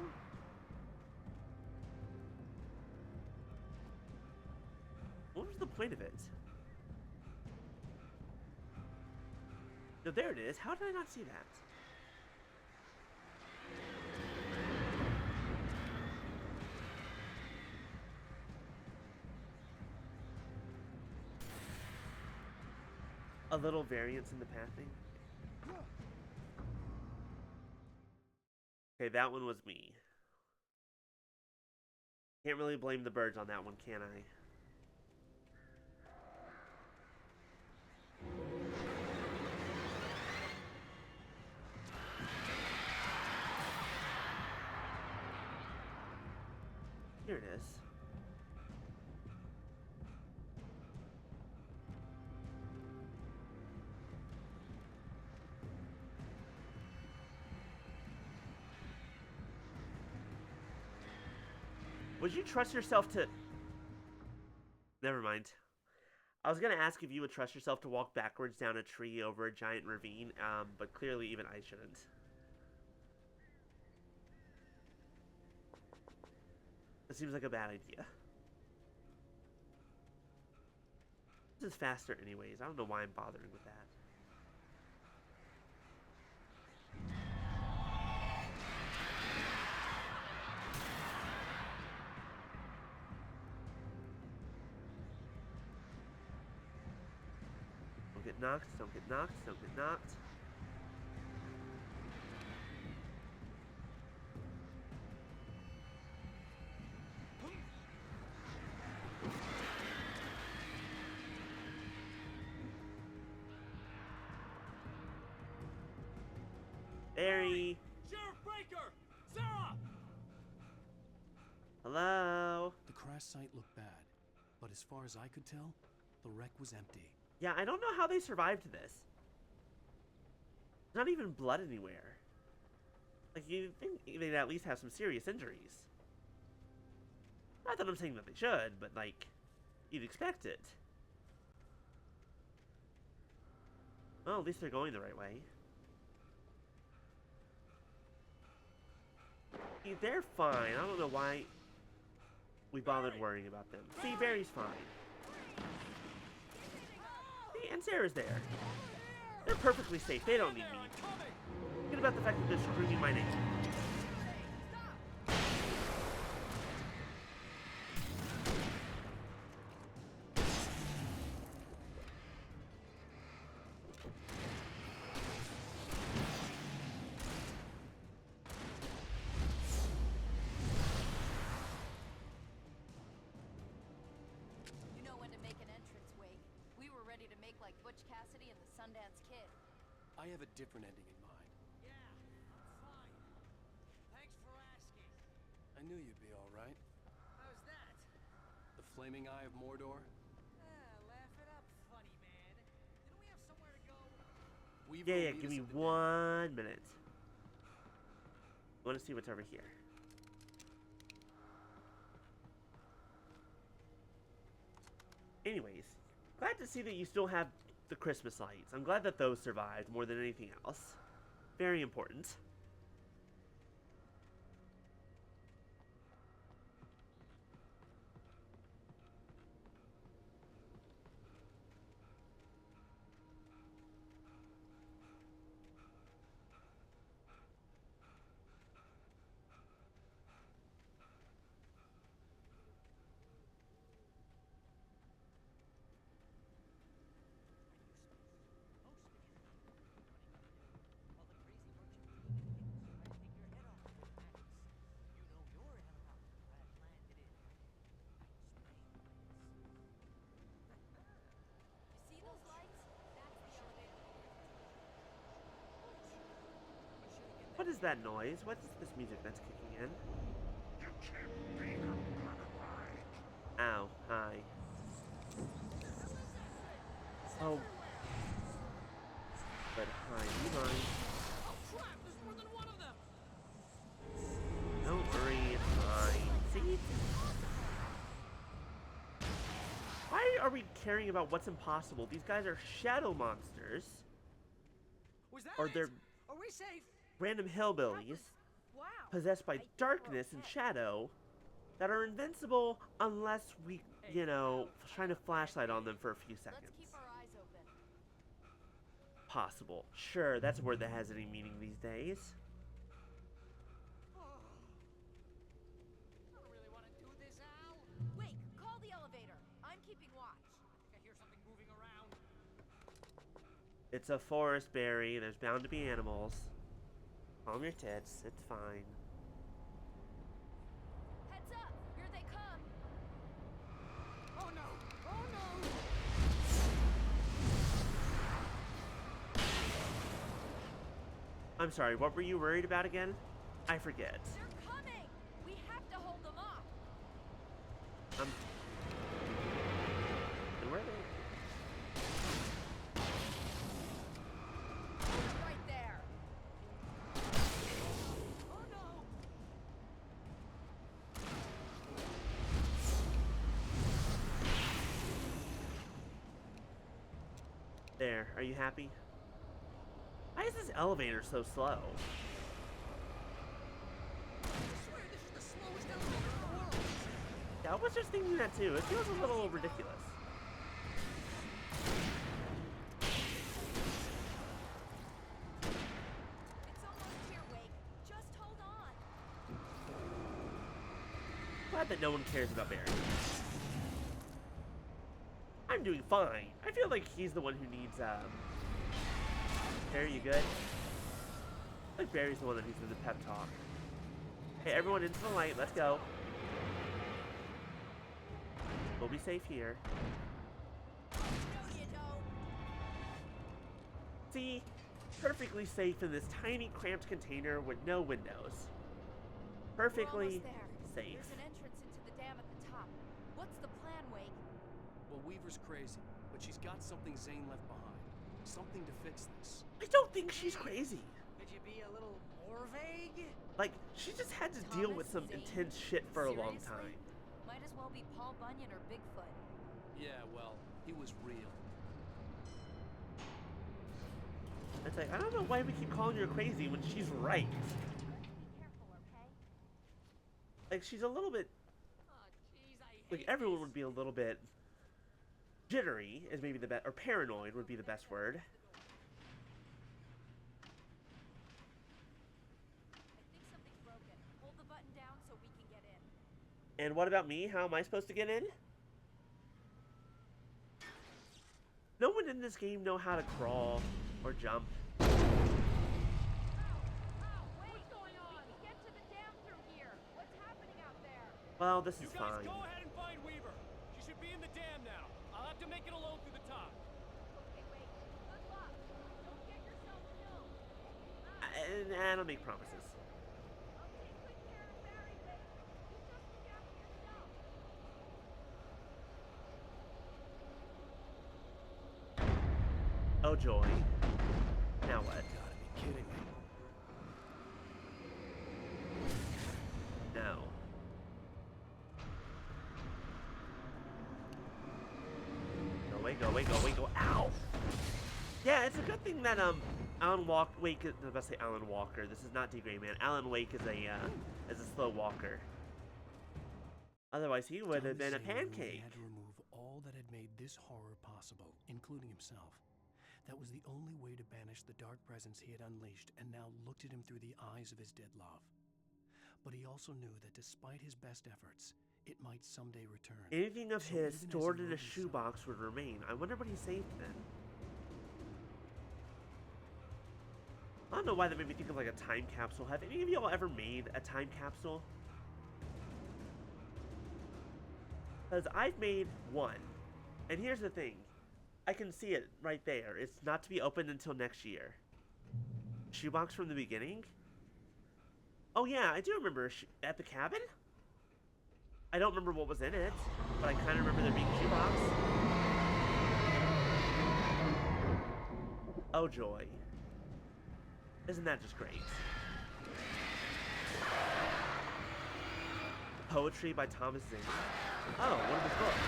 What was the point of it? No, there it is. How did I not see that? A little variance in the pathing. Okay, that one was me. Can't really blame the birds on that one, can I? Here it is. Would you trust yourself to... Never mind. I was going to ask if you would trust yourself to walk backwards down a tree over a giant ravine, but clearly even I shouldn't. That seems like a bad idea. This is faster anyways. I don't know why I'm bothering with that. knocked, don't get knocked, don't get knocked. Barry! Sheriff Breaker! Sarah! Hello? The crash site looked bad, but as far as I could tell, the wreck was empty. Yeah, I don't know how they survived this. There's not even blood anywhere. Like, you'd think they'd at least have some serious injuries. Not that I'm saying that they should, but, like, you'd expect it. Well, at least they're going the right way. See, they're fine. I don't know why we bothered worrying about them. See, Barry's fine. See, and Sarah's there. They're perfectly safe. They don't need me. Forget about the fact that they're screaming my name. You know when to make an entrance, Wake. We were ready to make like Butch Cassidy and the Sundance Kid. I have a different ending in mind. Yeah, I'm fine. Thanks for asking. I knew you'd be all right. How's that? The flaming eye of Mordor? Laugh it up, funny man. Didn't we have somewhere to go? Yeah, give me 1 minute. I want to see what's over here. Anyways, glad to see that you still have the Christmas lights. I'm glad that those survived more than anything else. Very important. You see those lights? That's the elevator. What is that noise? What is this music that's kicking in? Ow, hi. Oh. But hi, you mind? Oh crap, there's more than one of them! Don't worry, it's fine. See? Why are we caring about what's impossible? These guys are shadow monsters. Was that Or it? they're Are we safe? random hillbillies Wow. possessed by darkness and shadow that are invincible unless we, you know, shine a flashlight on them for a few seconds. Let's keep our eyes open. Possible. Sure, that's a word that has any meaning these days. I don't really want to do this, Al. Wake, call the elevator. I'm keeping watch. I hear something moving around. It's a forest, Barry. There's bound to be animals. Calm your tits. It's fine. Heads up! Here they come! Oh no! Oh no! I'm sorry, what were you worried about again? I forget. They're coming! We have to hold them off! And where are they? Right there! Oh no! There, are you happy? Why is this elevator so slow? I swear this is the slowest elevator in the world. Yeah, I was just thinking that too. It feels a little ridiculous. It's almost here, Wake. Just hold on. Glad that no one cares about Barry. I'm I'm doing fine. I feel like he's the one who needs, Barry, you good? I think Barry's the one that needs the pep talk. Hey, everyone into the light. Let's go. We'll be safe here. See? Perfectly safe in this tiny, cramped container with no windows. Perfectly safe. There's an entrance into the dam at the top. What's the plan, Wake? Well, Weaver's crazy, but she's got something Zane left behind. Something to fix this. I don't think she's crazy. Could you be a little more vague? Like, she just had to deal with some intense shit for a long time. Might as well be Paul Bunyan or Bigfoot. Yeah, well, he was real. It's like, I don't know why we keep calling her crazy when she's right. Be careful, okay? Like, she's a little bit... Oh, jeez, I Like, hate everyone this. would be a little bit... jittery is maybe the best... Or paranoid would be the best word. I think something's broken. Hold the button down so we can get in. And what about me? How am I supposed to get in? No one in this game know how to crawl or jump. What's going on? We can get to the dam through here. What's happening out there? Well, this is You guys fine. go ahead and find Weaver. She should be in the dam now. I'll have to make it alone through the top. Okay, wait. Good luck. Don't get yourself killed. I don't make promises. I'll take good care of Barry, Wake. You just look after yourself. Oh joy. Now what? Gotta be kidding me. No. Go away, go away, go away, go. Ow! Yeah, it's a good thing that, Alan Wake, I was about to say Alan Walker. This is not D. Gray Man. Alan Wake is a slow walker. Otherwise, he would have been a Zane knew He pancake. had to remove all that had made this horror possible, including himself. That was the only way to banish the dark presence he had unleashed and now looked at him through the eyes of his dead love. But he also knew that despite his best efforts, it might someday return. Anything of So his even as stored he in a wrote his shoebox would remain. I wonder what he saved then. I don't know why that made me think of like a time capsule. Have any of y'all ever made a time capsule? Because I've made one. And here's the thing. I can see it right there. It's not to be opened until next year. Shoebox from the beginning? Oh yeah, I do remember at the cabin? I don't remember what was in it, but I kind of remember there being a shoebox. Oh joy. Isn't that just great? Poetry by Thomas Zane. Oh, one of his books.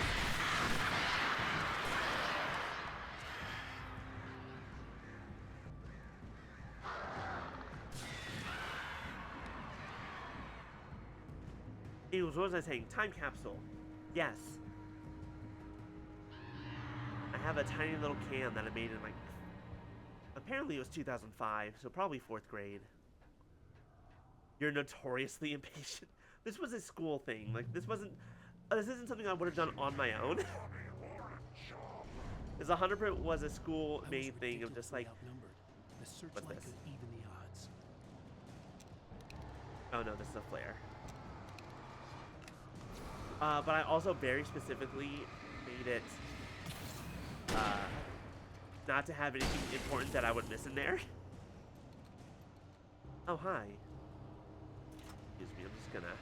Anyways, what was I saying? Time capsule. Yes. I have a tiny little can that I made in like... Apparently it was 2005, so probably 4th grade. You're notoriously impatient. This was a school thing. Like, this wasn't... this isn't something I would have done on my own. This 100% was a school-made thing of just like... The searchlight What's this? could even the odds. Oh no, this is a flare. But I also very specifically made it not to have anything important that I would miss in there. Oh, hi. Excuse me, I'm just gonna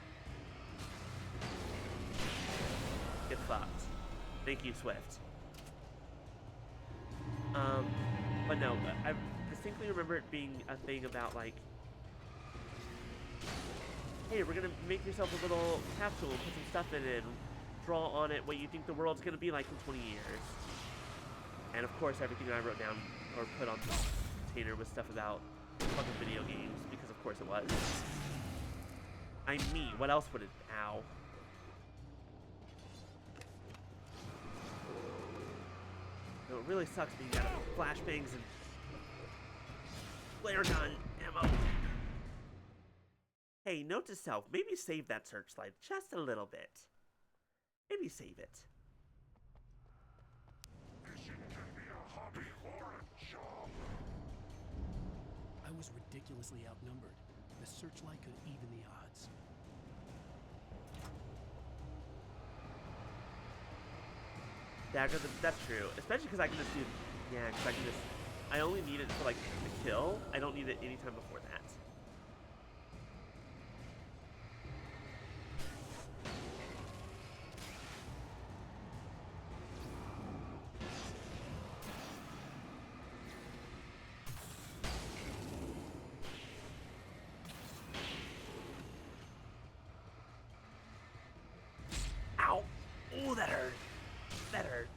get fucked. Thank you, Swift. But no, I distinctly remember it being a thing about like, hey, we're gonna make yourself a little capsule, put some stuff in it, and draw on it what you think the world's gonna be like in 20 years. And of course, everything I wrote down or put on the container was stuff about fucking video games, because of course it was. I'm me. What else would it? Ow. No, it really sucks being out of flashbangs and flare gun ammo. Hey, note to self, maybe save that searchlight just a little bit. Maybe save it. ridiculously outnumbered. The searchlight could even the odds. That's true. Especially because I can just do... Yeah, because I can just... I only need it for, like, the kill. I don't need it anytime before that. Ow! Ooh, that hurt. That hurt.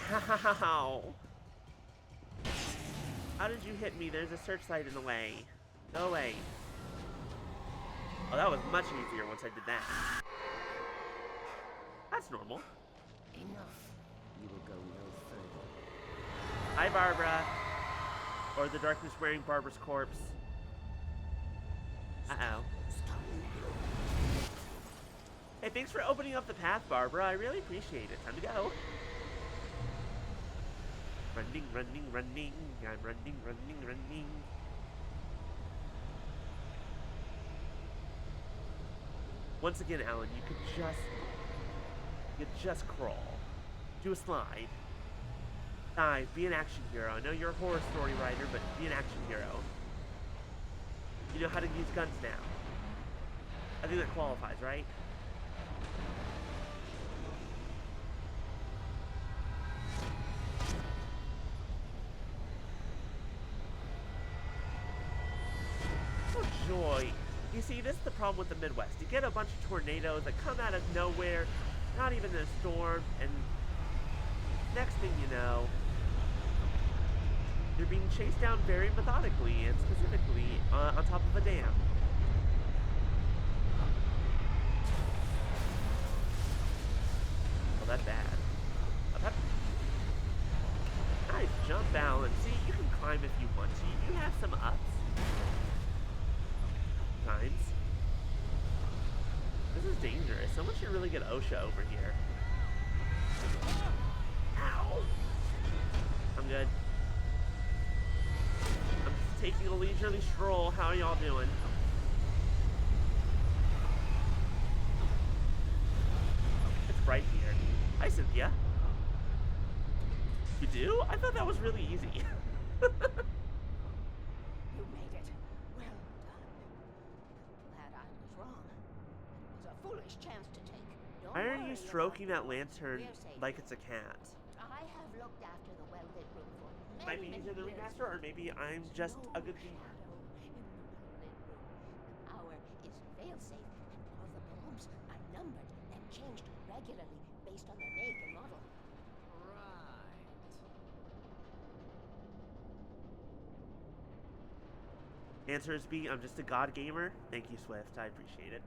How? How did you hit me? There's a searchlight in the way. Go away. Oh, that was much easier once I did that. That's normal. Enough. You will go no further. Hi, Barbara. Or the darkness wearing Barbara's corpse. Uh-oh. Hey, thanks for opening up the path, Barbara. I really appreciate it. Time to go. Running, running, running. I'm running, running, running. Once again, Alan, you could just crawl. Do a slide. Dive. Be an action hero. I know you're a horror story writer, but be an action hero. You know how to use guns now. I think that qualifies, right? Oh, joy. You see, this is the problem with the Midwest. You get a bunch of tornadoes that come out of nowhere, not even in a storm, and next thing you know, you're being chased down very methodically and specifically on top of a dam. Oh, that's bad. Oh, that... Nice jump balance. See, you can climb if you want to. You have some ups. Times. This is dangerous. Someone should really get OSHA over here. Ow! I'm good. I'm just taking a leisurely stroll. How are y'all doing? It's bright here. Hi, Cynthia. You do? I thought that was really easy. You made it. Well done. Glad I was wrong. It was a foolish chance to take. Don't Why are worry you about stroking that yours. lantern We're safe. like it's a cat? I have looked after the well-lit room for Might many, be many easier to years. remaster, or maybe I'm just a good gamer. The power is fail-safe, and all the bulbs are numbered and changed regularly based on their make and model. Answer is B, I'm just a god gamer. Thank you, Swift. I appreciate it.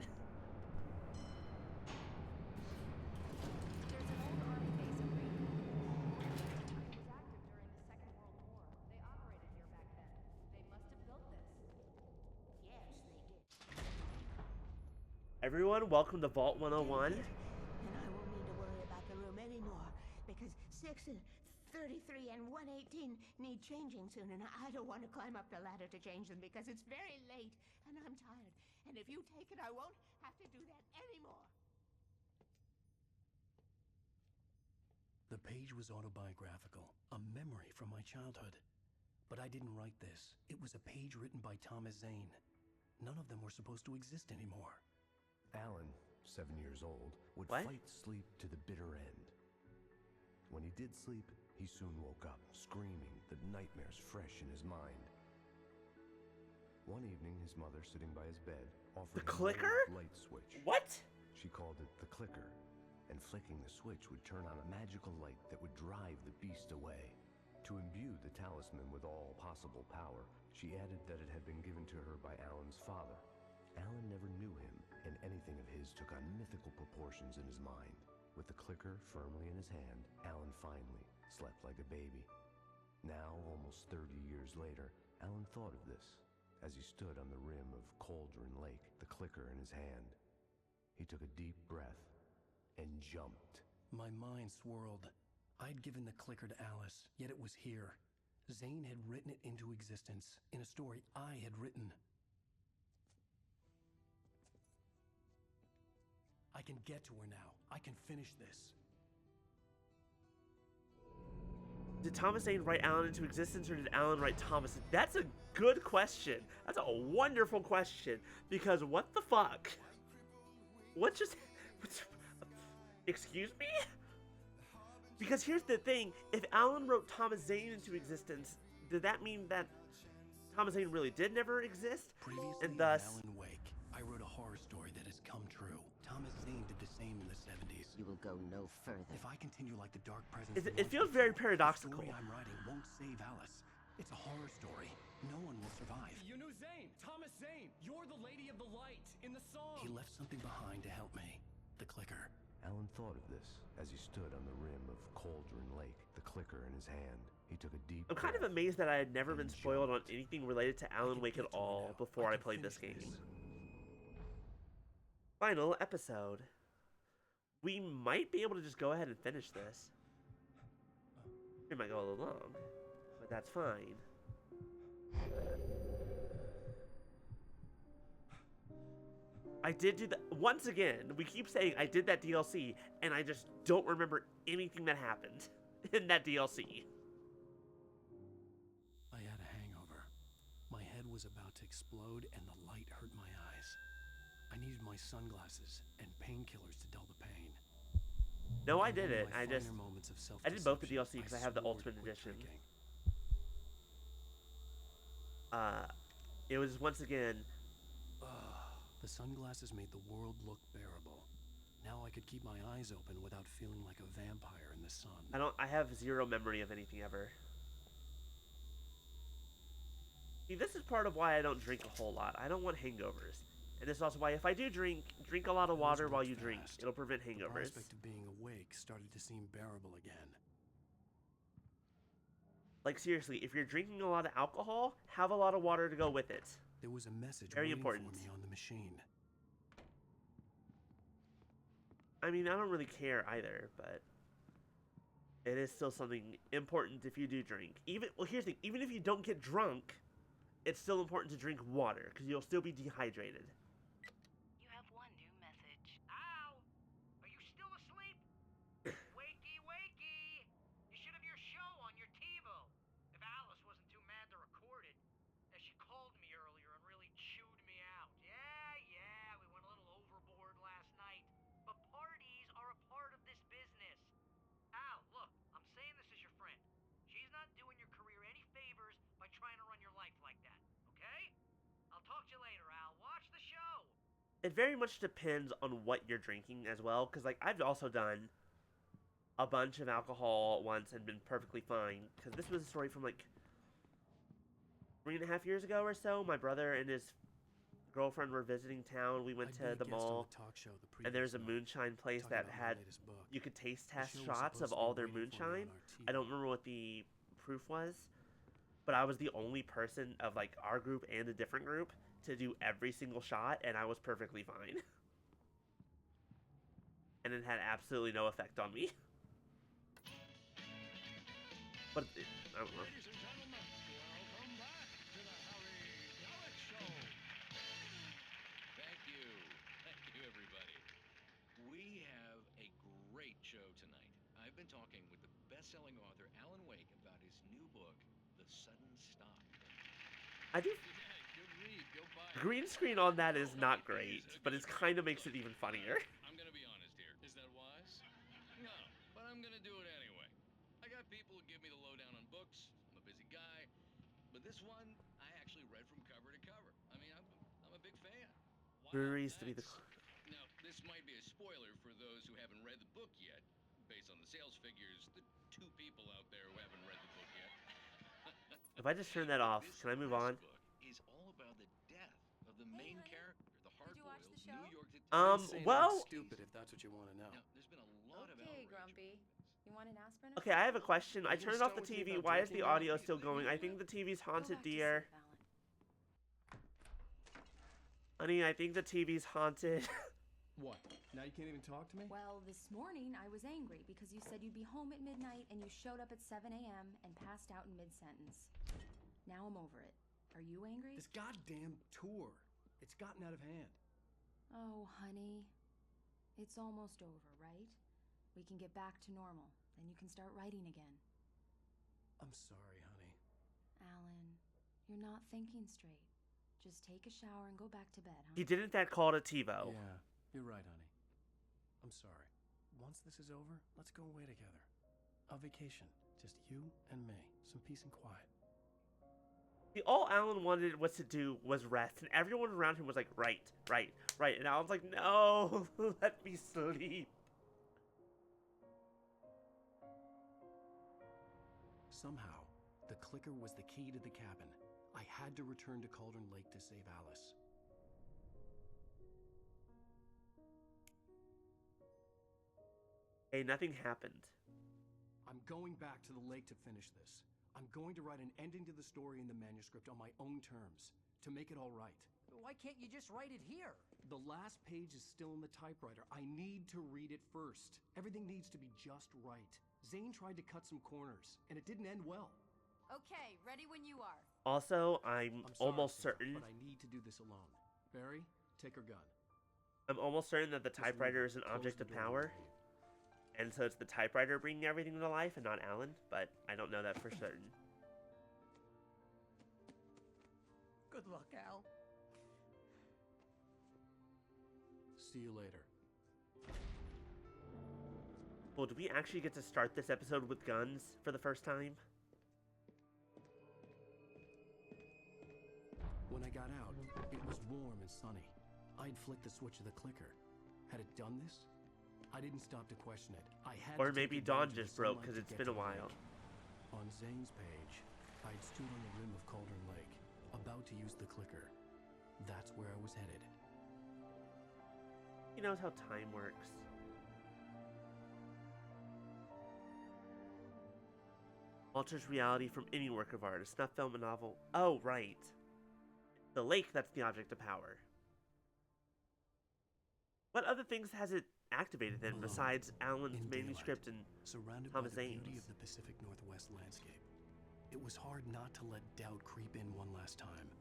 Everyone, welcome to Vault 101. And I won't need to worry about the room anymore, because 6 and 33 and 118 need changing soon, and I don't want to climb up the ladder to change them because it's very late, and I'm tired. And if you take it, I won't have to do that anymore. The page was autobiographical, a memory from my childhood. But I didn't write this. It was a page written by Thomas Zane. None of them were supposed to exist anymore. Alan, 7 years old, would What? fight sleep to the bitter end. When he did sleep, he soon woke up, screaming, the nightmares fresh in his mind. One evening, his mother, sitting by his bed, offered The him a clicker? light switch. What? She called it the clicker, and flicking the switch would turn on a magical light that would drive the beast away. To imbue the talisman with all possible power, she added that it had been given to her by Alan's father. Alan never knew him, and anything of his took on mythical proportions in his mind. With the clicker firmly in his hand, Alan finally slept like a baby. Now, almost 30 years later, Alan thought of this as he stood on the rim of Cauldron Lake, the clicker in his hand. He took a deep breath and jumped. My mind swirled. I'd given the clicker to Alice, yet it was here. Zane had written it into existence in a story I had written. I can get to her now. I can finish this. Did Thomas Zane write Alan into existence, or did Alan write Thomas? That's a good question. That's a wonderful question. Because what the fuck? What just... Excuse me? Because here's the thing. If Alan wrote Thomas Zane into existence, did that mean that Thomas Zane really did never exist? Previously And thus... in Alan Wake, I wrote a horror story that has come true. Thomas Zane did the same in the 70s. You will go no further. If I continue like the Dark Presence... It feels very paradoxical. The story I'm writing won't save Alice. It's a horror story. No one will survive. You knew Zane! Thomas Zane! You're the Lady of the Light in the song! He left something behind to help me. The clicker. Alan thought of this as he stood on the rim of Cauldron Lake, the clicker in his hand. He took a deep I'm kind of amazed that I had never been spoiled on anything related to Alan Wake at all before I played this game. Final episode. We might be able to just go ahead and finish this. We might go a little long, but that's fine. I did do that. Once again, we keep saying I did that DLC, and I just don't remember anything that happened in that DLC. I had a hangover. My head was about to explode, and the light hurt my eyes. I needed my sunglasses and painkillers to dull the pain. No, I did it. I did both the DLC because I have the Ultimate Edition. It was once again. The sunglasses made the world look bearable. Now I could keep my eyes open without feeling like a vampire in the sun. I have zero memory of anything ever. See, this is part of why I don't drink a whole lot. I don't want hangovers. And this is also why if I do drink a lot of water while you drink. It'll prevent hangovers. The prospect of being awake started to seem bearable again. Like seriously, if you're drinking a lot of alcohol, have a lot of water to go with it. There was a message very waiting important for me on the machine. I mean, I don't really care either, but it is still something important if you do drink. Well, here's the thing, even if you don't get drunk, it's still important to drink water because you'll still be dehydrated. You have one new message. Ow! Are you still asleep? Wakey, wakey! You should have your show on your TiVo. If Alice wasn't too mad to record it. And she called me earlier and really chewed me out. Yeah, we went a little overboard last night. But parties are a part of this business. Al, look, I'm saying this as your friend. She's not doing your career any favors by trying to run your life like that, okay? I'll talk to you later, Al. Watch the show! It very much depends on what you're drinking as well, because, like, I've also done a bunch of alcohol once and been perfectly fine, because this was a story from, like, 3.5 years ago or so. My brother and his girlfriend were visiting town. We went to the mall, and there's a moonshine place that had, you could taste test shots of all their moonshine. I don't remember what the proof was, but I was the only person of, like, our group and a different group to do every single shot, and I was perfectly fine. And it had absolutely no effect on me. But, I don't know. Show tonight. I've been talking with the best-selling author Alan Wake about his new book, The Sudden Stop. I do. Green screen on that is not great, but it kind of makes it even funnier. I'm gonna be honest here. Is that wise? No, but I'm gonna do it anyway. I got people who give me the lowdown on books. I'm a busy guy, but this one I actually read from cover to cover. I mean, I'm a big fan. Breweries to be the. Now, this might be a spoiler for those who haven't read the book yet. Based on the sales figures, the 2 people out there who haven't read the book yet. If I just turn that off, can I move on? This book is all about the death of the main character, the hard-boiled New York detective. Well. Stupid if that's what you want to know. Now, there's been a lot of Okay, Grumpy. You want an aspirin? Okay, I have a question. I turned off the TV. Why is the audio still going? I think the TV's haunted, dear. Honey, I think the TV's haunted. What? Now you can't even talk to me? Well, this morning I was angry because you said you'd be home at midnight and you showed up at 7 a.m. and passed out in mid-sentence. Now I'm over it. Are you angry? This goddamn tour. It's gotten out of hand. Oh, honey. It's almost over, right? We can get back to normal. Then you can start writing again. I'm sorry, honey. Alan, you're not thinking straight. Just take a shower and go back to bed, huh? He didn't that call it a TiVo. Yeah, you're right, honey. I'm sorry. Once this is over, let's go away together. A vacation. Just you and me. Some peace and quiet. All Alan wanted was to do was rest, and everyone around him was like, right. And Alan's like, no, let me sleep. Somehow, the clicker was the key to the cabin. I had to return to Cauldron Lake to save Alice. Hey, nothing happened. I'm going back to the lake to finish this. I'm going to write an ending to the story in the manuscript on my own terms, to make it all right. Why can't you just write it here? The last page is still in the typewriter. I need to read it first. Everything needs to be just right. Zane tried to cut some corners, and it didn't end well. Okay, ready when you are. Also, I'm sorry, almost Sarah, certain. but I need to do this alone. Barry, take her gun. I'm almost certain that the Just typewriter leave is an it. Close object the of door power. behind you. And so it's the typewriter bringing everything to life and not Alan, but I don't know that for certain. Good luck, Al. See you later. Well, do we actually get to start this episode with guns for the first time? When I got out, it was warm and sunny. I'd flicked the switch of the clicker. Had it done this? I didn't stop to question it. I had Or to take maybe Dawn advantage of just the broke sunlight because to it's get been a to the while. lake. On Zane's page, I'd stood on the rim of Cauldron Lake, about to use the clicker. That's where I was headed. He knows how time works. Alters reality from any work of art. A snuff film, a novel. Oh, right. The lake, that's the object of power. What other things has it activated then, Alone, besides Alan's in manuscript daylight, and surrounded Thomas by the Zane's? beauty of the Pacific Northwest landscape. It was hard not to let doubt creep in one last time.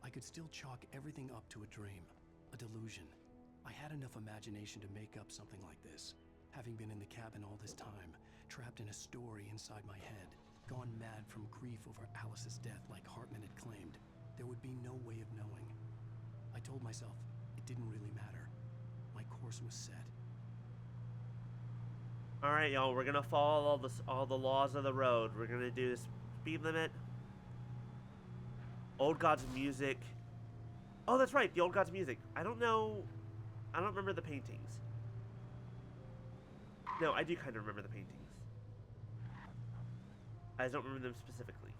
I could still chalk everything up to a dream, a delusion. I had enough imagination to make up something like this. Having been in the cabin all this time, trapped in a story inside my head, gone mad from grief over Alice's death like Hartman had claimed, there would be no way of knowing. I told myself it didn't really matter. My course was set. All right, y'all. We're gonna follow all the laws of the road. We're gonna do the speed limit. Old Gods music. Oh, that's right. The Old Gods music. I don't know. I don't remember the paintings. No, I do kind of remember the paintings. I just don't remember them specifically.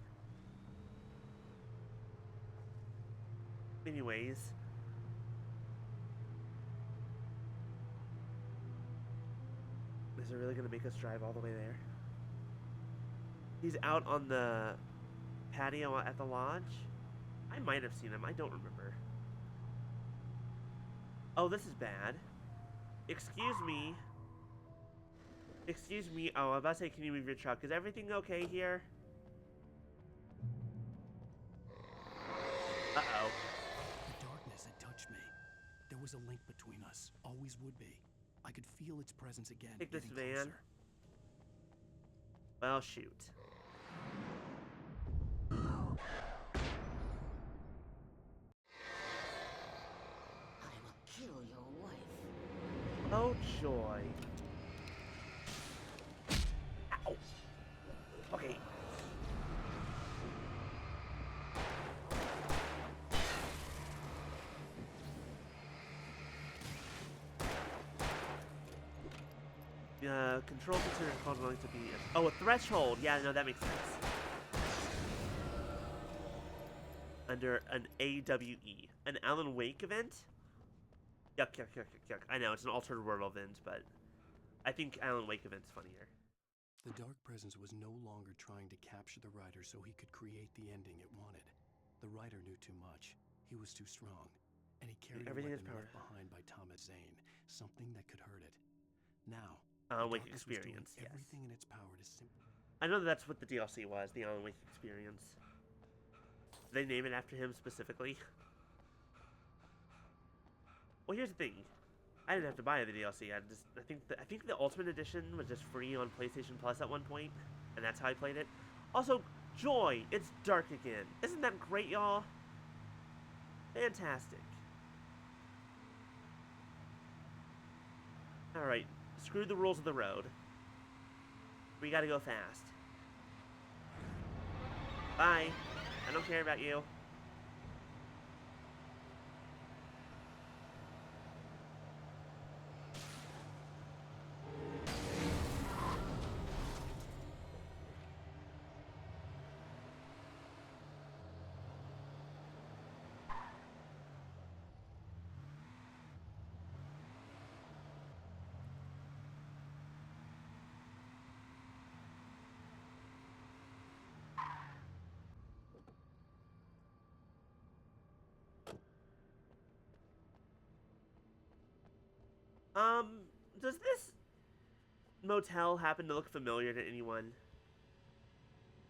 Anyways. Is it really going to make us drive all the way there? He's out on the patio at the lodge? I might have seen him. I don't remember. Oh, this is bad. Excuse me. Excuse me. Oh, I was about to say, can you move your truck? Is everything okay here? Uh-oh. The darkness had touched me. There was a link between us. Always would be. I could feel its presence again. Take this getting van. closer. Well, shoot. I will kill your wife. Oh, joy. Ow. Okay. Control consider called going to be... Oh, a threshold! Yeah, no, that makes sense. Under an AWE. An Alan Wake event? Yuck, yuck, yuck, yuck, yuck. I know, it's an altered world event, but... I think Alan Wake event's funnier. The Dark Presence was no longer trying to capture the writer so he could create the ending it wanted. The writer knew too much. He was too strong. And he carried Everything a is weapon left power. behind by Thomas Zane, something that could hurt it. Now, Alan Wake Darkness was doing experience, yes. everything in its power to simply... I know that's what the DLC was, the Alan Wake experience. Did they name it after him specifically? Well, here's the thing. I didn't have to buy the DLC. I think the Ultimate Edition was just free on PlayStation Plus at one point, and that's how I played it. Also, joy! It's dark again. Isn't that great, y'all? Fantastic. Alright, screw the rules of the road. We gotta go fast. Bye. I don't care about you. Does this motel happen to look familiar to anyone?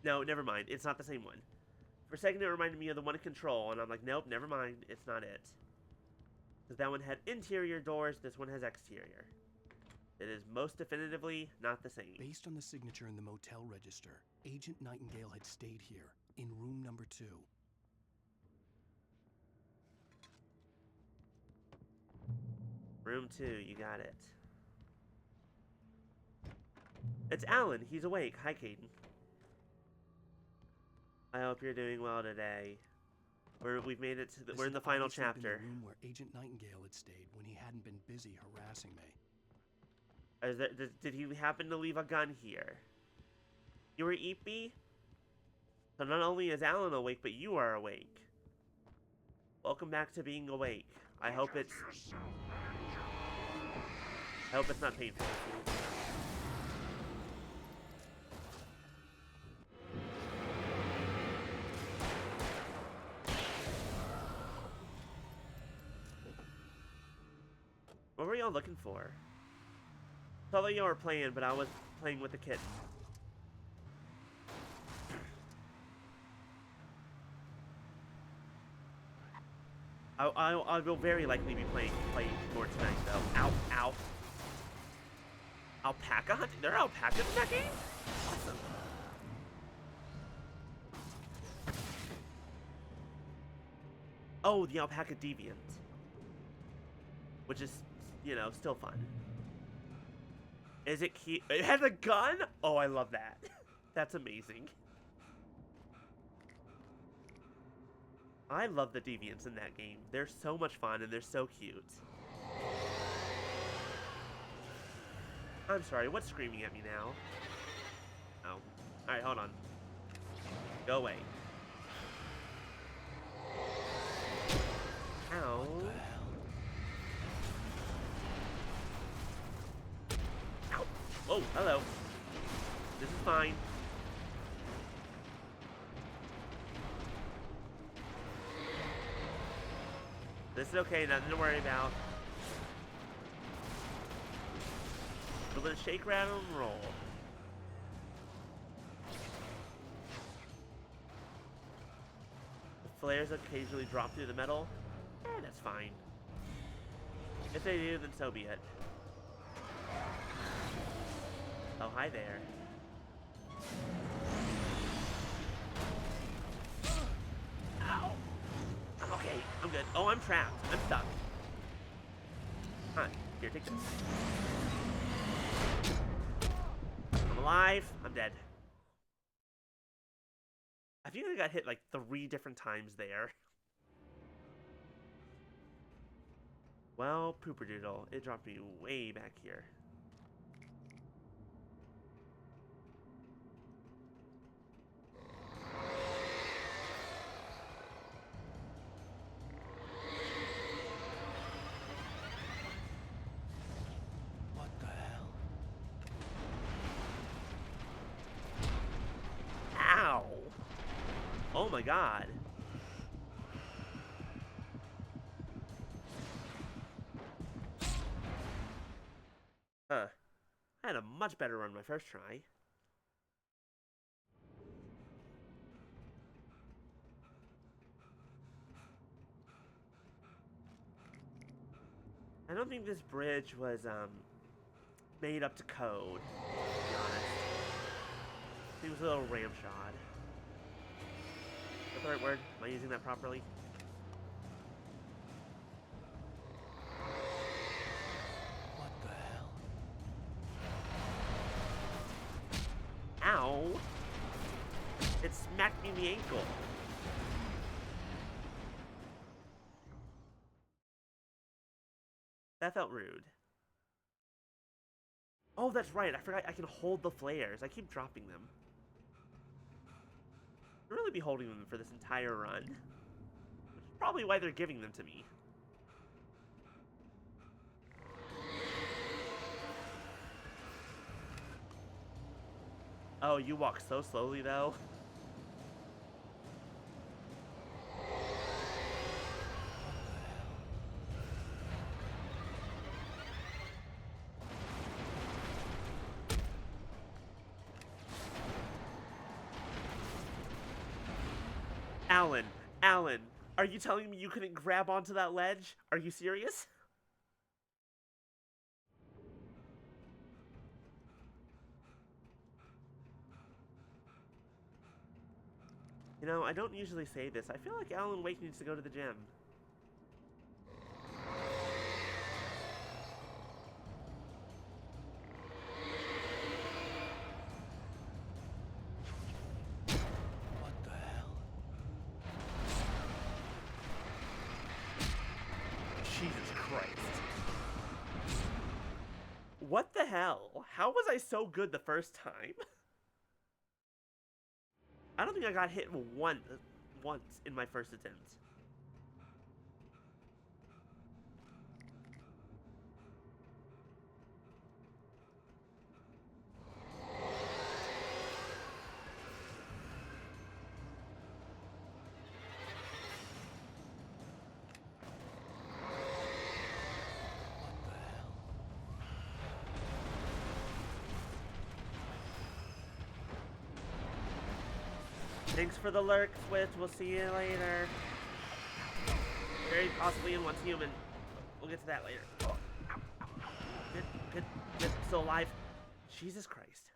No, never mind. It's not the same one. For a second, it reminded me of the one in Control, and I'm like, nope, never mind. It's not it. Because that one had interior doors, this one has exterior. It is most definitively not the same. Based on the signature in the motel register, Agent Nightingale had stayed here, in room number 2. Room 2, you got it. It's Alan. He's awake. Hi, Caden. I hope you're doing well today. We've made it to we're in the final chapter. The room where Agent Nightingale had stayed when he hadn't been busy harassing me. Did he happen to leave a gun here? You were Eepy? So not only is Alan awake, but you are awake. Welcome back to being awake. I hope it's not painful. What were y'all looking for? I thought y'all were playing, but I was playing with the kitten. I will very likely be playing more tonight, though. Ow, ow. Alpaca hunting? There are alpacas in that game? Awesome. Oh, the alpaca deviant. Which is, you know, still fun. Is it cute? It has a gun? Oh, I love that. That's amazing. I love the deviants in that game. They're so much fun and they're so cute. I'm sorry, what's screaming at me now? Oh. Alright, hold on. Go away. Ow. Ow. Oh, hello. This is fine. This is okay, nothing to worry about. A little bit of shake, rattle, and roll. The flares occasionally drop through the metal. That's fine. If they do, then so be it. Oh, hi there. Ow! I'm okay. I'm good. Oh, I'm trapped. I'm stuck. Huh. Here, take this. I'm alive. I'm dead. I think I got hit like 3 different times there. Well, pooper-doodle. It dropped me way back here. What the hell? Ow! Oh my god. I had a much better run my first try. I don't think this bridge was, made up to code, to be honest. It was a little ramshod. Is that the right word? Am I using that properly? What the hell? Ow! It smacked me in the ankle. That felt rude. Oh, that's right. I forgot I can hold the flares. I keep dropping them. I'll really be holding them for this entire run. Which is probably why they're giving them to me. Oh, you walk so slowly, though. Alan, are you telling me you couldn't grab onto that ledge? Are you serious? You know, I don't usually say this. I feel like Alan Wake needs to go to the gym. What the hell? How was I so good the first time? I don't think I got hit once in my first attempt. Thanks for the lurk, Swift. We'll see you later. Very possibly in Once Human. We'll get to that later. Good. Still alive. Jesus Christ.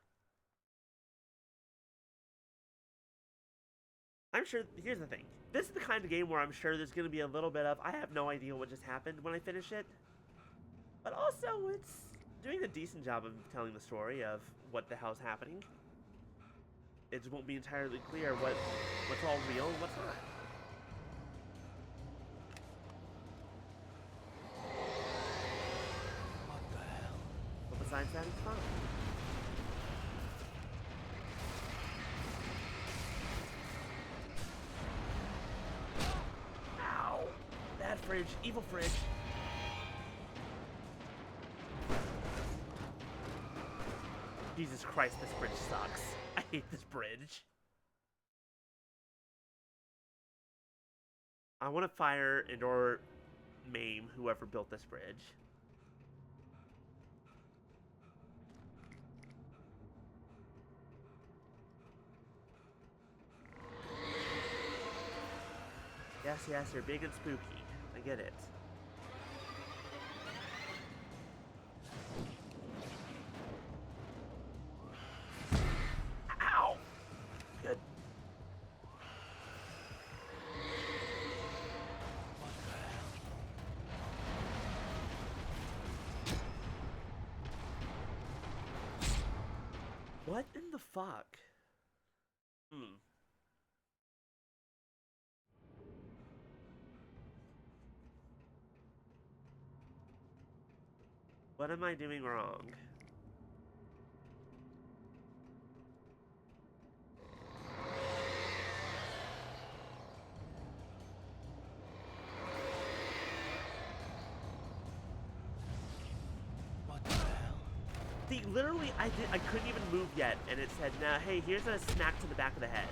I'm sure, here's the thing. This is the kind of game where I'm sure there's going to be a little bit of, I have no idea what just happened when I finish it. But also, it's doing a decent job of telling the story of what the hell's happening. It just won't be entirely clear what's all real and what's not. What the hell? But besides that, it's fine. Ow! Bad fridge. Evil fridge. Jesus Christ, this bridge sucks. I hate this bridge. I want to fire and or maim whoever built this bridge. Yes, you're big and spooky. I get it. Ow! Good. What in the fuck? What am I doing wrong? What the hell? See, literally, I couldn't even move yet, and it said, nah, hey, here's a smack to the back of the head.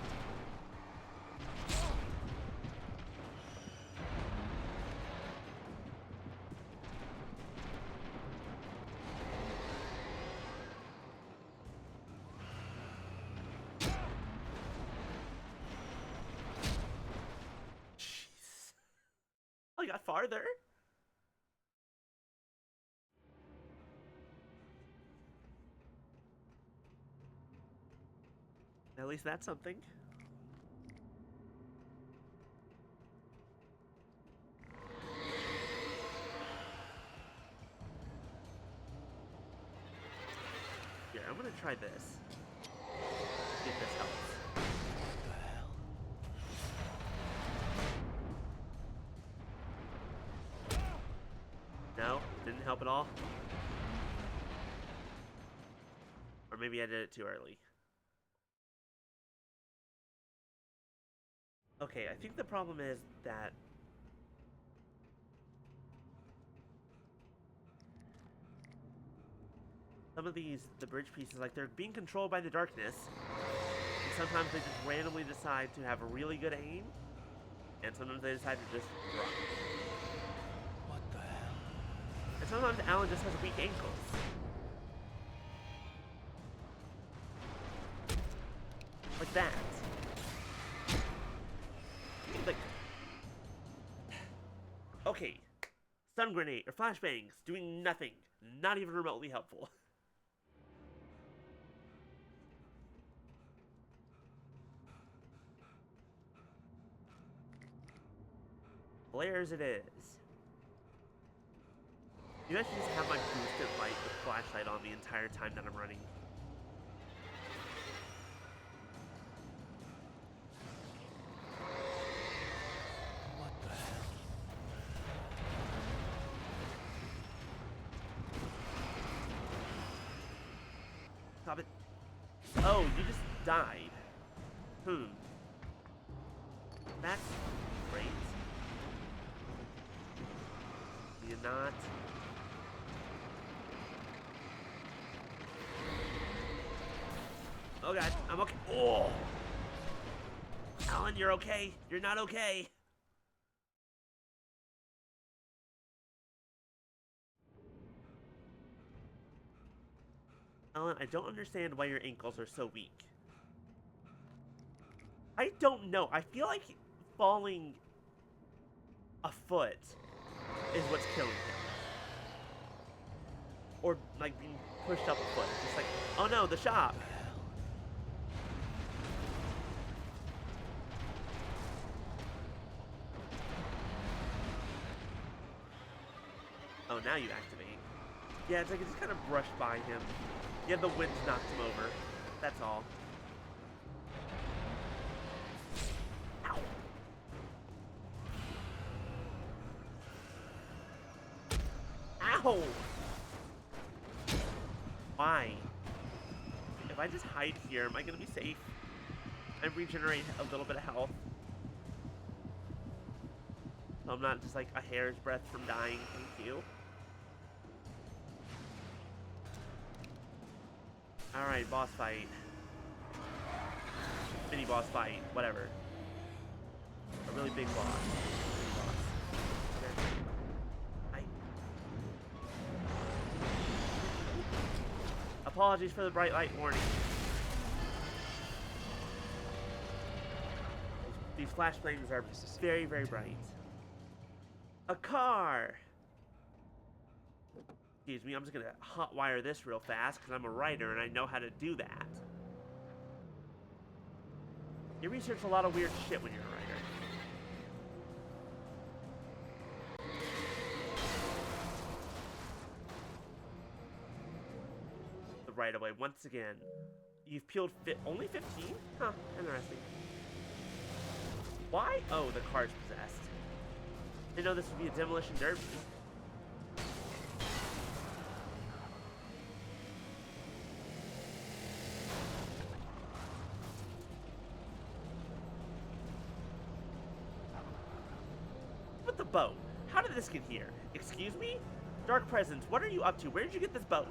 farther. At least that's something. Here, I'm gonna try this. See if this helps. No, didn't help at all. Or maybe I did it too early. Okay, I think the problem is that some of the bridge pieces, like, they're being controlled by the darkness. And sometimes they just randomly decide to have a really good aim. And sometimes they decide to just drop. What the hell? And sometimes Alan just has weak ankles. Like that. Like, okay, stun grenade or flashbangs doing nothing, not even remotely helpful. Flares it is. You guys should just have my boosted light with flashlight on the entire time that I'm running. Stop it. Oh, you just died. That's great. You not. Oh god, I'm okay. Oh! Alan, you're okay. You're not okay. Alan, I don't understand why your ankles are so weak. I don't know. I feel like falling a foot is what's killing him. Or, like, being pushed up a foot. It's just like, oh no, the shop. Oh, now you activate. Yeah, it's like it just kind of brushed by him. Yeah, the wind knocked him over. That's all. Ow. Ow! Why? If I just hide here, am I gonna be safe? And regenerate a little bit of health. So I'm not just like a hair's breadth from dying, thank you. Alright, boss fight. Mini boss fight, whatever. A really big boss. Mini boss. Okay. Apologies for the bright light warning. These flashbangs are very, very bright. A car! Excuse me, I'm just gonna hotwire this real fast because I'm a writer and I know how to do that. You research a lot of weird shit when you're a writer. The right away, once again. You've peeled only 15? Huh, interesting. Why? Oh, the car's possessed. Didn't know this would be a demolition derby. The boat. How did this get here? Excuse me? Dark Presence, what are you up to? Where did you get this boat?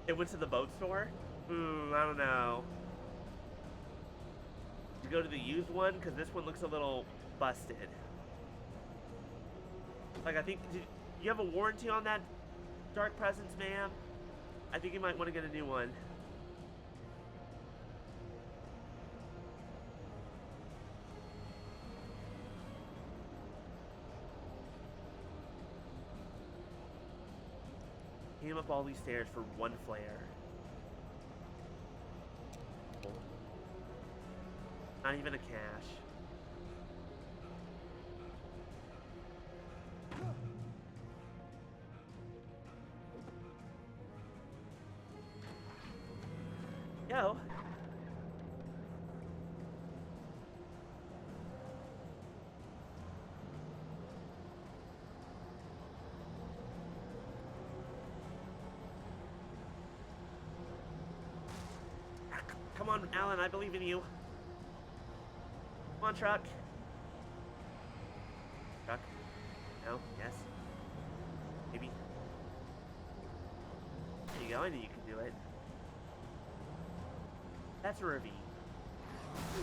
It went to the boat store? I don't know. You go to the used one? Because this one looks a little busted. Like, I think... Did you have a warranty on that? Dark Presence, ma'am? I think you might want to get a new one. Came up all these stairs for one flare. Not even a cache. Yo. Come on, Alan, I believe in you. Come on, truck. Truck. No, yes. Maybe. There you go, I knew you could do it. That's a ravine.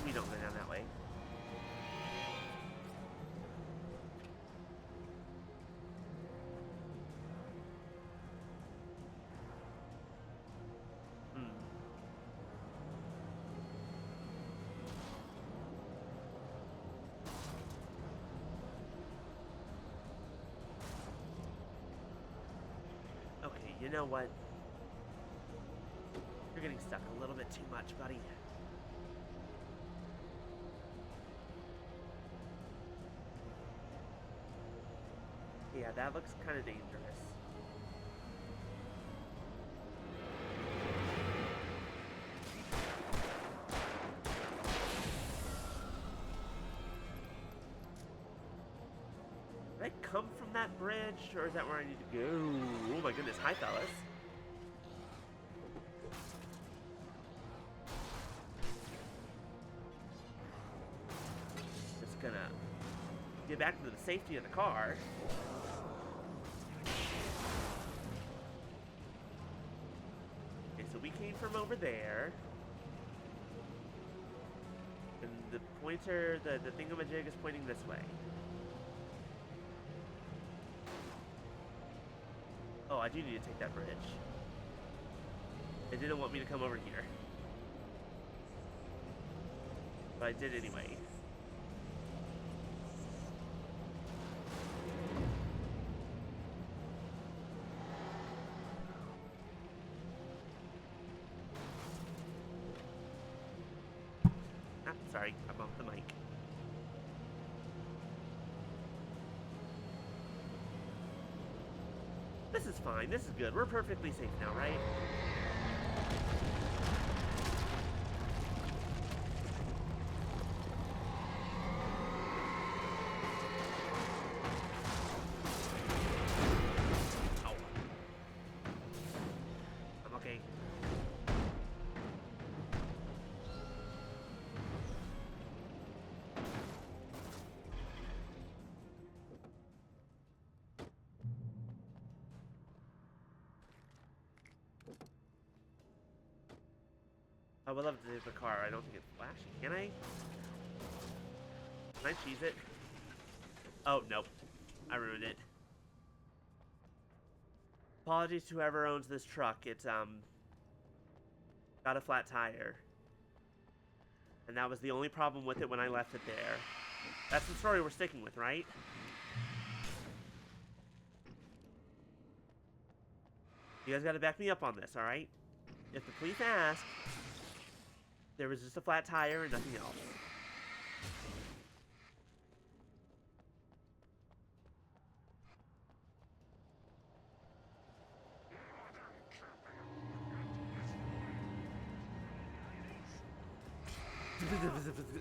We don't go down that way. Okay, you know what? You're getting stuck a little bit too much, buddy. Yeah, that looks kind of dangerous. Did I come from that bridge, or is that where I need to go? Oh my goodness, hi fellas. Just gonna get back to the safety of the car. Okay, so we came from over there. And the pointer, the thingamajig is pointing this way. Oh, I do need to take that bridge. It didn't want me to come over here. But I did anyway. Ah, sorry, I bumped the mic. This is fine. This is good. We're perfectly safe now, right? Ow. I'm okay. I would love to take the car. I don't think it's flashing. Can I? Can I cheese it? Oh, nope. I ruined it. Apologies to whoever owns this truck. It's, got a flat tire. And that was the only problem with it when I left it there. That's the story we're sticking with, right? You guys gotta back me up on this, alright? If the police ask, there was just a flat tire and nothing else.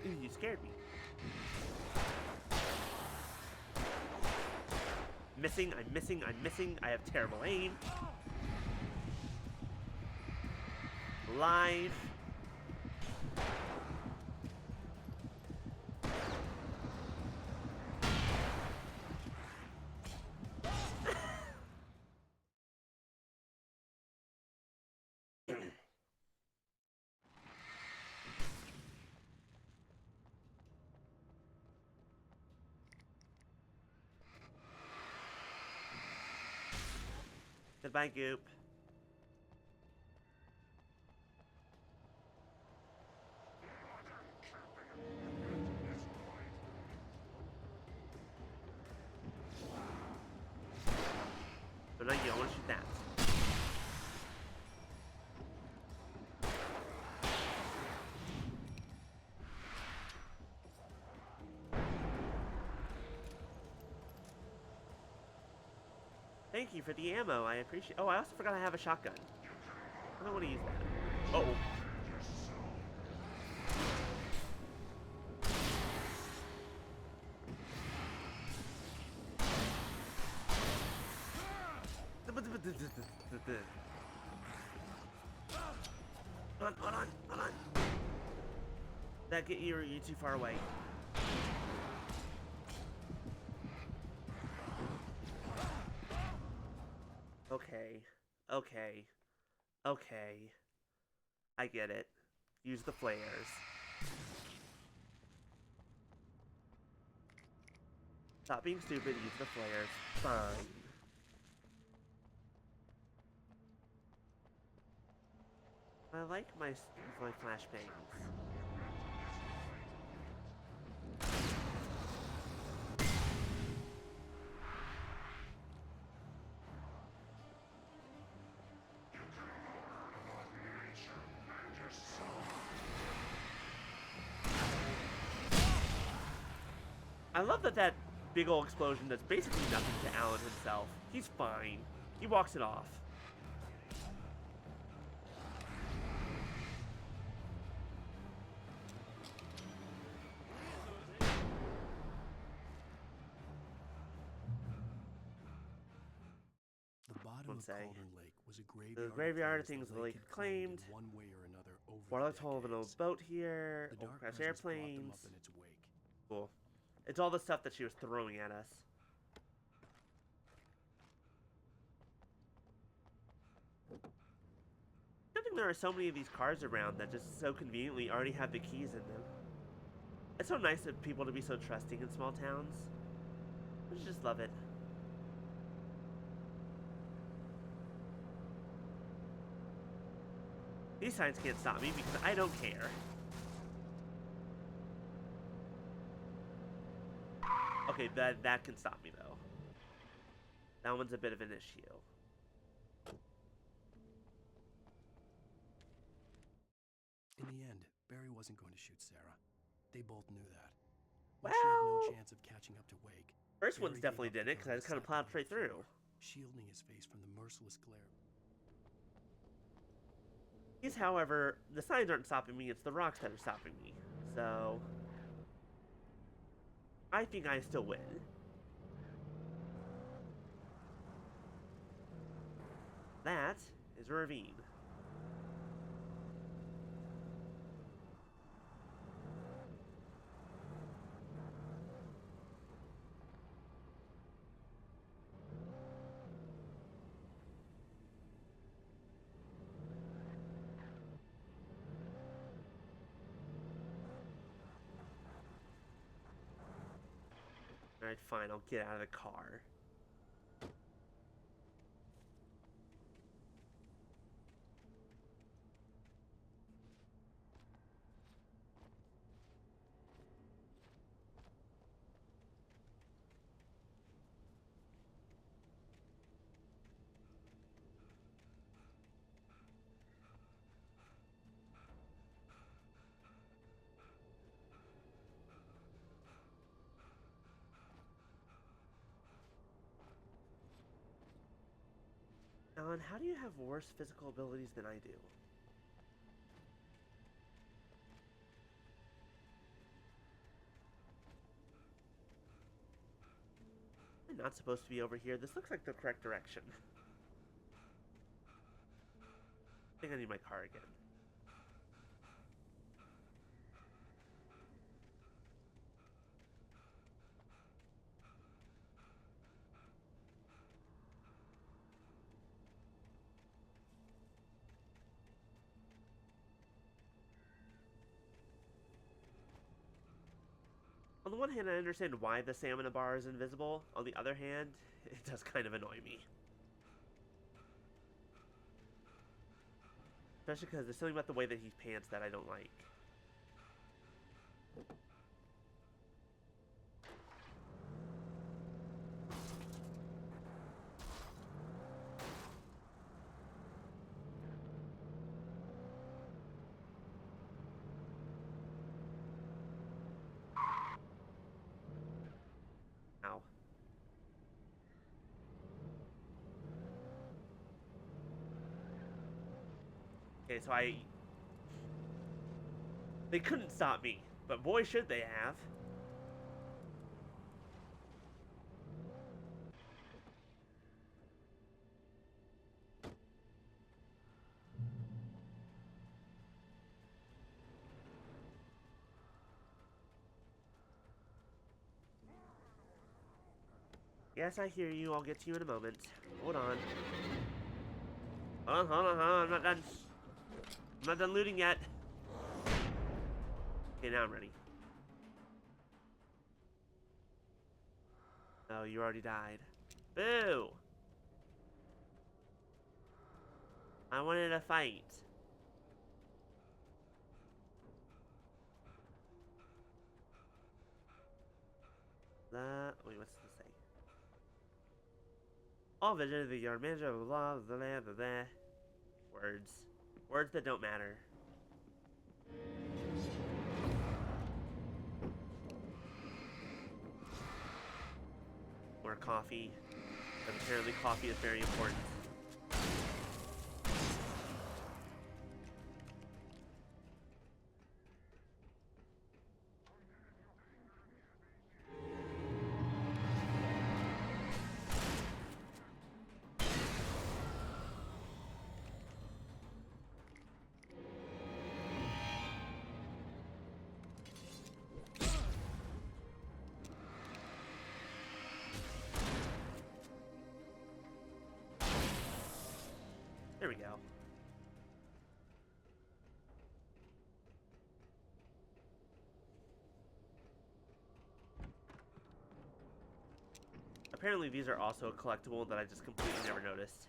You scared me. Missing, I'm missing, I'm missing. I have terrible aim. Live. Goodbye, Goop. shoot that. Thank you for the ammo. I appreciate. Oh, I also forgot I have a shotgun. I don't want to use that. Uh oh. Hold on. That get you? Or you too far away? Okay. I get it. Use the flares. Stop being stupid, use the flares. Fine. I like my flashbangs. I love that big old explosion does basically nothing to Alan himself. He's fine. He walks it off. The bottom of Cauldron Lake was a The graveyard, graveyard of the things the lake lake had had claimed. in one way or another over Warlock's the hole of an old boat here. The Old dark crash presence brought them airplanes. up in its wake. Cool. It's all the stuff that she was throwing at us. I think there are so many of these cars around that just so conveniently already have the keys in them. It's so nice of people to be so trusting in small towns. I just love it. These signs can't stop me because I don't care. Okay, that can stop me though. That one's a bit of an issue. In the end, Barry wasn't going to shoot Sarah. They both knew that. When she had no chance of catching up to Wake. First Barry one's gave definitely up the didn't, because I gun just kind of and plowed sat straight down on the through. floor, shielding his face from the merciless glare. These, however, the signs aren't stopping me, it's the rocks that are stopping me. So I think I still win. That is a ravine. Alright, fine, I'll get out of the car. Alan, how do you have worse physical abilities than I do? I'm not supposed to be over here. This looks like the correct direction. I think I need my car again. On the one hand, I understand why the stamina bar is invisible. On the other hand, it does kind of annoy me. Especially because there's something about the way that he pants that I don't like. Okay, so they couldn't stop me, but boy should they have. Yes, I hear you. I'll get to you in a moment. Hold on. Hold on. I'm not done. I'm not done looting yet. Okay, now I'm ready. Oh, you already died. Boo! I wanted a fight. Wait, what's this say? All vision of the yard manager, blah, blah, blah, blah, blah. Words. Words that don't matter. More coffee. Apparently coffee is very important. There we go. Apparently these are also a collectible that I just completely never noticed.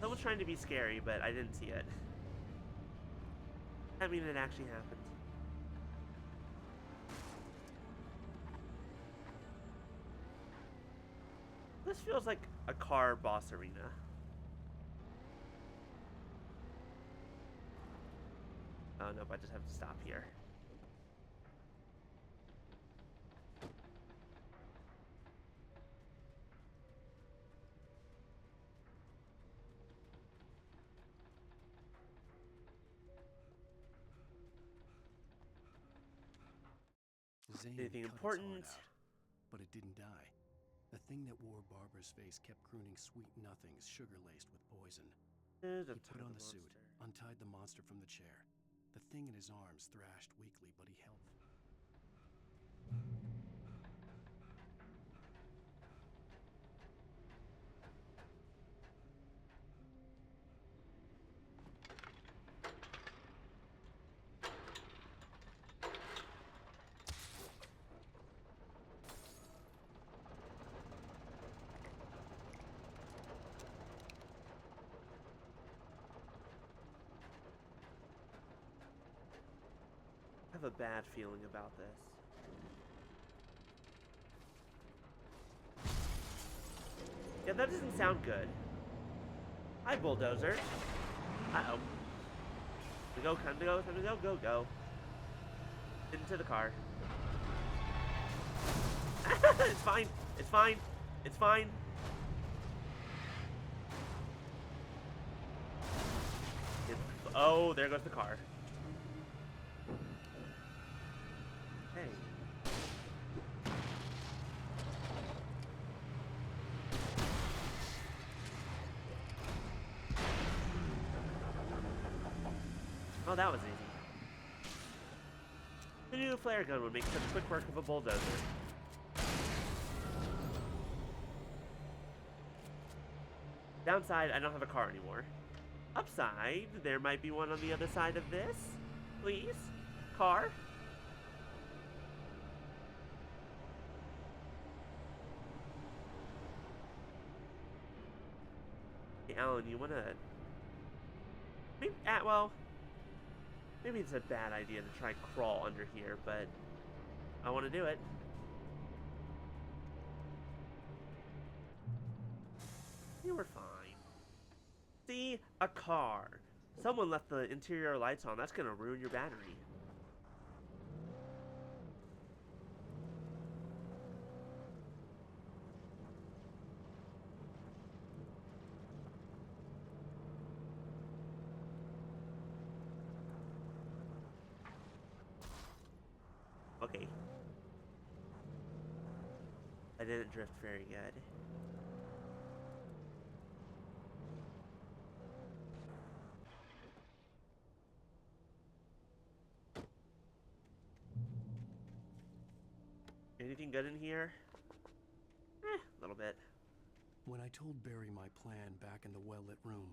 Someone's trying to be scary, but I didn't see it. I mean, it actually happened. This feels like a car boss arena. Oh, nope, I just have to stop here. Zane Anything cut important? its heart out, but it didn't die. The thing that wore Barbara's face kept crooning sweet nothings sugar-laced with poison. He put on the suit, untied the monster from the chair. The thing in his arms thrashed weakly, but he held. I have a bad feeling about this. Yeah, that doesn't sound good. Hi, bulldozer. Uh-oh. Time to go, go. Into the car. It's fine. It's fine. It's fine. Oh, there goes the car. Hey. Oh, that was easy. Who knew a flare gun would make such quick work of a bulldozer? Downside, I don't have a car anymore. Upside, there might be one on the other side of this. Please? Car? Hey, Alan, you wanna... Maybe, well... Maybe it's a bad idea to try crawl under here, but... I want to do it. Yeah, we're fine. See? A car. Someone left the interior lights on. That's gonna ruin your battery. Okay. I didn't drift very good. Anything good in here? A little bit. When I told Barry my plan back in the well-lit room,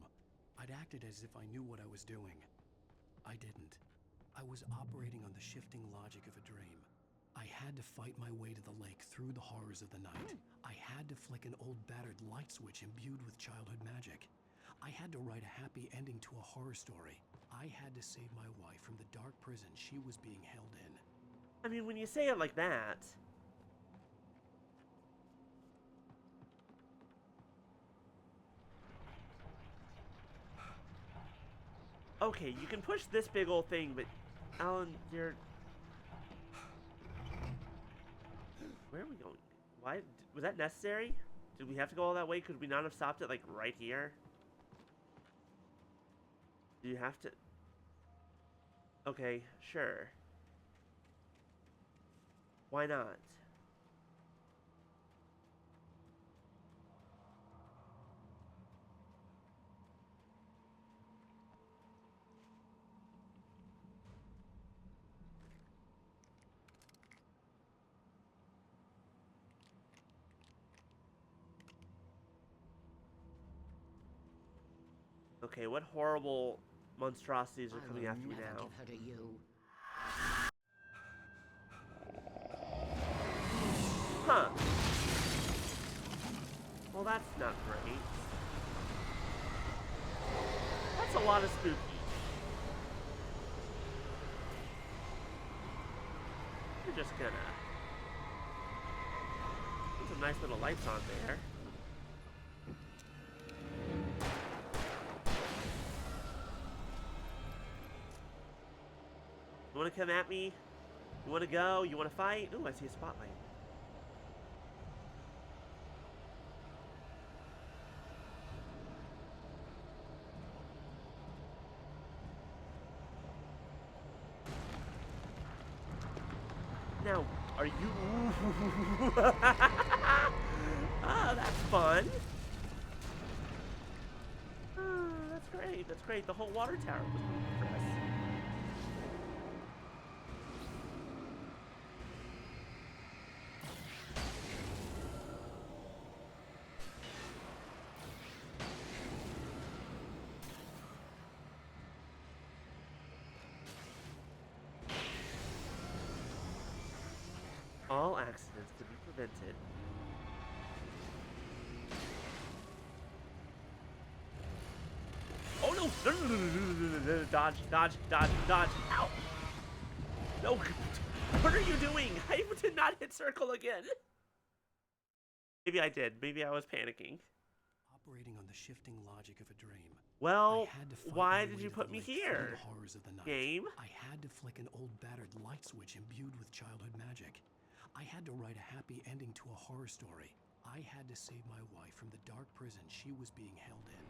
I'd acted as if I knew what I was doing. I didn't. I was operating on the shifting logic of a dream. I had to fight my way to the lake through the horrors of the night. I had to flick an old battered light switch imbued with childhood magic. I had to write a happy ending to a horror story. I had to save my wife from the dark prison she was being held in. I mean, when you say it like that... Okay, you can push this big old thing, but... Alan, you're... Where are we going? Why? Was that necessary? Did we have to go all that way? Could we not have stopped it, like, right here? Do you have to... Okay, sure. Why not? Okay, what horrible monstrosities are coming after me now? Give her to you. Huh. Well, that's not great. That's a lot of spooky. You're just gonna... Put some nice little lights on there. You wanna come at me? You wanna go? You wanna fight? Ooh, I see a spotlight. Now, are you... Ah, that's fun. Ah, that's great. That's great. The whole water tower was moving for us. All accidents can be prevented. Oh no! No. Dodge, dodge, dodge, dodge. Ow! No! What are you doing? I did not hit circle again. Maybe I did. Maybe I was panicking. Operating on the shifting logic of a dream. Well, why did you put me here? Game? I had to flick an old battered light switch imbued with childhood magic. I had to write a happy ending to a horror story. I had to save my wife from the dark prison she was being held in.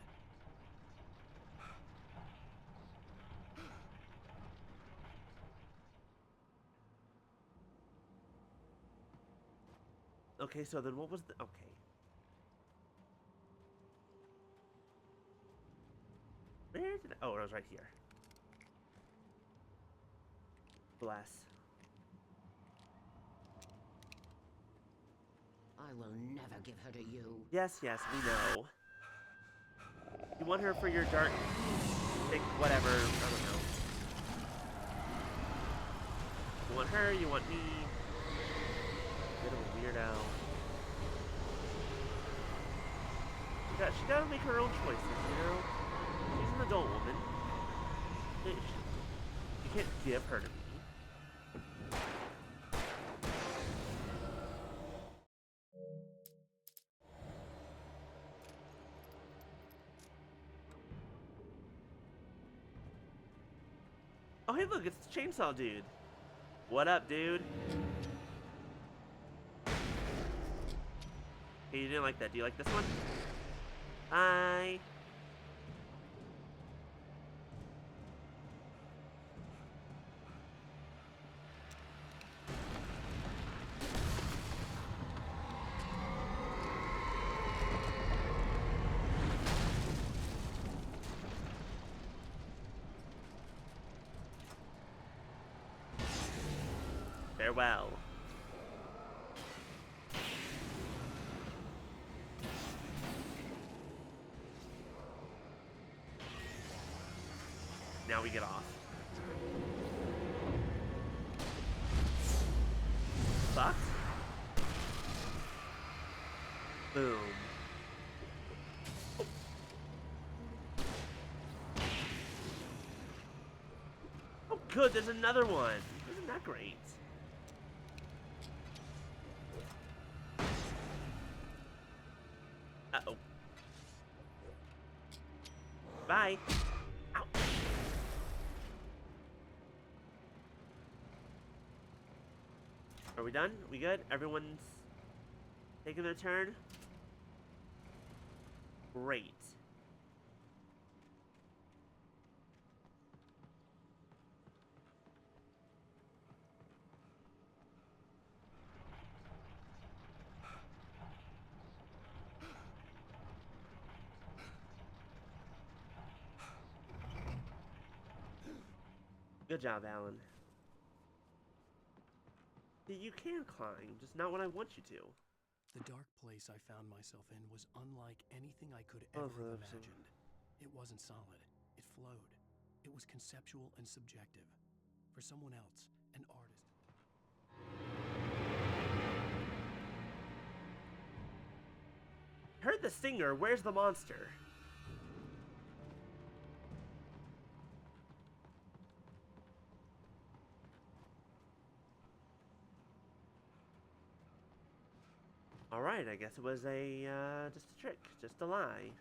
Okay, so then what was the... Okay. Where did I... Oh, it was right here. Bless. I will never give her to you. Yes, yes, we know. You want her for your dark... Think whatever. I don't know. You want her, you want me. Bit of a weirdo. She gotta make her own choices, you know? She's an adult woman. You can't give her to me. Oh, hey, look, it's the chainsaw dude. What up, dude? Hey, you didn't like that. Do you like this one? Bye. Farewell. Now we get off. Sucks. Boom. Oh. Oh, good. There's another one. Isn't that great? Uh-oh. Bye. Ow. Are we done? We good? Everyone's taking their turn? Great. Good job, Alan. You can climb, just not when I want you to. The dark place I found myself in was unlike anything I could ever have imagined. It wasn't solid. It flowed. It was conceptual and subjective. For someone else, an artist. Heard the singer, where's the monster? Alright, I guess it was just a trick, just a lie.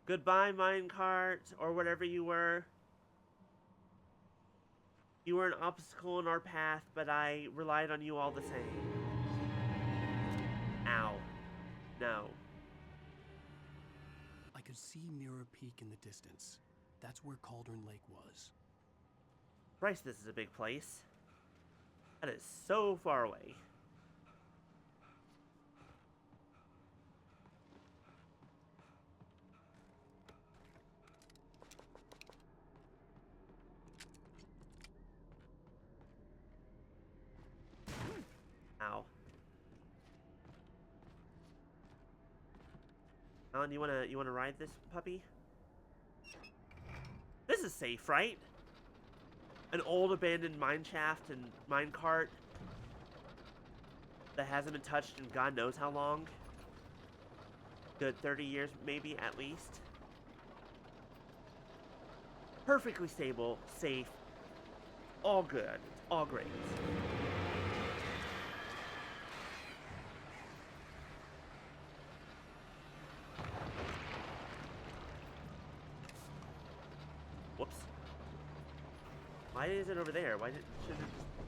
Goodbye, minecart, or whatever you were. You were an obstacle in our path, but I relied on you all the same. Ow. No. I could see Mirror Peak in the distance. That's where Cauldron Lake was. Christ, this is a big place. That is so far away. Ow. Alan, you wanna ride this puppy? This is safe, right? An old abandoned mine shaft and mine cart that hasn't been touched in God knows how long. Good 30 years, maybe, at least. Perfectly stable, safe, all good, all great. Whoops. Why is it over there? Why shouldn't it just...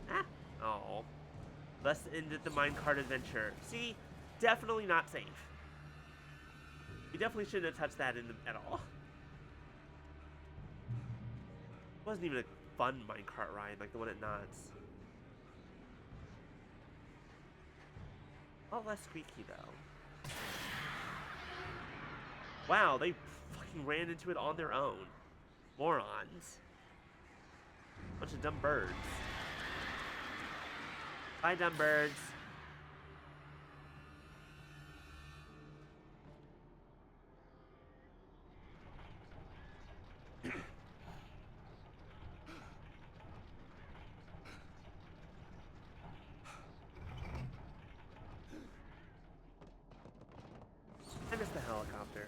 Ah! Oh. Thus ended the minecart adventure. See? Definitely not safe. We definitely shouldn't have touched that at all. It wasn't even a fun minecart ride like the one at Knott's. A lot less squeaky, though. Wow, they fucking ran into it on their own. Morons. Bunch of dumb birds. Bye, dumb birds. I missed the helicopter.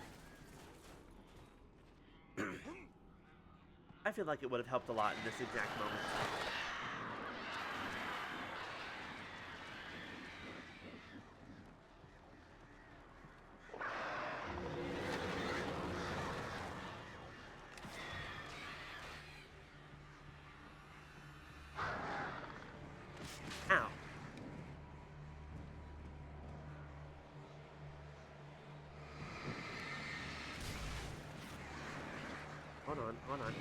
I feel like it would have helped a lot in this exact moment. Ow. Hold on, hold on.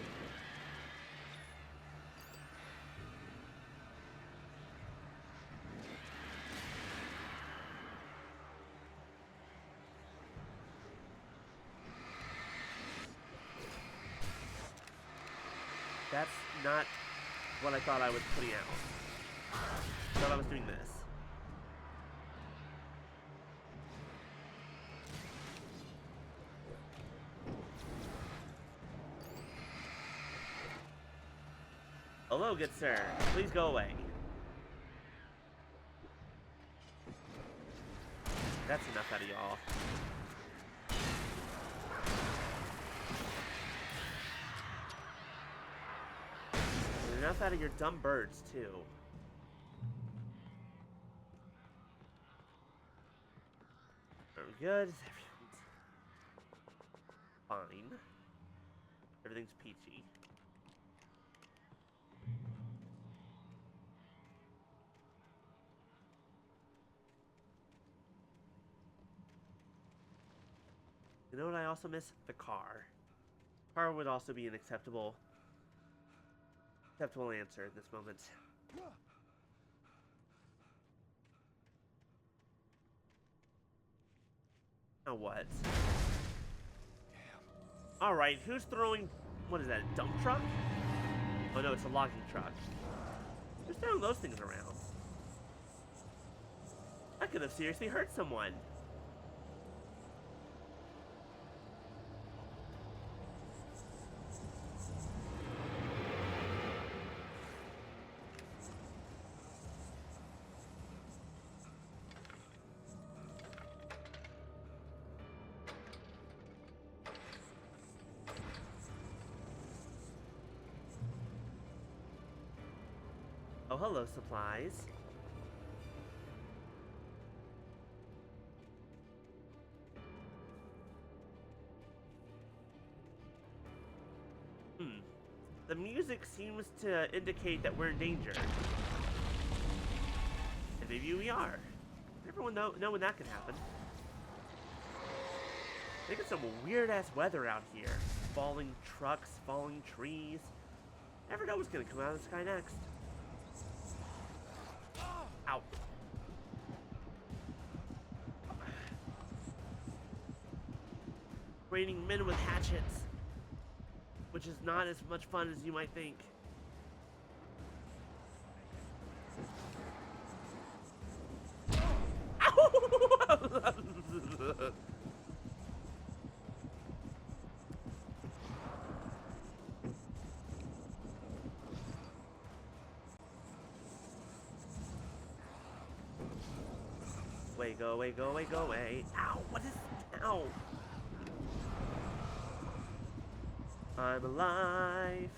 That's not what I thought I was putting out. I thought I was doing this. Hello, good sir. Please go away. That's enough out of y'all. Enough out of your dumb birds, too. Good. Fine. Everything's peachy. You know what I also miss? The car. Car would also be an acceptable answer in this moment. Now what? Alright, who's throwing... What is that, a dump truck? Oh no, it's a logging truck. Who's throwing those things around? I could have seriously hurt someone. Oh, hello, supplies. The music seems to indicate that we're in danger. And maybe we are. Everyone know when that can happen. I think it's some weird-ass weather out here. Falling trucks, falling trees. Never know what's gonna come out of the sky next. Ow. Raining men with hatchets. Which is not as much fun as you might think. Away, go away, go away, go away. Ow, what is... Ow. I'm alive.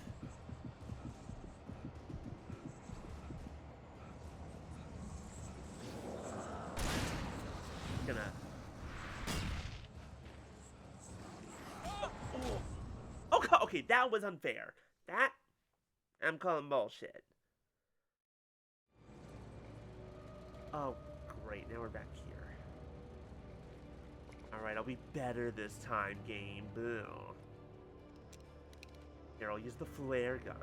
Gonna... Oh, okay, that was unfair. That... I'm calling bullshit. Oh, great, now we're back here. Alright, I'll be better this time, game. Boo. Here, I'll use the flare gun.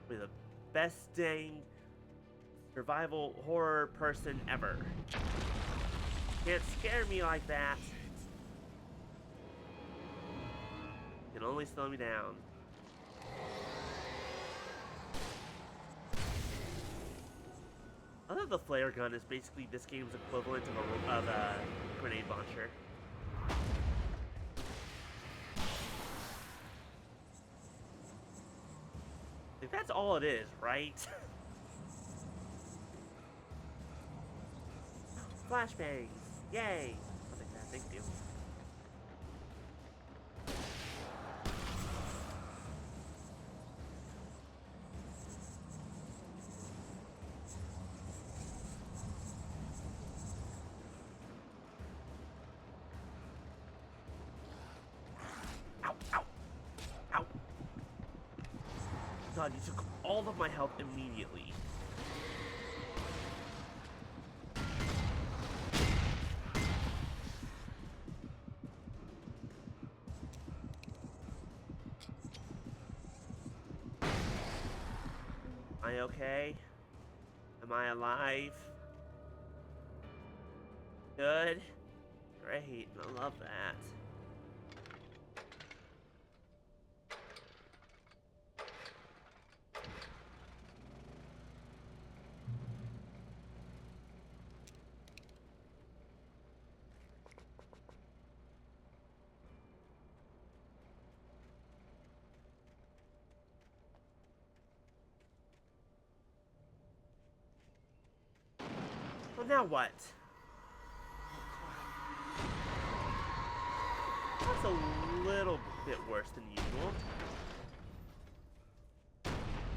Be the best dang survival horror person ever. Can't scare me like that. You can only slow me down. I thought the flare gun is basically this game's equivalent of a grenade launcher. Like, that's all it is, right? Flashbangs! Yay! I'll take that, thank you. god, you took all of my health immediately. Am I okay? Am I alive? Good. Great. I love that. Well, now what? That's a little bit worse than usual.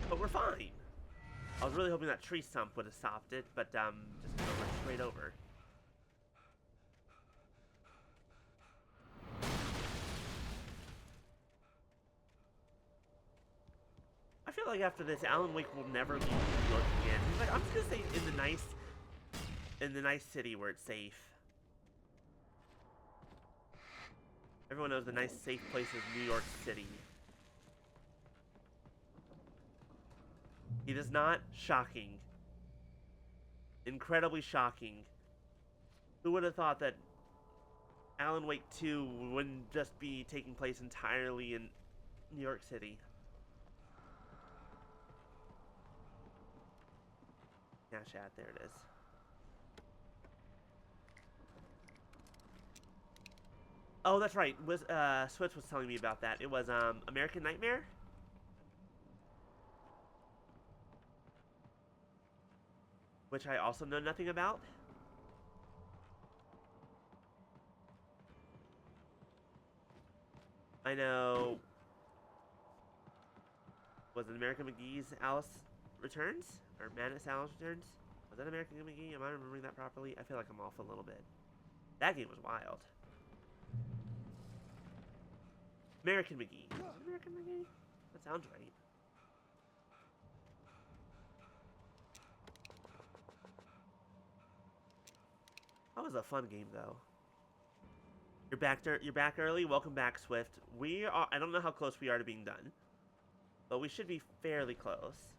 But we're fine. I was really hoping that tree stump would have stopped it, but just went straight over. I feel like after this, Alan Wake will never leave New York again. He's like, I'm just gonna stay in the nice city where it's safe. Everyone knows the nice, safe place is New York City. He does not. Shocking. Incredibly shocking. Who would have thought that Alan Wake 2 wouldn't just be taking place entirely in New York City? Yeah, chat, there it is. Oh, that's right. Switch was telling me about that. It was American Nightmare? Which I also know nothing about. I know... Was it American McGee's Alice Returns? Or Madness Alice Returns? Was that American McGee? Am I remembering that properly? I feel like I'm off a little bit. That game was wild. American McGee. Was it American McGee? That sounds right. That was a fun game, though. You're back early. Welcome back, Swift. We are. I don't know how close we are to being done, but we should be fairly close.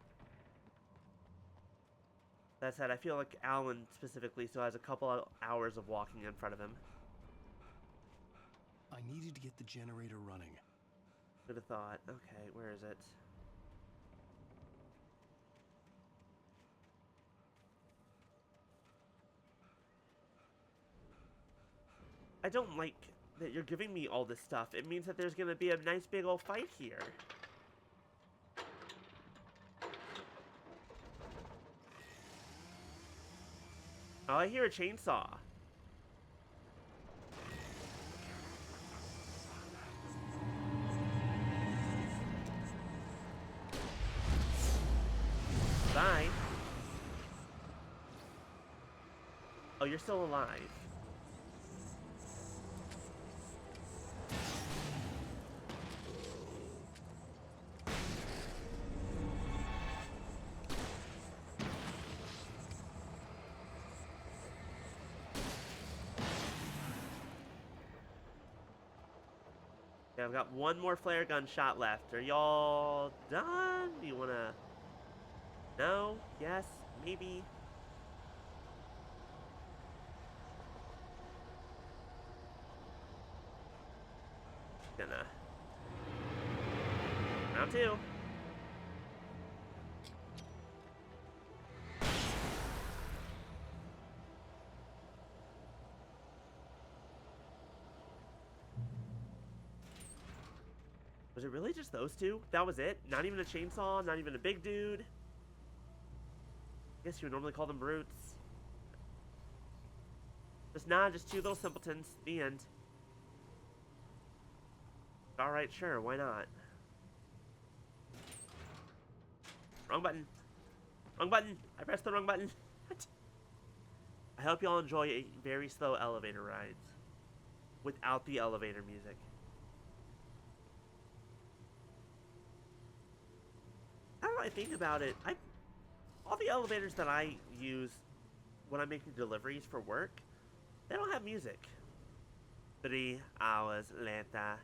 That said, I feel like Alan specifically still has a couple hours of walking in front of him. I needed to get the generator running. Should have thought. Okay, where is it? I don't like that you're giving me all this stuff. It means that there's gonna be a nice big old fight here. Oh, I hear a chainsaw. Bye. Oh, you're still alive. Okay, I've got one more flare gun shot left. Are y'all done? Do you wanna... No? Yes? Maybe? Gonna... Round two. Was it really just those two? That was it? Not even a chainsaw? Not even a big dude? I guess you would normally call them brutes. Just two little simpletons. The end. Alright, sure, why not? Wrong button. Wrong button. I pressed the wrong button. What? I hope y'all enjoy very slow elevator rides. Without the elevator music. I think about it, all the elevators that I use when I'm making deliveries for work, they don't have music. 3 hours later.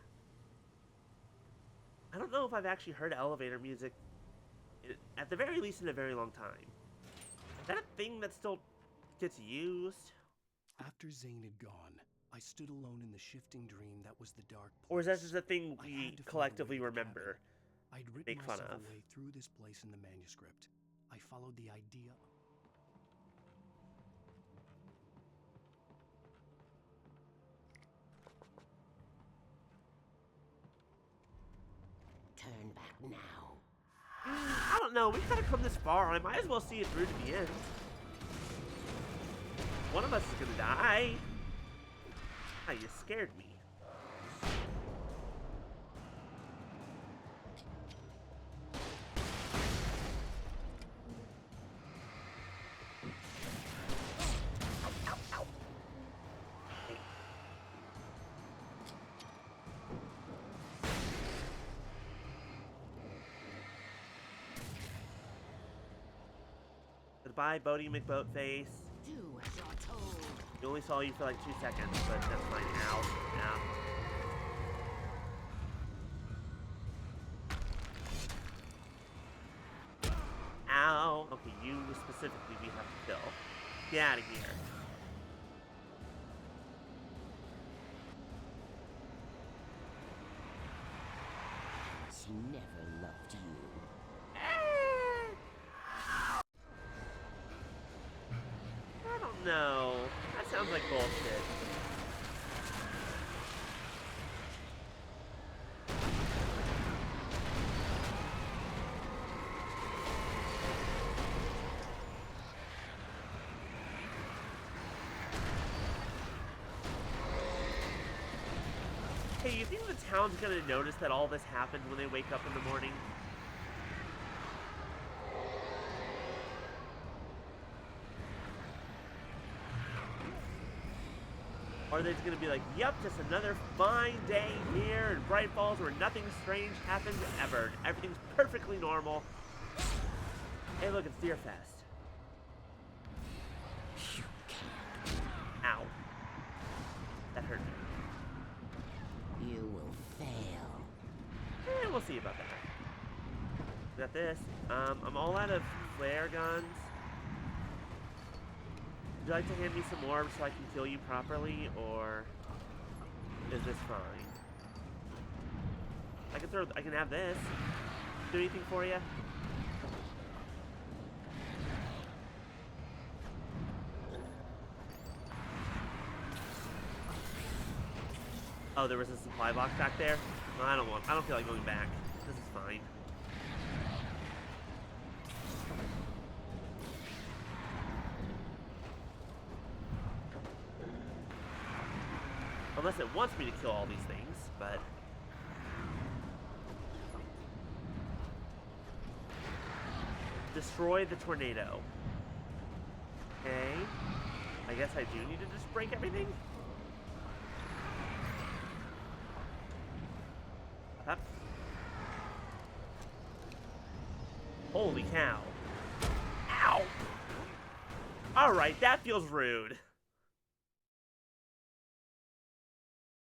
I don't know if I've actually heard elevator music, at the very least, in a very long time. Is that a thing that still gets used? After Zane had gone, I stood alone in the shifting dream that was the dark place. Or is that just a thing we collectively remember? I'd written Make fun myself of. a way through this place in the manuscript. I followed the idea. Turn back now. I don't know, we've got to come this far. I might as well see it through to the end. One of us is gonna die. Ah, you scared me. Goodbye, Bodie McBoatface. Do as you're told. We only saw you for like 2 seconds, but that's fine. Ow. Ow. Ow. Okay, you specifically we have to kill. Get out of here. She never loved you. I don't know. That sounds like bullshit. Hey, you think the town's gonna notice that all this happened when they wake up in the morning? Or are they just gonna be like, yep, just another fine day here in Bright Falls where nothing strange happens ever. Everything's perfectly normal. Hey, look, it's Deer Fest. Ow. That hurt me. You will fail. We'll see about that. Got this. I'm all out of flare guns. Would you like to hand me some more so I can kill you properly, or is this fine? I can have this. Do anything for you? Oh, there was a supply box back there? No, I don't feel like going back. This is fine. Unless it wants me to kill all these things, but... Destroy the tornado. Okay. I guess I do need to just break everything? Up. Holy cow. Ow! Alright, that feels rude.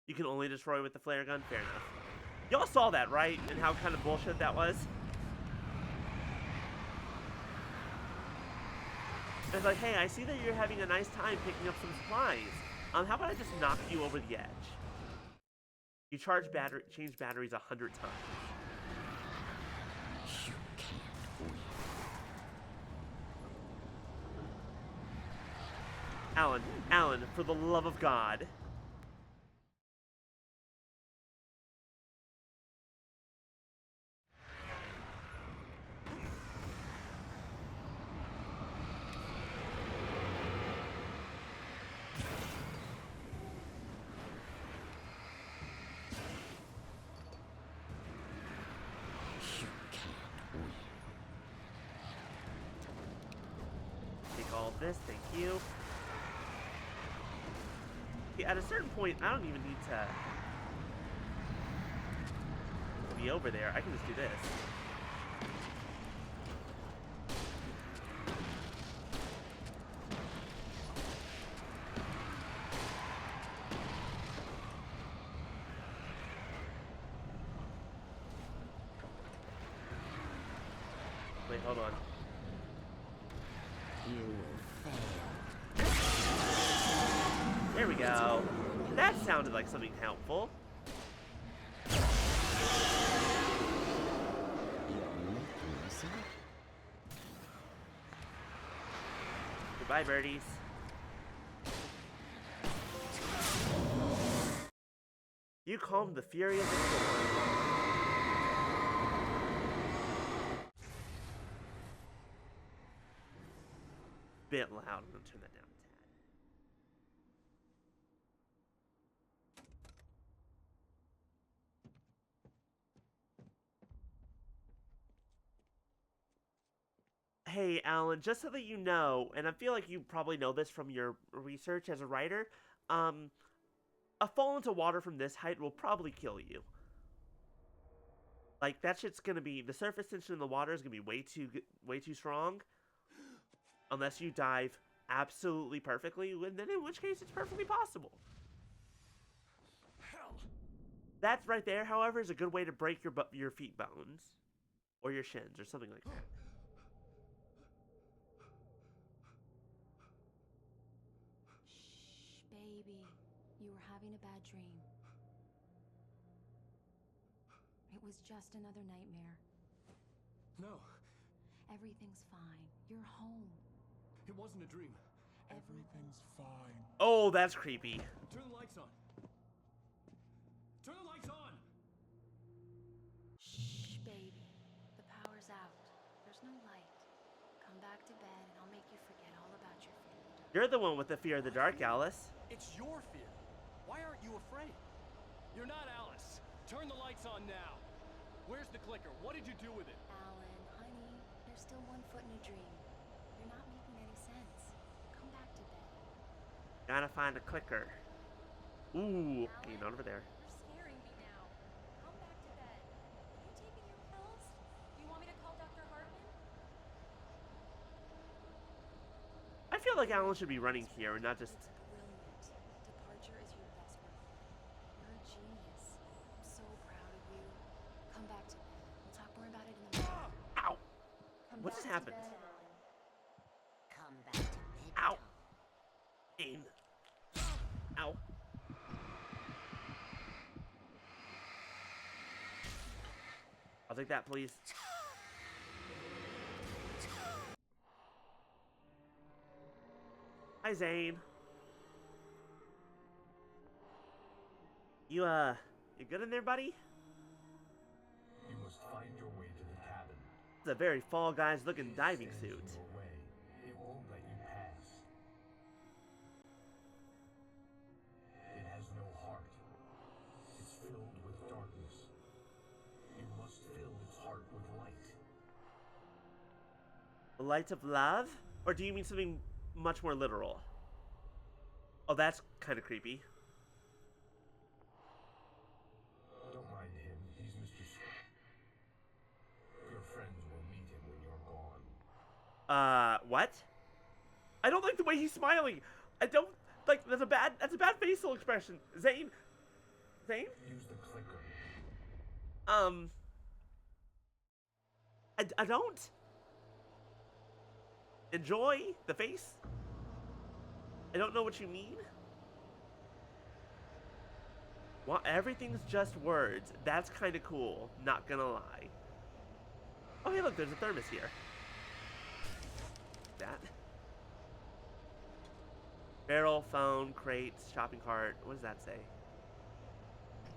You can only destroy with the flare gun? Fair enough. Y'all saw that, right? And how kind of bullshit that was? It's like, hey, I see that you're having a nice time picking up some supplies. How about I just knock you over the edge? You change batteries 100 times. You can't win. Alan, for the love of God. This, thank you. Yeah, at a certain point, I don't even need to be over there. I can just do this. Hold on. You fail. There we go. That sounded like something helpful. You're making yourself. Goodbye, birdies. You calmed the fury of the storm. Bit loud. I'm gonna turn that down a tad. Hey, Alan, just so that you know, and I feel like you probably know this from your research as a writer, a fall into water from this height will probably kill you. Like, that shit's gonna be, the surface tension in the water is gonna be way too strong. Unless you dive absolutely perfectly, and then in which case it's perfectly possible. Hell. That right there, however, is a good way to break your feet bones. Or your shins, or something like that. Shh, baby. You were having a bad dream. It was just another nightmare. No, Everything's fine. You're home. it wasn't a dream. Everything's fine. Oh, that's creepy. Turn the lights on. Turn the lights on! Shh, baby. The power's out. There's no light. Come back to bed and I'll make you forget all about your fear. You're the one with the fear of the dark, Alice. It's your fear. Why aren't you afraid? You're not Alice. Turn the lights on now. Where's the clicker? What did you do with it? Alan, honey, you're still 1 foot in a dream. You're not making any sense. Come back to bed. Gotta find a clicker. Ooh, okay, not over there. You're scaring me now. Come back to bed. Are you taking your pills? Do you want me to call Dr. Hartman? I feel like Alan should be running here and not just... Brilliant. Departure is your best work. You're a genius. I'm so proud of you. Come back to bed. We'll talk more about it in the morning. Ow! Come What back just to happened? bed, Alan. Come back to bed. Ow! Aim. Ow. I'll take that, please. Hi, Zane. You good in there, buddy? You must find your way to the cabin. It's a very Fall Guys looking diving Stands suit. in your way. It won't let you pass. It has no heart. It's filled with darkness. You must fill its heart with light. The light of love? Or do you mean something much more literal? Oh, that's kind of creepy. Don't mind him. He's Mr. Your friends will meet him when you're gone. What? I don't like the way he's smiling. I don't like, that's a bad facial expression. Zane? Zane? Use the clicker. I don't enjoy the face. I don't know what you mean. Well, everything's just words. That's kind of cool. Not gonna lie. Oh, hey, look, there's a thermos here. That. Barrel, phone, crates, shopping cart. What does that say?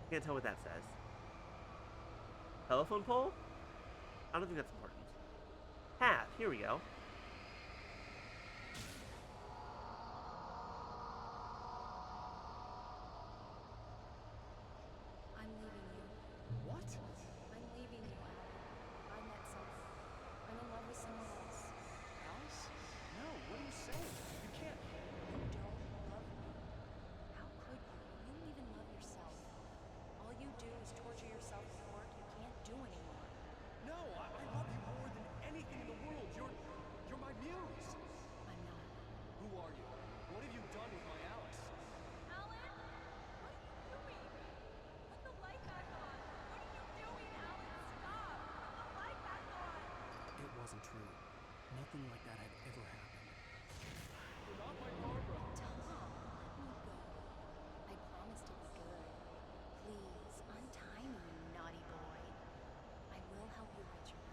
Can't tell what that says. Telephone pole? I don't think that's important. Hat. Here we go. I'm leaving you. What? I'm leaving you, Alan. I met someone. I'm in love with someone else. Alice? No, what are you saying? You can't. You don't love me. How could you? You don't even love yourself. All you do is torture yourself with work you can't do anymore. No, I love you more than anything in the world. You're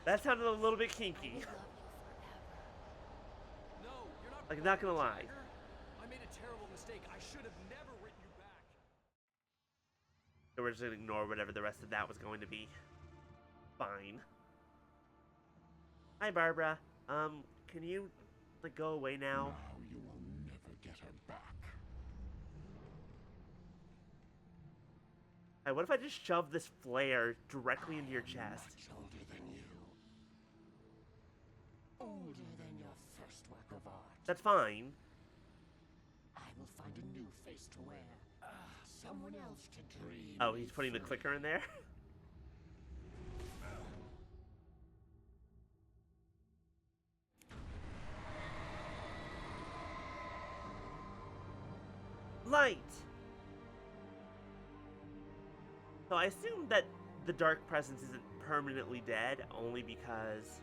That sounded a little bit kinky. No, you're not. Like, not gonna lie. Jagger. I made a terrible mistake. I should have never written you back. So we're just gonna ignore whatever the rest of that was going to be. Fine. Hi, Barbara. Can you, like, go away now? Now you will never get her back. Hey, what if I just shove this flare directly into your chest? Much older than you. Older than your first work of art. That's fine. I will find a new face to wear. Someone else to dream. Oh, he's putting the clicker in there? Light! So I assume that the Dark Presence isn't permanently dead, only because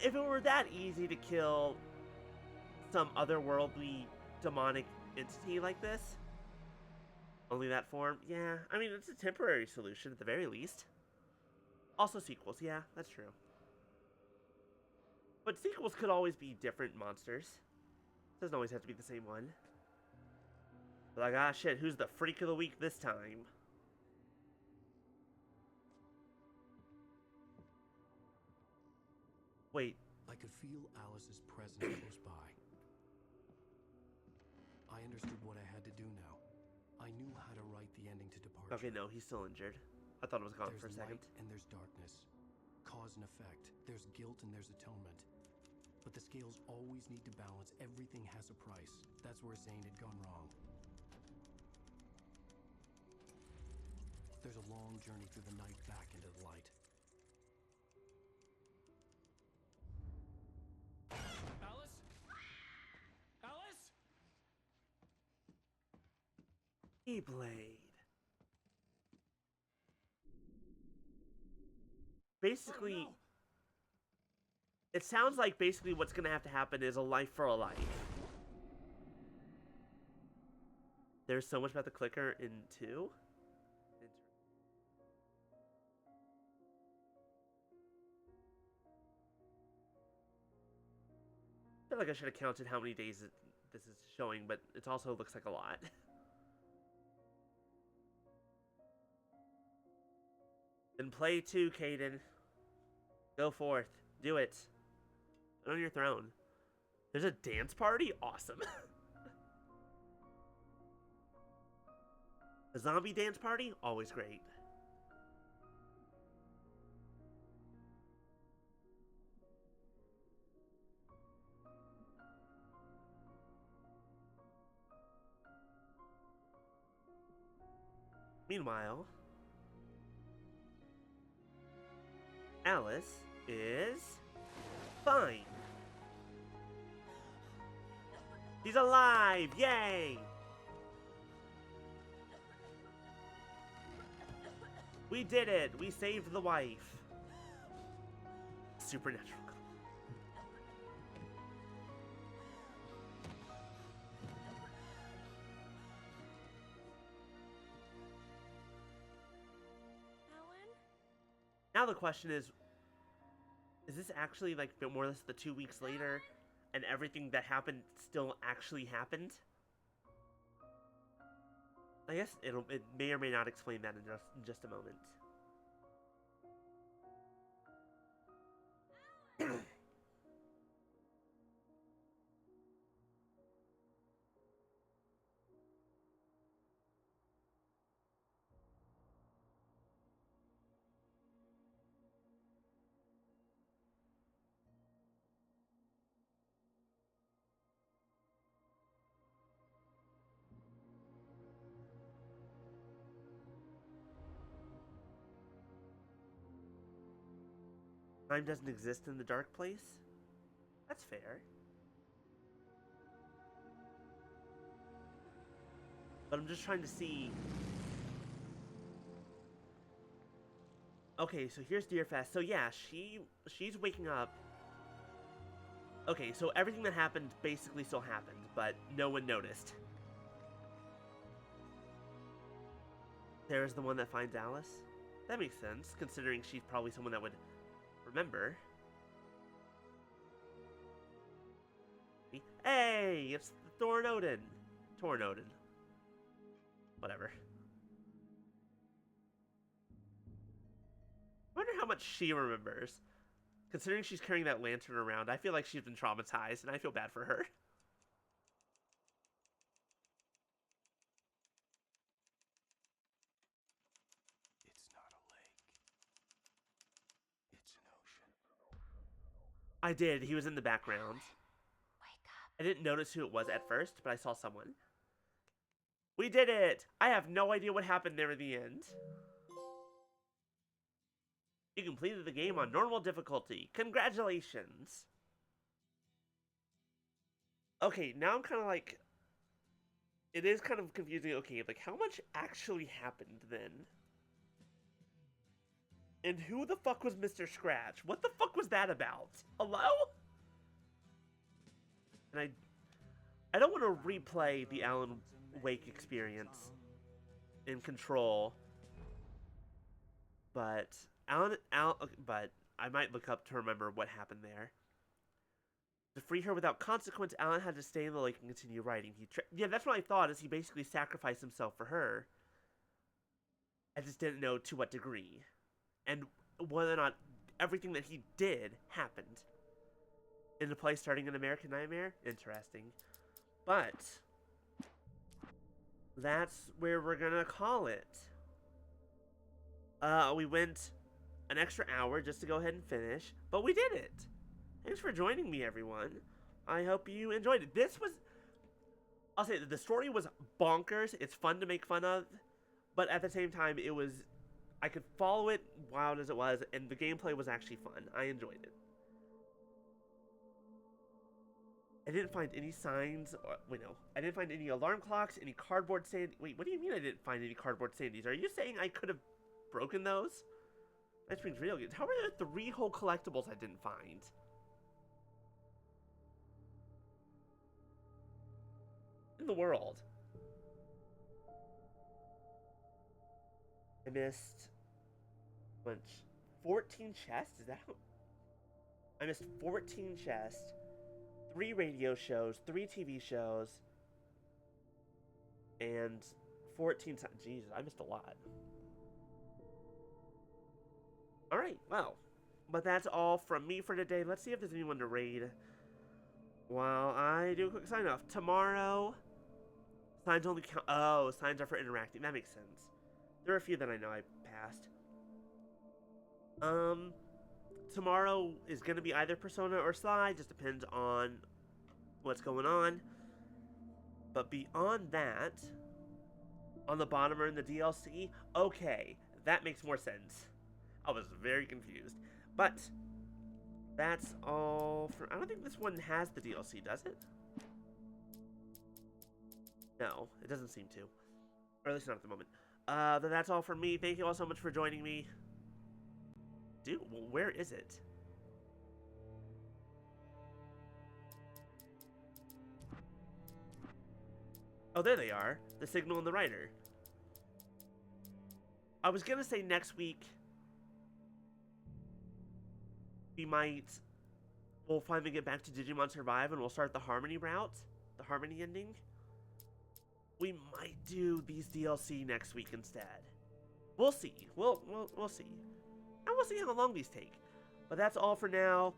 if it were that easy to kill some otherworldly demonic entity like this, only that form, yeah, I mean, it's a temporary solution at the very least. Also sequels, yeah, that's true. But sequels could always be different monsters. Doesn't always have to be the same one. Like, ah, shit, who's the freak of the week this time? Wait. I could feel Alice's presence close by. I understood what I had to do now. I knew how to write the ending to Departure. Okay, no, he's still injured. I thought it was gone There's for a second. light and there's darkness. Cause and effect. There's guilt and there's atonement. But the scales always need to balance. Everything has a price. That's where Zane had gone wrong. There's a long journey through the night back into the light. Alice? Alice? Keyblade. Basically, Oh, no. It sounds like basically what's going to have to happen is a life for a life. There's so much about the clicker in 2. I feel like I should have counted how many days this is showing, but it also looks like a lot. Then play 2, Caden. Go forth. Do it. Get on your throne. There's a dance party? Awesome. A zombie dance party? Always great. Meanwhile, Alice is fine. He's alive! Yay! We did it! We saved the wife. Supernatural. Now the question is this actually like more or less the 2 weeks later and everything that happened still actually happened? I guess it may or may not explain that in just a moment. Time doesn't exist in the dark place? That's fair. But I'm just trying to see... Okay, so here's Deerfest. So yeah, she's waking up. Okay, so everything that happened basically still happened, but no one noticed. There's the one that finds Alice. That makes sense, considering she's probably someone that would remember. Hey, it's Thorn Odin. Whatever. I wonder how much she remembers. Considering she's carrying that lantern around, I feel like she's been traumatized, and I feel bad for her. It's not a lake. It's an ocean. I did. He was in the background. Wake up. I didn't notice who it was at first, but I saw someone. We did it! I have no idea what happened there in the end. You completed the game on normal difficulty. Congratulations! Okay, now I'm kind of like... It is kind of confusing. Okay, like, how much actually happened then? And who the fuck was Mr. Scratch? What the fuck was that about? Hello? And I don't want to replay the Alan Wake experience in Control, but but I might look up to remember what happened there. To free her without consequence, Alan had to stay in the lake and continue writing. Yeah, that's what I thought, is he basically sacrificed himself for her. I just didn't know to what degree. And whether or not everything that he did happened. In the play starting an American Nightmare? Interesting. But that's where we're gonna call it. We went an extra hour just to go ahead and finish, but we did it. Thanks for joining me, everyone. I hope you enjoyed it. I'll say that the story was bonkers. It's fun to make fun of, but at the same time, I could follow it wild as it was, and the gameplay was actually fun. I enjoyed it. I didn't find any signs, I didn't find any alarm clocks, any cardboard wait, what do you mean I didn't find any cardboard sandies? Are you saying I could have broken those? That brings real good. How are there 3 whole collectibles I didn't find? In the world. I missed 14 chests? Is that how? I missed 14 chests, 3 radio shows, 3 TV shows, and 14 times. Jesus, I missed a lot. Alright, well. But that's all from me for today. Let's see if there's anyone to raid while I do a quick sign off. Tomorrow, signs only count. Oh, signs are for interacting. That makes sense. There are a few that I know I passed. Tomorrow is going to be either Persona or Sly. Just depends on what's going on. But beyond that, on the bottom are in the DLC. Okay, that makes more sense. I was very confused. But that's all for... I don't think this one has the DLC, does it? No, it doesn't seem to. Or at least not at the moment. But that's all from me. Thank you all so much for joining me. Dude, well, where is it? Oh, there they are. The signal and the writer. I was gonna say next week we'll finally get back to Digimon Survive and we'll start the Harmony route, the Harmony ending. We might do these DLC next week instead. We'll see. We'll see. And we'll see how long these take. But that's all for now.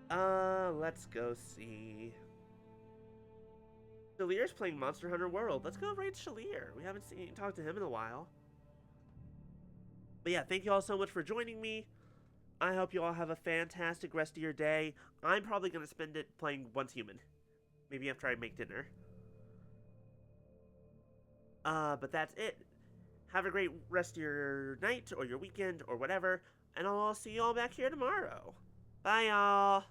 Let's go see. Shalier's playing Monster Hunter World. Let's go raid Shalier. We haven't talked to him in a while. But yeah, thank you all so much for joining me. I hope you all have a fantastic rest of your day. I'm probably going to spend it playing Once Human. Maybe after I make dinner. But that's it. Have a great rest of your night or your weekend or whatever. And I'll see you all back here tomorrow. Bye, y'all.